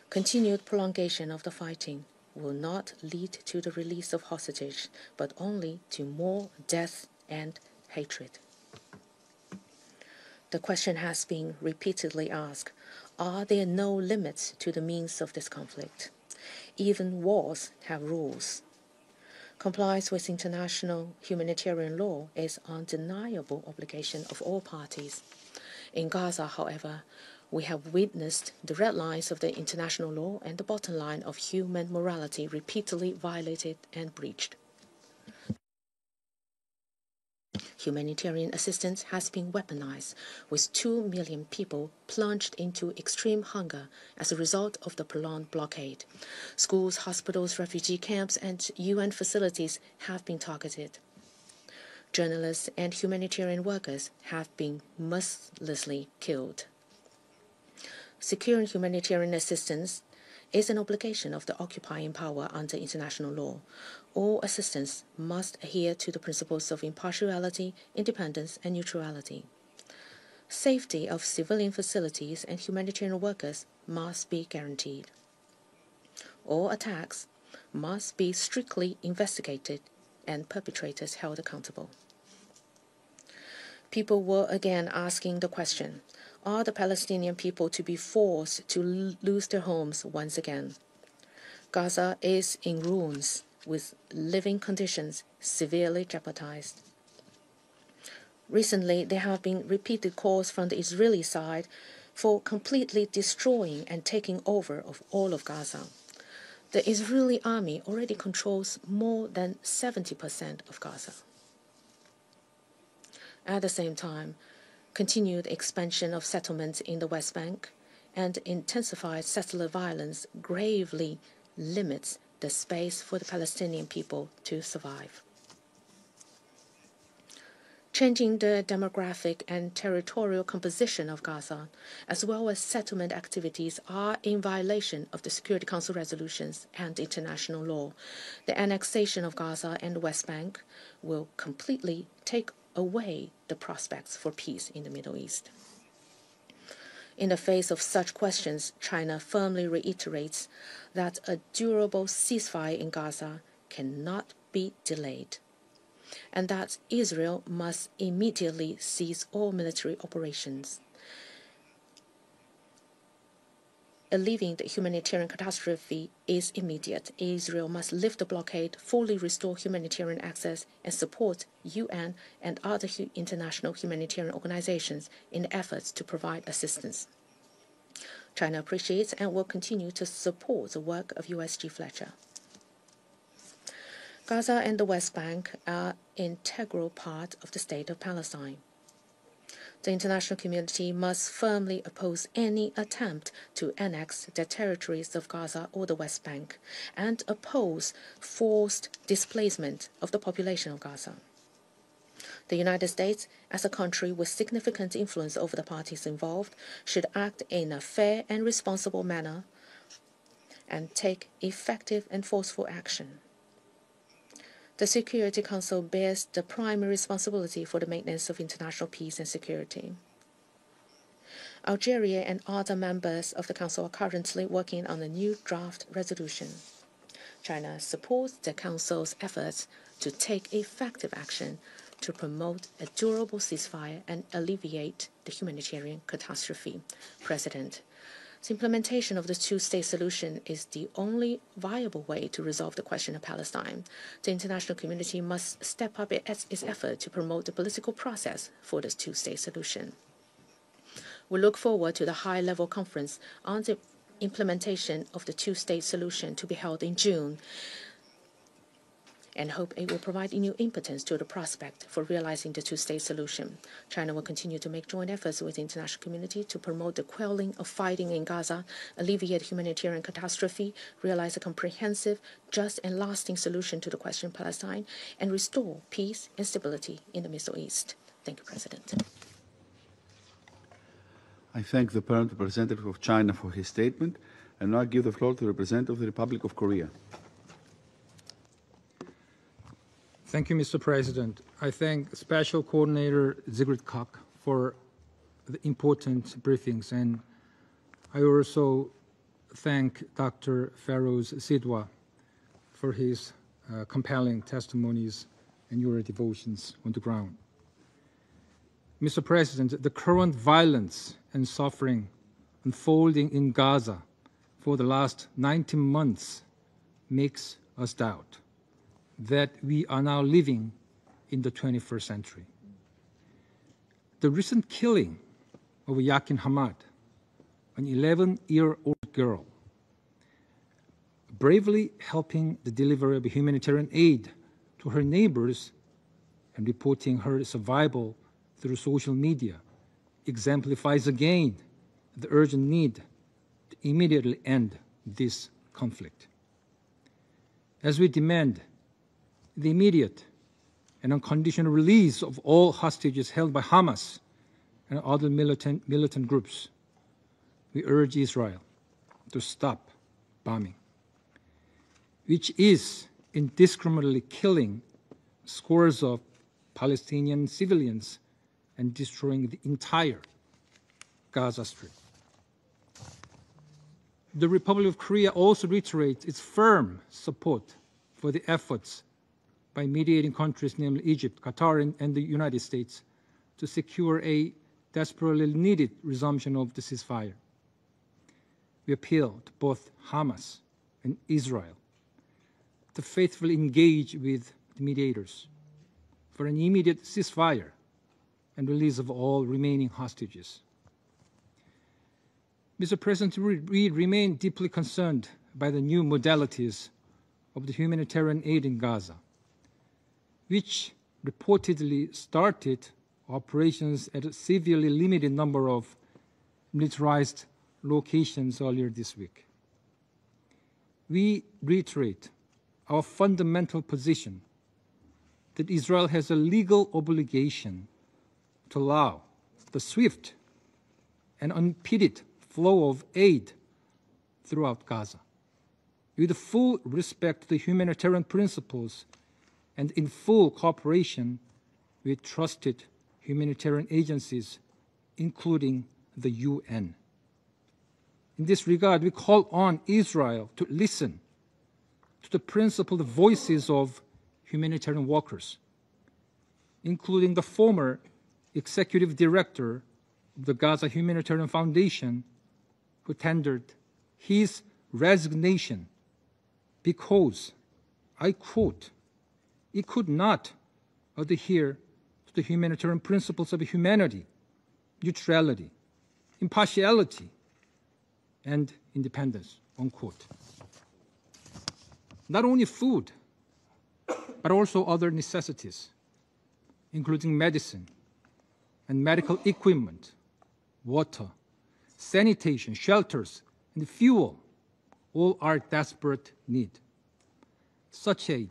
Continued prolongation of the fighting will not lead to the release of hostages, but only to more death and hatred. The question has been repeatedly asked, are there no limits to the means of this conflict? Even wars have rules. Compliance with international humanitarian law is an undeniable obligation of all parties. In Gaza, however, we have witnessed the red lines of the international law and the bottom line of human morality repeatedly violated and breached. Humanitarian assistance has been weaponized, with 2 million people plunged into extreme hunger as a result of the prolonged blockade. Schools, hospitals, refugee camps, and UN facilities have been targeted. Journalists and humanitarian workers have been mercilessly killed. Securing humanitarian assistance is an obligation of the occupying power under international law. All assistance must adhere to the principles of impartiality, independence, and neutrality. Safety of civilian facilities and humanitarian workers must be guaranteed. All attacks must be strictly investigated and perpetrators held accountable. People were again asking the question, are the Palestinian people to be forced to lose their homes once again? Gaza is in ruins, with living conditions severely jeopardized. Recently, there have been repeated calls from the Israeli side for completely destroying and taking over of all of Gaza. The Israeli army already controls more than 70% of Gaza. At the same time, continued expansion of settlements in the West Bank and intensified settler violence gravely limits the space for the Palestinian people to survive. Changing the demographic and territorial composition of Gaza, as well as settlement activities, are in violation of the Security Council resolutions and international law. The annexation of Gaza and the West Bank will completely take away the prospects for peace in the Middle East. In the face of such questions, China firmly reiterates that a durable ceasefire in Gaza cannot be delayed, and that Israel must immediately cease all military operations. Alleviating the humanitarian catastrophe is immediate. Israel must lift the blockade, fully restore humanitarian access, and support UN and other international humanitarian organizations in efforts to provide assistance. China appreciates and will continue to support the work of USG Fletcher. Gaza and the West Bank are an integral part of the State of Palestine. The international community must firmly oppose any attempt to annex the territories of Gaza or the West Bank and oppose forced displacement of the population of Gaza. The United States, as a country with significant influence over the parties involved, should act in a fair and responsible manner and take effective and forceful action. The Security Council bears the primary responsibility for the maintenance of international peace and security. Algeria and other members of the Council are currently working on a new draft resolution. China supports the Council's efforts to take effective action to promote a durable ceasefire and alleviate the humanitarian catastrophe. President, the implementation of the two-state solution is the only viable way to resolve the question of Palestine. The international community must step up its effort to promote the political process for this two-state solution. We look forward to the high-level conference on the implementation of the two-state solution to be held in June. and hope it will provide a new impetus to the prospect for realizing the two-state solution. China will continue to make joint efforts with the international community to promote the quelling of fighting in Gaza, alleviate humanitarian catastrophe, realize a comprehensive, just, and lasting solution to the question of Palestine, and restore peace and stability in the Middle East. Thank you, President. I thank the Permanent Representative of China for his statement, and now give the floor to the representative of the Republic of Korea. Thank you, Mr. President. I thank Special Coordinator Sigrid Kaag for the important briefings, and I also thank Dr. Feroz Sidwa for his compelling testimonies and your devotions on the ground. Mr. President, the current violence and suffering unfolding in Gaza for the last 19 months makes us doubt that we are now living in the 21st century. The recent killing of Yakin Hamad, an 11-year-old girl, bravely helping the delivery of humanitarian aid to her neighbors and reporting her survival through social media, exemplifies again the urgent need to immediately end this conflict. As we demand the immediate and unconditional release of all hostages held by Hamas and other militant groups, we urge Israel to stop bombing, which is indiscriminately killing scores of Palestinian civilians and destroying the entire Gaza Strip. The Republic of Korea also reiterates its firm support for the efforts by mediating countries, namely Egypt, Qatar, and the United States, to secure a desperately needed resumption of the ceasefire. We appeal to both Hamas and Israel to faithfully engage with the mediators for an immediate ceasefire and release of all remaining hostages. Mr. President, we remain deeply concerned by the new modalities of the humanitarian aid in Gaza, which reportedly started operations at a severely limited number of militarized locations earlier this week. We reiterate our fundamental position that Israel has a legal obligation to allow the swift and unimpeded flow of aid throughout Gaza, with full respect to the humanitarian principles and in full cooperation with trusted humanitarian agencies, including the UN. In this regard, we call on Israel to listen to the principled voices of humanitarian workers, including the former executive director of the Gaza Humanitarian Foundation, who tendered his resignation because, I quote, "It could not adhere to the humanitarian principles of humanity, neutrality, impartiality, and independence," unquote. Not only food, but also other necessities, including medicine and medical equipment, water, sanitation, shelters, and fuel, all are desperate need. Such aid,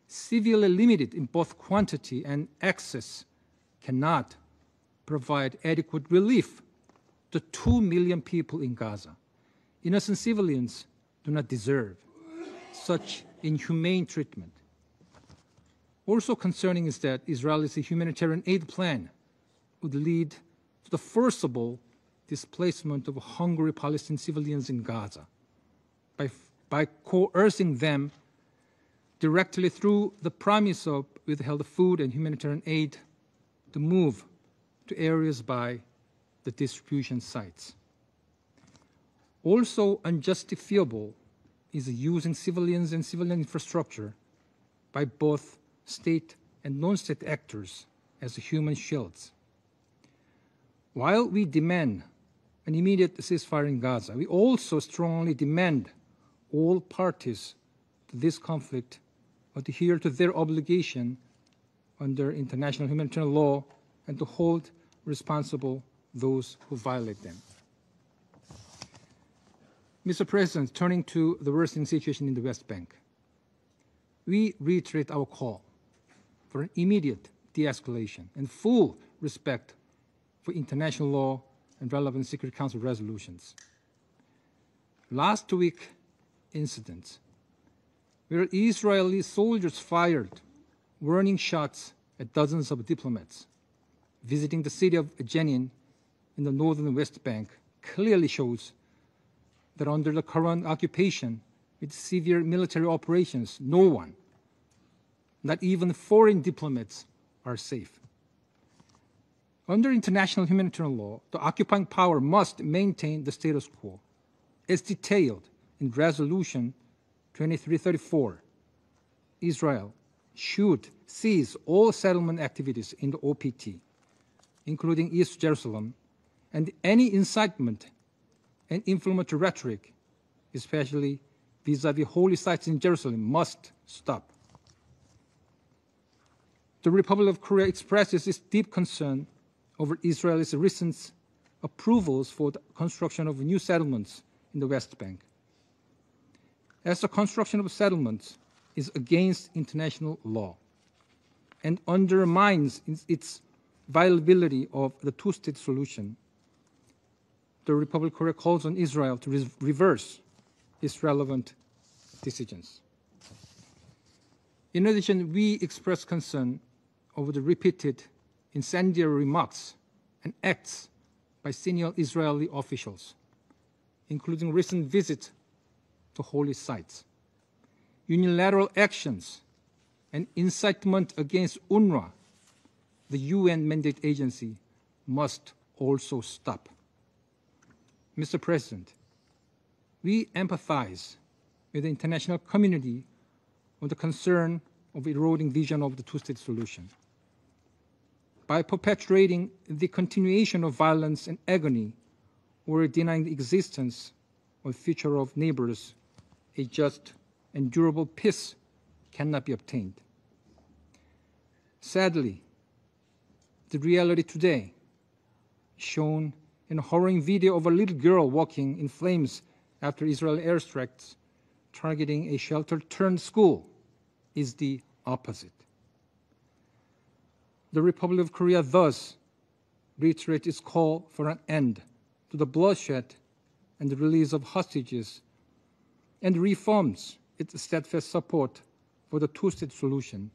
severely limited in both quantity and access, cannot provide adequate relief to 2 million people in Gaza. Innocent civilians do not deserve such inhumane treatment. Also concerning is that Israel's humanitarian aid plan would lead to the forcible displacement of hungry Palestinian civilians in Gaza by coercing them directly through the promise of withheld food and humanitarian aid to move to areas by the distribution sites. Also unjustifiable is using civilians and civilian infrastructure by both state and non-state actors as human shields. While we demand an immediate ceasefire in Gaza, we also strongly demand all parties to this conflict adhere to their obligation under international humanitarian law and to hold responsible those who violate them. Mr. President, turning to the worsening situation in the West Bank, we reiterate our call for an immediate de-escalation and full respect for international law and relevant Security Council resolutions. Last week's incidents where Israeli soldiers fired warning shots at dozens of diplomats visiting the city of Jenin in the northern West Bank clearly shows that under the current occupation with severe military operations, no one, not even foreign diplomats, are safe. Under international humanitarian law, the occupying power must maintain the status quo, as detailed in Resolution 2334. Israel should cease all settlement activities in the OPT, including East Jerusalem, and any incitement and inflammatory rhetoric, especially vis-à-vis holy sites in Jerusalem, must stop. The Republic of Korea expresses its deep concern over Israel's recent approvals for the construction of new settlements in the West Bank. As the construction of settlements is against international law and undermines its viability of the two-state solution, the Republic of Korea calls on Israel to reverse its relevant decisions. In addition, we express concern over the repeated incendiary remarks and acts by senior Israeli officials, including recent visits to holy sites. Unilateral actions and incitement against UNRWA, the UN mandate agency, must also stop. Mr. President, we empathize with the international community on the concern of eroding vision of the two-state solution. By perpetuating the continuation of violence and agony or denying the existence or future of neighbors, a just and durable peace cannot be obtained. Sadly, the reality today, shown in a harrowing video of a little girl walking in flames after Israeli airstrikes targeting a shelter-turned school, is the opposite. The Republic of Korea thus reiterates its call for an end to the bloodshed and the release of hostages, and reaffirms its steadfast support for the two-state solution,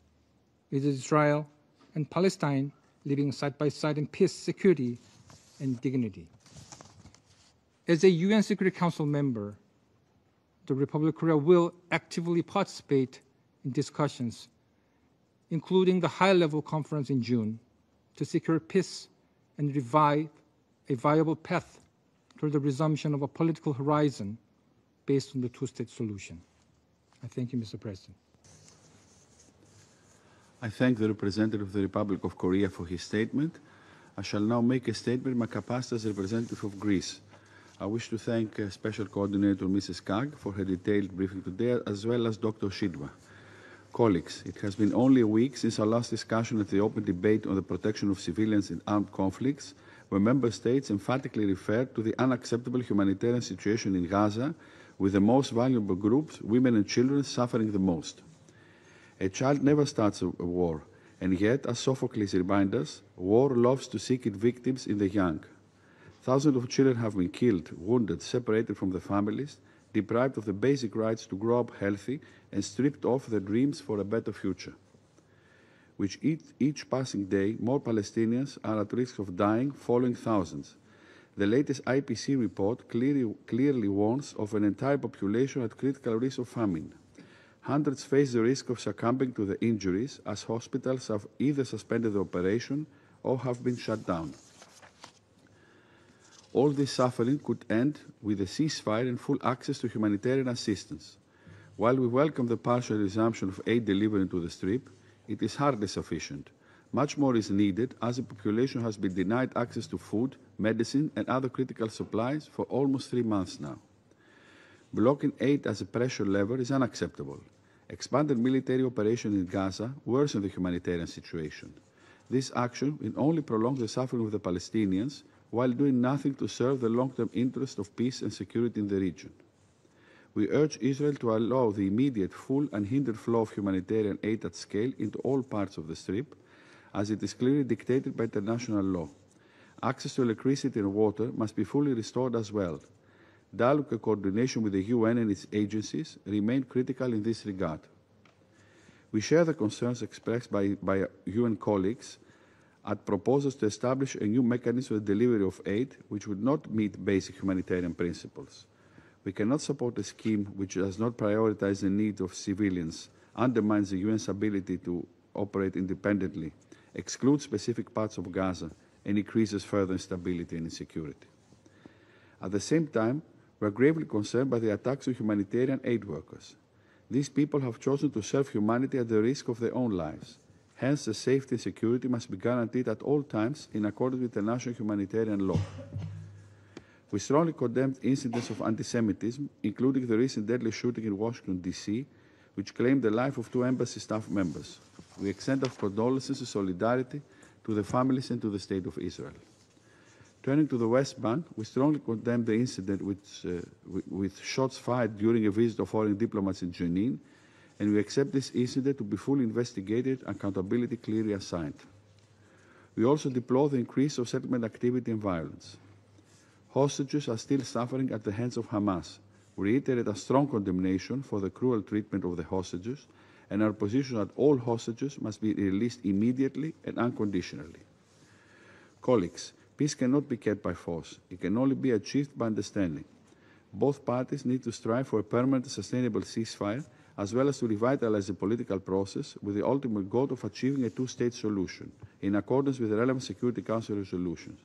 with Israel and Palestine living side by side in peace, security, and dignity. As a UN Security Council member, the Republic of Korea will actively participate in discussions, including the high-level conference in June, to secure peace and revive a viable path toward the resumption of a political horizon based on the two-state solution. I thank you, Mr. President. I thank the representative of the Republic of Korea for his statement. I shall now make a statement in my capacity as representative of Greece. I wish to thank Special Coordinator Mrs. Kag for her detailed briefing today, as well as Dr. Shidwa. Colleagues, it has been only a week since our last discussion at the open debate on the protection of civilians in armed conflicts, where Member States emphatically referred to the unacceptable humanitarian situation in Gaza, with the most vulnerable groups, women and children, suffering the most. A child never starts a war, and yet, as Sophocles reminds us, war loves to seek its victims in the young. Thousands of children have been killed, wounded, separated from their families, deprived of the basic rights to grow up healthy, and stripped of their dreams for a better future. With each passing day, more Palestinians are at risk of dying, falling thousands. The latest IPC report clearly warns of an entire population at critical risk of famine. Hundreds face the risk of succumbing to the injuries, as hospitals have either suspended the operation or have been shut down. All this suffering could end with a ceasefire and full access to humanitarian assistance. While we welcome the partial resumption of aid delivery to the Strip, it is hardly sufficient. Much more is needed, as the population has been denied access to food, medicine, and other critical supplies for almost 3 months now. Blocking aid as a pressure lever is unacceptable. Expanded military operations in Gaza worsen the humanitarian situation. This action will only prolong the suffering of the Palestinians while doing nothing to serve the long-term interest of peace and security in the region. We urge Israel to allow the immediate, full, unhindered flow of humanitarian aid at scale into all parts of the Strip, as it is clearly dictated by international law. Access to electricity and water must be fully restored as well. Dialogue and coordination with the UN and its agencies remain critical in this regard. We share the concerns expressed by UN colleagues at proposals to establish a new mechanism for the delivery of aid which would not meet basic humanitarian principles. We cannot support a scheme which does not prioritize the needs of civilians, undermines the UN's ability to operate independently, excludes specific parts of Gaza, and increases further instability and insecurity. At the same time, we are gravely concerned by the attacks on humanitarian aid workers. These people have chosen to serve humanity at the risk of their own lives. Hence, the safety and security must be guaranteed at all times in accordance with international humanitarian law. We strongly condemn incidents of anti-Semitism, including the recent deadly shooting in Washington, D.C., which claimed the life of 2 embassy staff members. We extend our condolences and solidarity to the families and to the State of Israel. Turning to the West Bank, we strongly condemn the incident with shots fired during a visit of foreign diplomats in Jenin, and we accept this incident to be fully investigated and accountability clearly assigned. We also deplore the increase of settlement activity and violence. Hostages are still suffering at the hands of Hamas. We reiterate a strong condemnation for the cruel treatment of the hostages, and our position that all hostages must be released immediately and unconditionally. Colleagues, peace cannot be kept by force. It can only be achieved by understanding. Both parties need to strive for a permanent and sustainable ceasefire, as well as to revitalize the political process with the ultimate goal of achieving a two-state solution, in accordance with the relevant Security Council resolutions.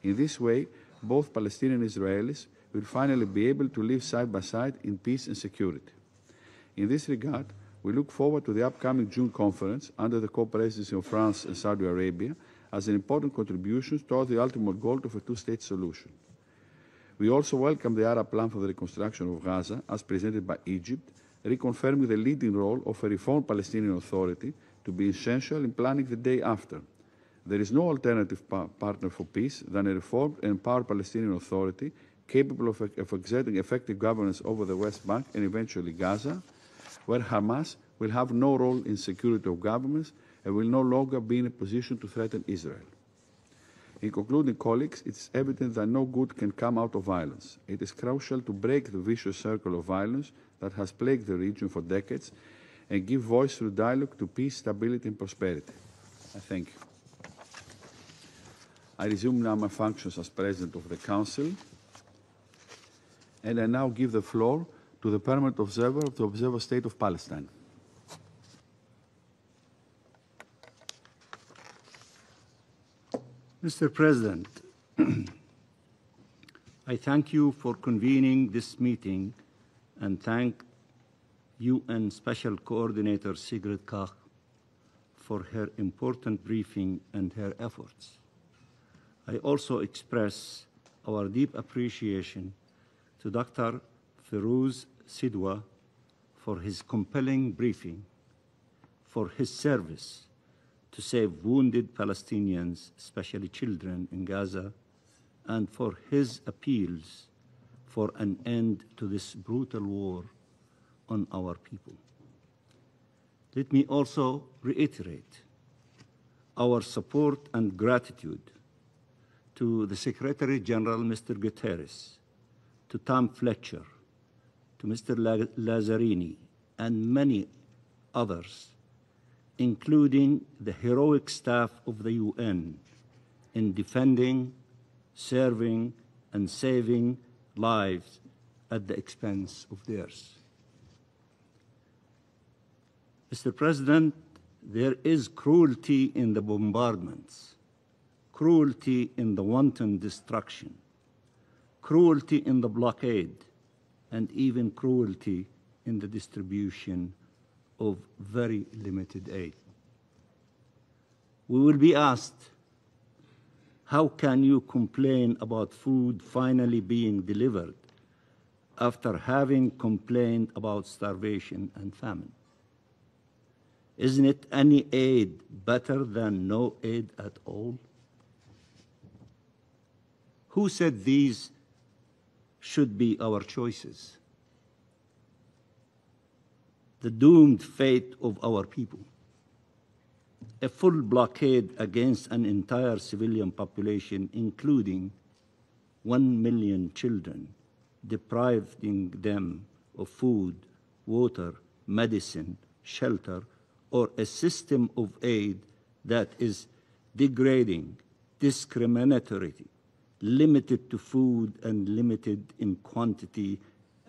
In this way, both Palestinian and Israelis will finally be able to live side by side in peace and security. In this regard, we look forward to the upcoming June conference under the co-presidency of France and Saudi Arabia as an important contribution toward the ultimate goal of a two-state solution. We also welcome the Arab plan for the reconstruction of Gaza as presented by Egypt, reconfirming the leading role of a reformed Palestinian Authority to be essential in planning the day after. There is no alternative partner for peace than a reformed and empowered Palestinian Authority capable of exerting effective governance over the West Bank and eventually Gaza, where Hamas will have no role in security of governments and will no longer be in a position to threaten Israel. In concluding, colleagues, it is evident that no good can come out of violence. It is crucial to break the vicious circle of violence that has plagued the region for decades and give voice through dialogue to peace, stability, and prosperity. I thank you. I resume now my functions as President of the Council, and I now give the floor to the Permanent Observer of the Observer State of Palestine. Mr. President, I thank you for convening this meeting and thank UN Special Coordinator Sigrid Kaag for her important briefing and her efforts. I also express our deep appreciation to Dr. Feroz Sidwa for his compelling briefing, for his service to save wounded Palestinians, especially children in Gaza, and for his appeals for an end to this brutal war on our people. Let me also reiterate our support and gratitude to the Secretary General, Mr. Guterres, to Tom Fletcher, to Mr. Lazzarini, and many others, including the heroic staff of the UN in defending, serving, and saving lives at the expense of theirs. Mr. President, there is cruelty in the bombardments, cruelty in the wanton destruction, cruelty in the blockade, and even cruelty in the distribution of very limited aid. We will be asked, how can you complain about food finally being delivered after having complained about starvation and famine? Isn't it any aid better than no aid at all? Who said these should be our choices? The doomed fate of our people. A full blockade against an entire civilian population, including 1 million children, depriving them of food, water, medicine, shelter, or a system of aid that is degrading, discriminatory, limited to food and limited in quantity,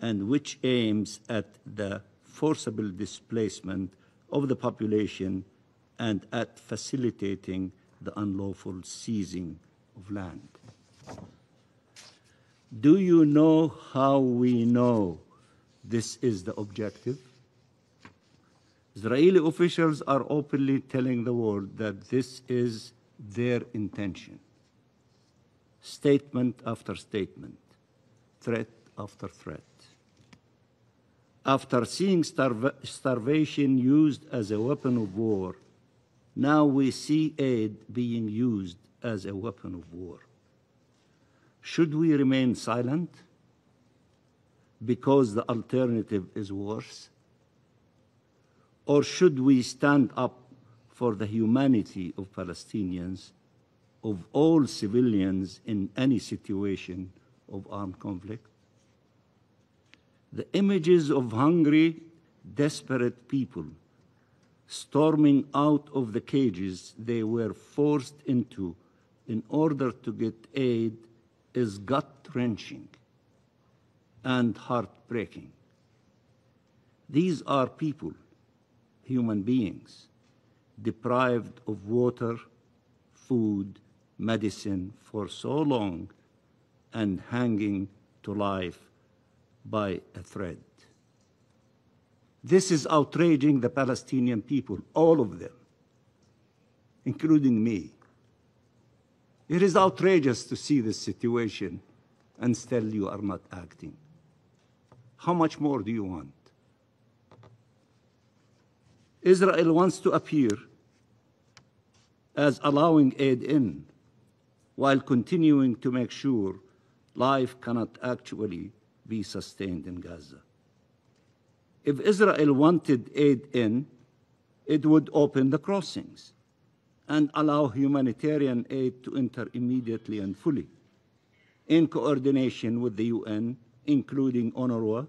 and which aims at the forcible displacement of the population and at facilitating the unlawful seizing of land. Do you know how we know this is the objective? Israeli officials are openly telling the world that this is their intention. Statement after statement, threat after threat. After seeing starvation used as a weapon of war, now we see aid being used as a weapon of war. Should we remain silent because the alternative is worse? Or should we stand up for the humanity of Palestinians, of all civilians in any situation of armed conflict? The images of hungry, desperate people storming out of the cages they were forced into in order to get aid is gut-wrenching and heartbreaking. These are people, human beings, deprived of water, food, medicine for so long and hanging to life by a thread. This is outraging the Palestinian people, all of them, including me. It is outrageous to see this situation and still you are not acting. How much more do you want? Israel wants to appear as allowing aid in, while continuing to make sure life cannot actually be sustained in Gaza. If Israel wanted aid in, it would open the crossings and allow humanitarian aid to enter immediately and fully, in coordination with the UN, including UNRWA,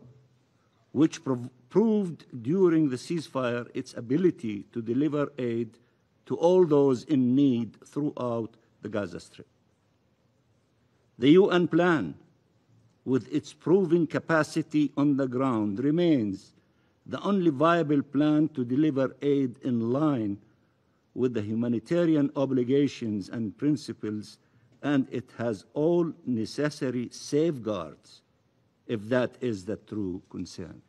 which proved during the ceasefire its ability to deliver aid to all those in need throughout the Gaza Strip. The UN plan, with its proven capacity on the ground, remains the only viable plan to deliver aid in line with the humanitarian obligations and principles, and it has all necessary safeguards, if that is the true concern.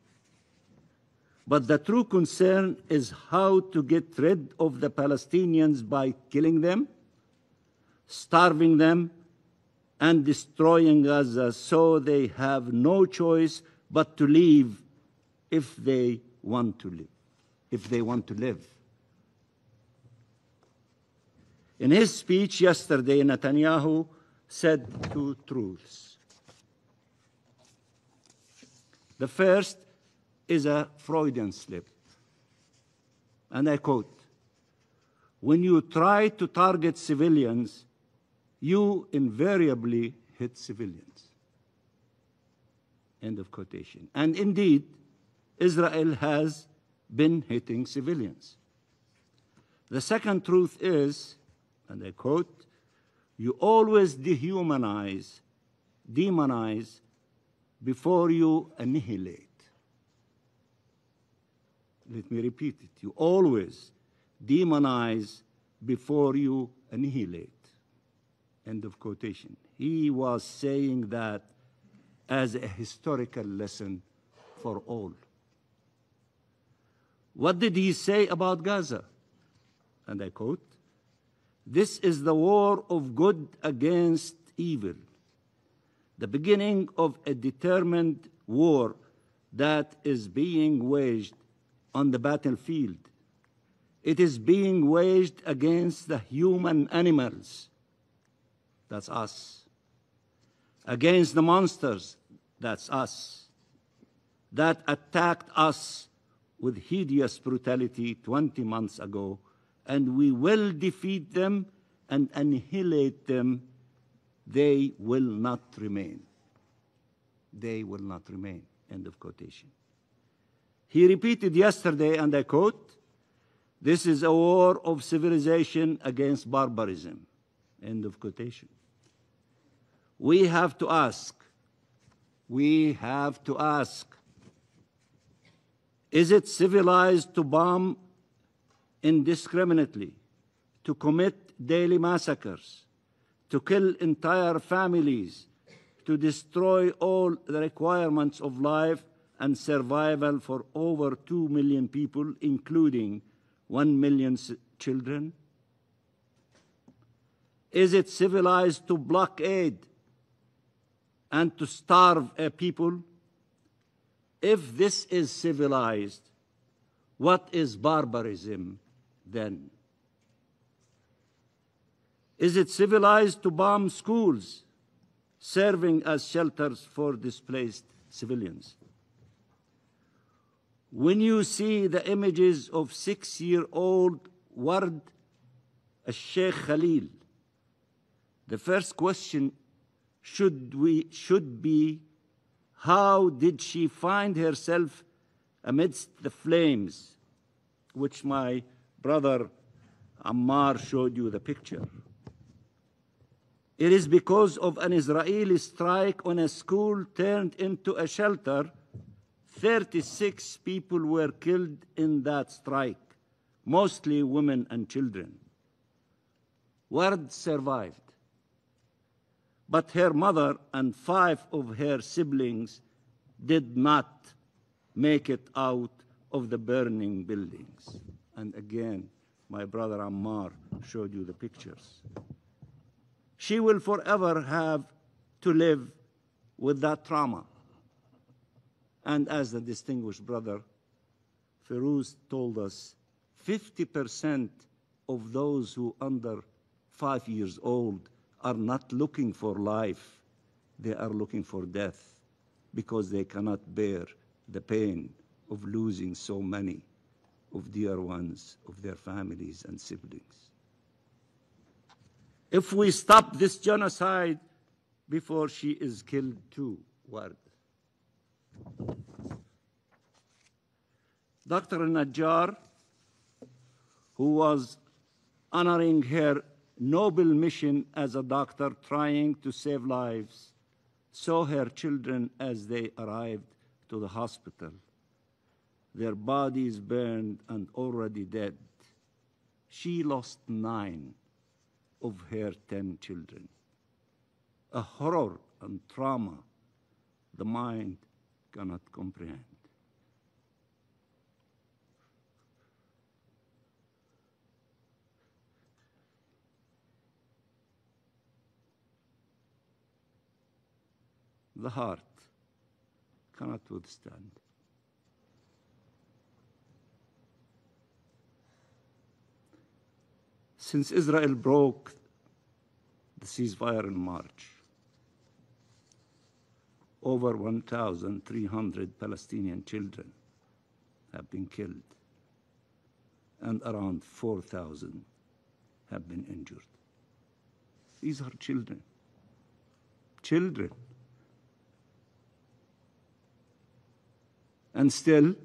But the true concern is how to get rid of the Palestinians by killing them, starving them, and destroying Gaza so they have no choice but to leave if they want to live. In his speech yesterday, Netanyahu said two truths. The first is a Freudian slip, and I quote, "When you try to target civilians, you invariably hit civilians." End of quotation. And indeed, Israel has been hitting civilians. The second truth is, and I quote, "You always demonize before you annihilate." Let me repeat it. You always demonize before you annihilate. End of quotation. He was saying that as a historical lesson for all. What did he say about Gaza? And I quote, "This is the war of good against evil, the beginning of a determined war that is being waged on the battlefield. It is being waged against the human animals, that's us, against the monsters, that's us, that attacked us with hideous brutality 20 months ago, and we will defeat them and annihilate them. They will not remain. They will not remain. End of quotation. He repeated yesterday, and I quote, "This is a war of civilization against barbarism." End of quotation. We have to ask, is it civilized to bomb indiscriminately, to commit daily massacres, to kill entire families, to destroy all the requirements of life and survival for over 2 million people, including 1 million children? Is it civilized to blockade and to starve a people? If this is civilized, what is barbarism then? Is it civilized to bomb schools, serving as shelters for displaced civilians? When you see the images of 6-year-old Ward al-Sheikh Khalil, the first question should be, how did she find herself amidst the flames, which my brother Ammar showed you the picture? It is because of an Israeli strike on a school turned into a shelter. 36 people were killed in that strike, mostly women and children. Ward survived, but her mother and 5 of her siblings did not make it out of the burning buildings. And again, my brother Ammar showed you the pictures. She will forever have to live with that trauma. And as the distinguished brother Feroz told us, 50% of those who are under 5 years old are not looking for life. They are looking for death because they cannot bear the pain of losing so many of dear ones, of their families and siblings. If we stop this genocide before she is killed too, Ward. Dr. Najjar, who was honoring her noble mission as a doctor trying to save lives, saw her children as they arrived to the hospital, their bodies burned and already dead. She lost 9 of her 10 children. A horror and trauma the mind cannot comprehend. The heart cannot withstand. Since Israel broke the ceasefire in March, over 1,300 Palestinian children have been killed, and around 4,000 have been injured. These are children. Children. And still,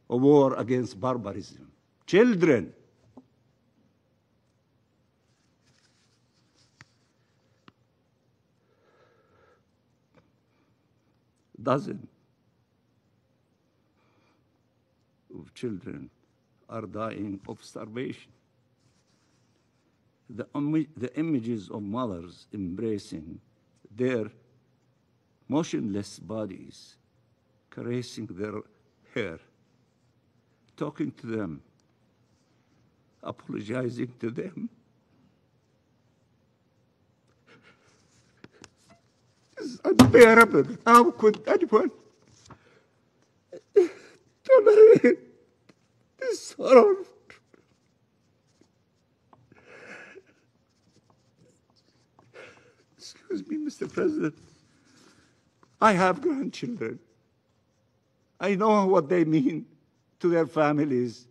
a war against barbarism. Children. Dozens of children are dying of starvation. The images of mothers embracing their motionless bodies, caressing their hair, talking to them, apologizing to them. It's unbearable. How could anyone tolerate this horror? Excuse me, Mr. President. I have grandchildren. I know what they mean to their families.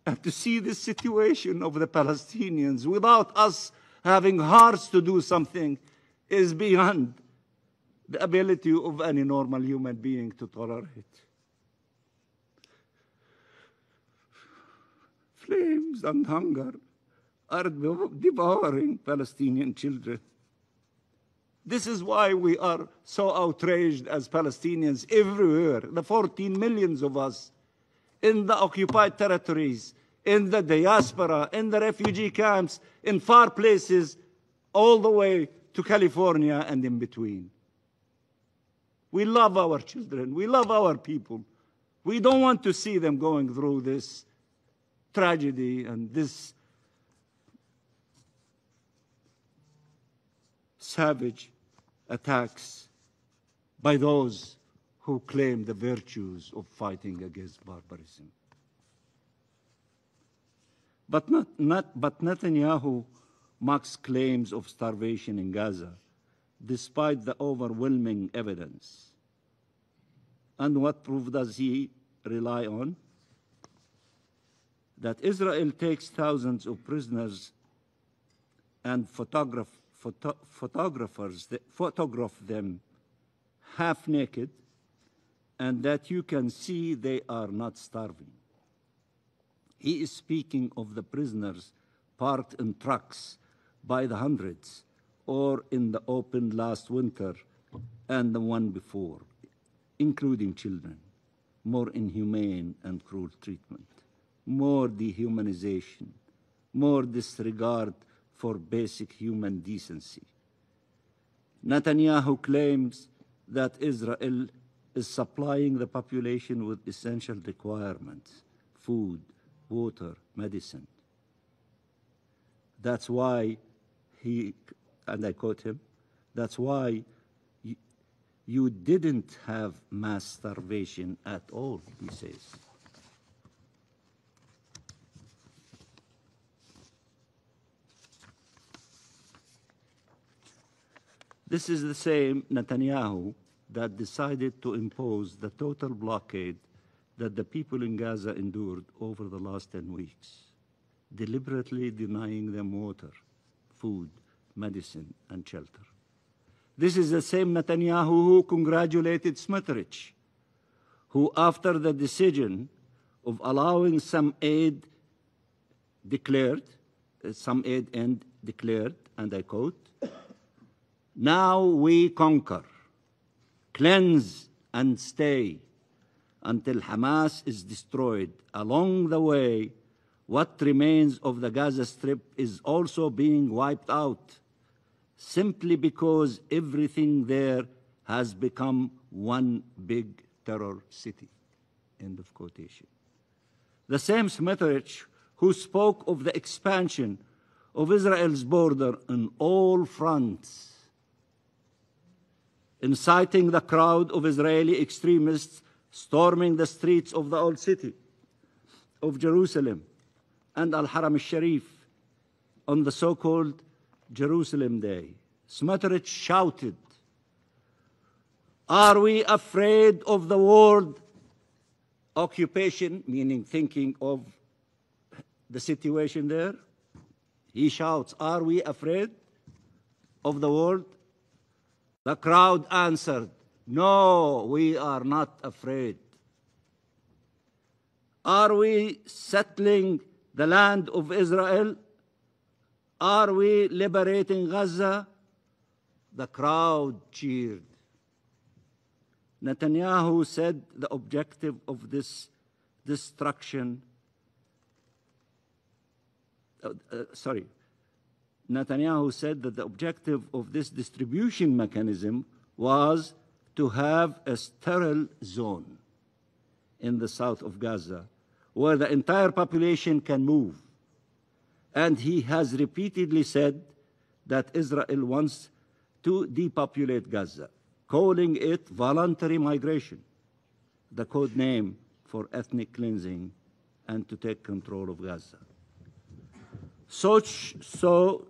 And to see this situation of the Palestinians without us having hearts to do something is beyond the ability of any normal human being to tolerate. Flames and hunger are devouring Palestinian children. This is why we are so outraged as Palestinians everywhere, the 14 millions of us in the occupied territories, in the diaspora, in the refugee camps, in far places, all the way to California and in between. We love our children. We love our people. We don't want to see them going through this tragedy and this savage attacks by those who claim the virtues of fighting against barbarism. But Netanyahu mocks claims of starvation in Gaza, despite the overwhelming evidence. And what proof does he rely on? That Israel takes thousands of prisoners and photographers that photograph them half naked, and that you can see they are not starving. He is speaking of the prisoners parked in trucks by the hundreds, or in the open last winter and the one before, including children. More inhumane and cruel treatment, more dehumanization, more disregard for basic human decency. Netanyahu claims that Israel is supplying the population with essential requirements: food, water, medicine. That's why he, and I quote him, that's why you didn't have mass starvation at all, he says. This is the same Netanyahu that decided to impose the total blockade that the people in Gaza endured over the last 10 weeks, deliberately denying them water, food, medicine, and shelter. This is the same Netanyahu who congratulated Smotrich, who, after the decision of allowing some aid declared, and I quote, "Now we conquer, cleanse, and stay until Hamas is destroyed. Along the way, what remains of the Gaza Strip is also being wiped out, simply because everything there has become one big terror city." End of quotation. The same Smotrich who spoke of the expansion of Israel's border on all fronts, inciting the crowd of Israeli extremists storming the streets of the old city of Jerusalem and Al-Haram al-Sharif on the so-called Jerusalem Day. Smotrich shouted, "Are we afraid of the world occupation?" meaning thinking of the situation there. He shouts, "Are we afraid of the world?" The crowd answered, "No, we are not afraid." Are we settling the land of Israel? Are we liberating Gaza? The crowd cheered. Netanyahu said the objective of this destruction, Netanyahu said that the objective of this distribution mechanism was to have a sterile zone in the south of Gaza where the entire population can move. And he has repeatedly said that Israel wants to depopulate Gaza, calling it voluntary migration, the code name for ethnic cleansing, and to take control of Gaza. So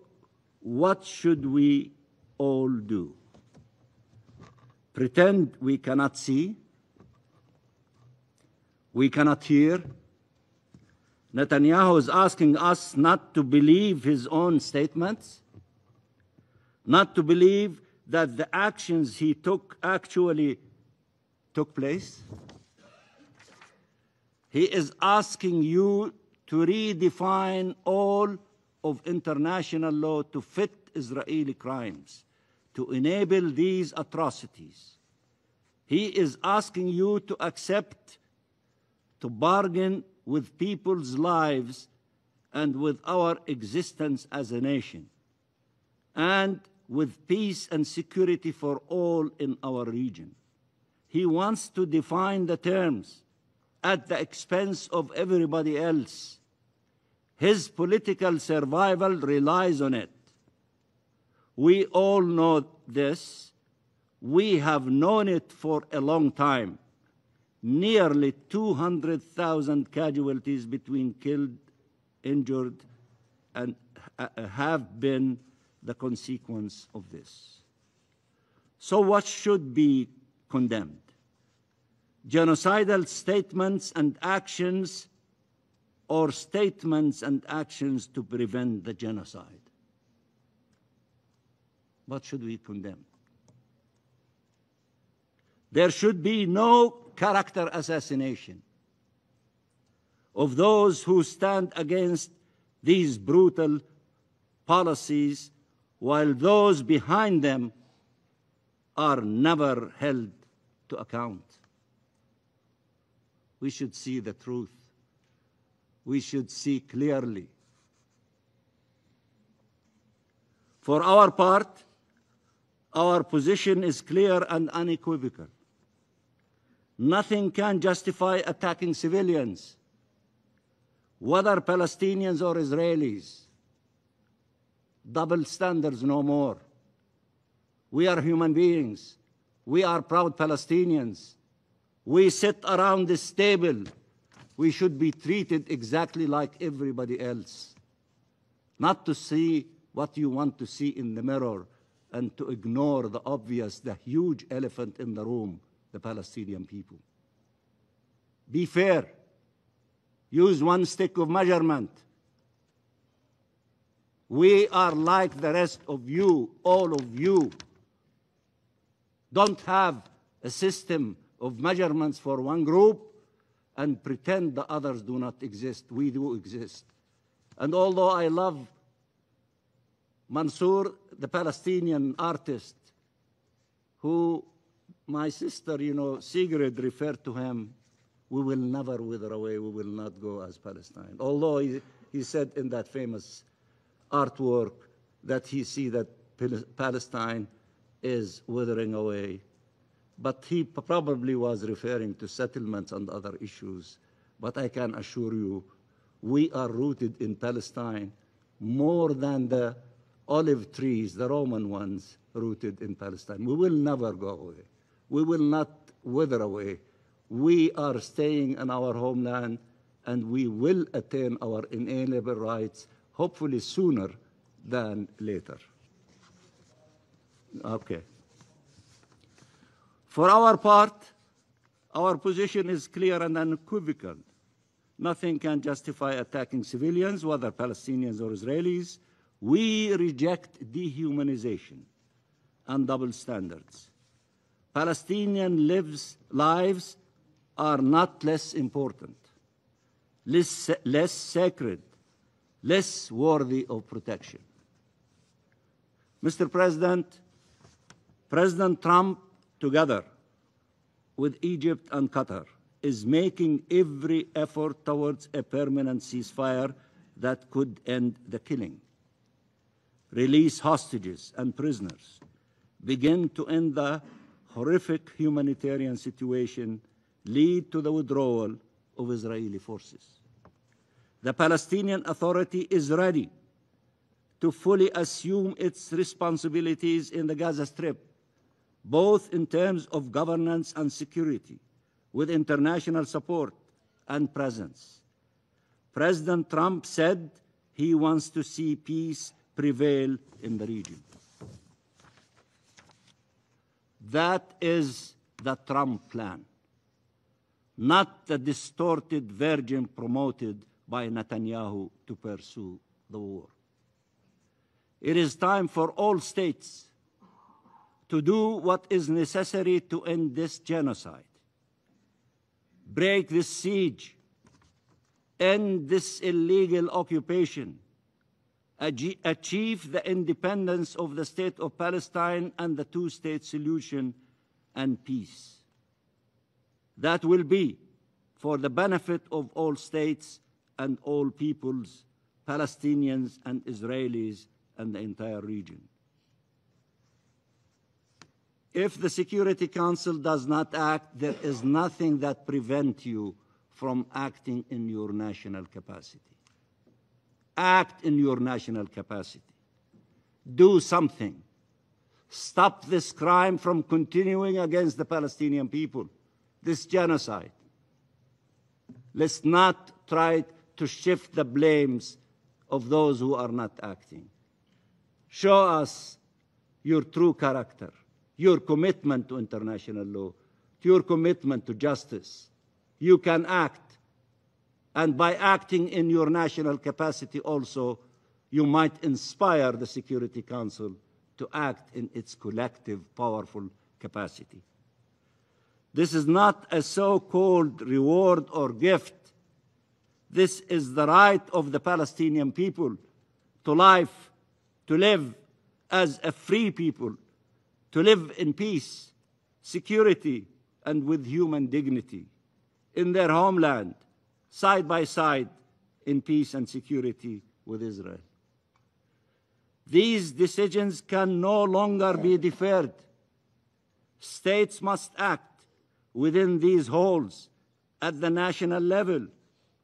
what should we all do. Pretend we cannot see, we cannot hear. Netanyahu is asking us not to believe his own statements, not to believe that the actions he took actually took place. He is asking you to redefine all of international law to fit Israeli crimes, to enable these atrocities. He is asking you to accept, to bargain with people's lives and with our existence as a nation, and with peace and security for all in our region. He wants to define the terms at the expense of everybody else. His political survival relies on it. We all know this. We have known it for a long time. Nearly 200,000 casualties between killed, injured, and have been the consequence of this. So what should be condemned? Genocidal statements and actions, or statements and actions to prevent the genocide? What should we condemn? There should be no character assassination of those who stand against these brutal policies, while those behind them are never held to account. We should see the truth. We should see clearly. For our part, our position is clear and unequivocal. Nothing can justify attacking civilians, whether Palestinians or Israelis. Double standards no more. We are human beings. We are proud Palestinians. We sit around this table. We should be treated exactly like everybody else. Not to see what you want to see in the mirror and to ignore the obvious, the huge elephant in the room, the Palestinian people. Be fair. Use one stick of measurement. We are like the rest of you, all of you. Don't have a system of measurements for one group and pretend the others do not exist. We do exist. And although I love Mansour, the Palestinian artist, who my sister, Sigrid referred to him, we will never wither away, we will not go as Palestine. Although he said in that famous artwork that he see that Palestine is withering away. But he probably was referring to settlements and other issues. But I can assure you, we are rooted in Palestine more than the olive trees, the Roman ones, rooted in Palestine. We will never go away. We will not wither away. We are staying in our homeland, and we will attain our inalienable rights, hopefully sooner than later. Okay. For our part, our position is clear and unequivocal. Nothing can justify attacking civilians, whether Palestinians or Israelis. We reject dehumanization and double standards. Palestinian lives are not less important, less sacred, less worthy of protection. Mr. President, President Trump, together with Egypt and Qatar, is making every effort towards a permanent ceasefire that could end the killing, release hostages and prisoners, begin to end the horrific humanitarian situation, lead to the withdrawal of Israeli forces. The Palestinian Authority is ready to fully assume its responsibilities in the Gaza Strip, both in terms of governance and security, with international support and presence. President Trump said he wants to see peace prevail in the region. That is the Trump plan, not the distorted version promoted by Netanyahu to pursue the war. It is time for all states to do what is necessary to end this genocide, break this siege, end this illegal occupation, achieve the independence of the State of Palestine and the two-state solution and peace. That will be for the benefit of all states and all peoples, Palestinians and Israelis and the entire region. If the Security Council does not act, there is nothing that prevents you from acting in your national capacity. Act in your national capacity. Do something. Stop this crime from continuing against the Palestinian people, this genocide. Let's not try to shift the blames of those who are not acting. Show us your true character, your commitment to international law, your commitment to justice. You can act. And by acting in your national capacity also, you might inspire the Security Council to act in its collective, powerful capacity. This is not a so-called reward or gift. This is the right of the Palestinian people to life, to live as a free people, to live in peace, security, and with human dignity in their homeland, side by side, in peace and security with Israel. These decisions can no longer be deferred. States must act within these halls at the national level,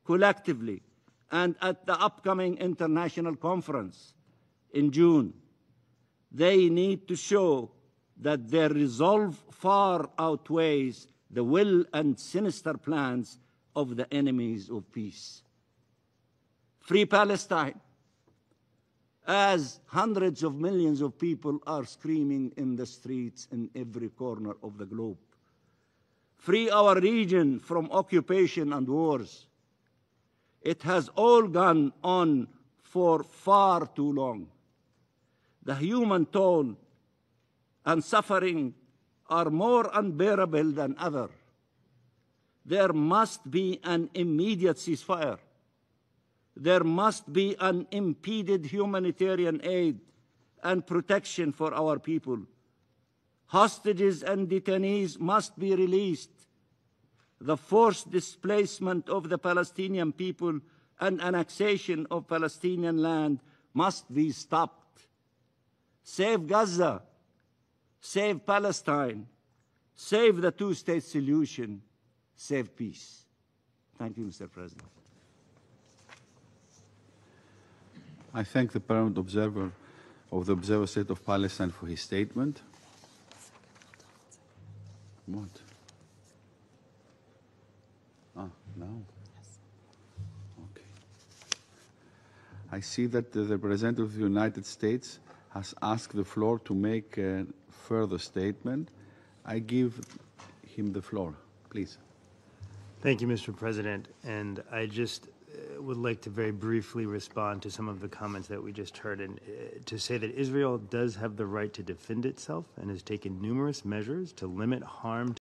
collectively, and at the upcoming international conference in June. They need to show that their resolve far outweighs the will and sinister plans of the enemies of peace. Free Palestine, as hundreds of millions of people are screaming in the streets in every corner of the globe. Free our region from occupation and wars. It has all gone on for far too long. The human toll and suffering are more unbearable than ever. There must be an immediate ceasefire. There must be unimpeded humanitarian aid and protection for our people. Hostages and detainees must be released. The forced displacement of the Palestinian people and annexation of Palestinian land must be stopped. Save Gaza. Save Palestine. Save the two-state solution. Save peace. Thank you, Mr. President. I thank the permanent observer of the Observer State of Palestine for his statement. What? No. Okay. I see that the representative of the United States has asked the floor to make a further statement. I give him the floor, please. Thank you, Mr. President. And I just would like to very briefly respond to some of the comments that we just heard, and to say that Israel does have the right to defend itself and has taken numerous measures to limit harm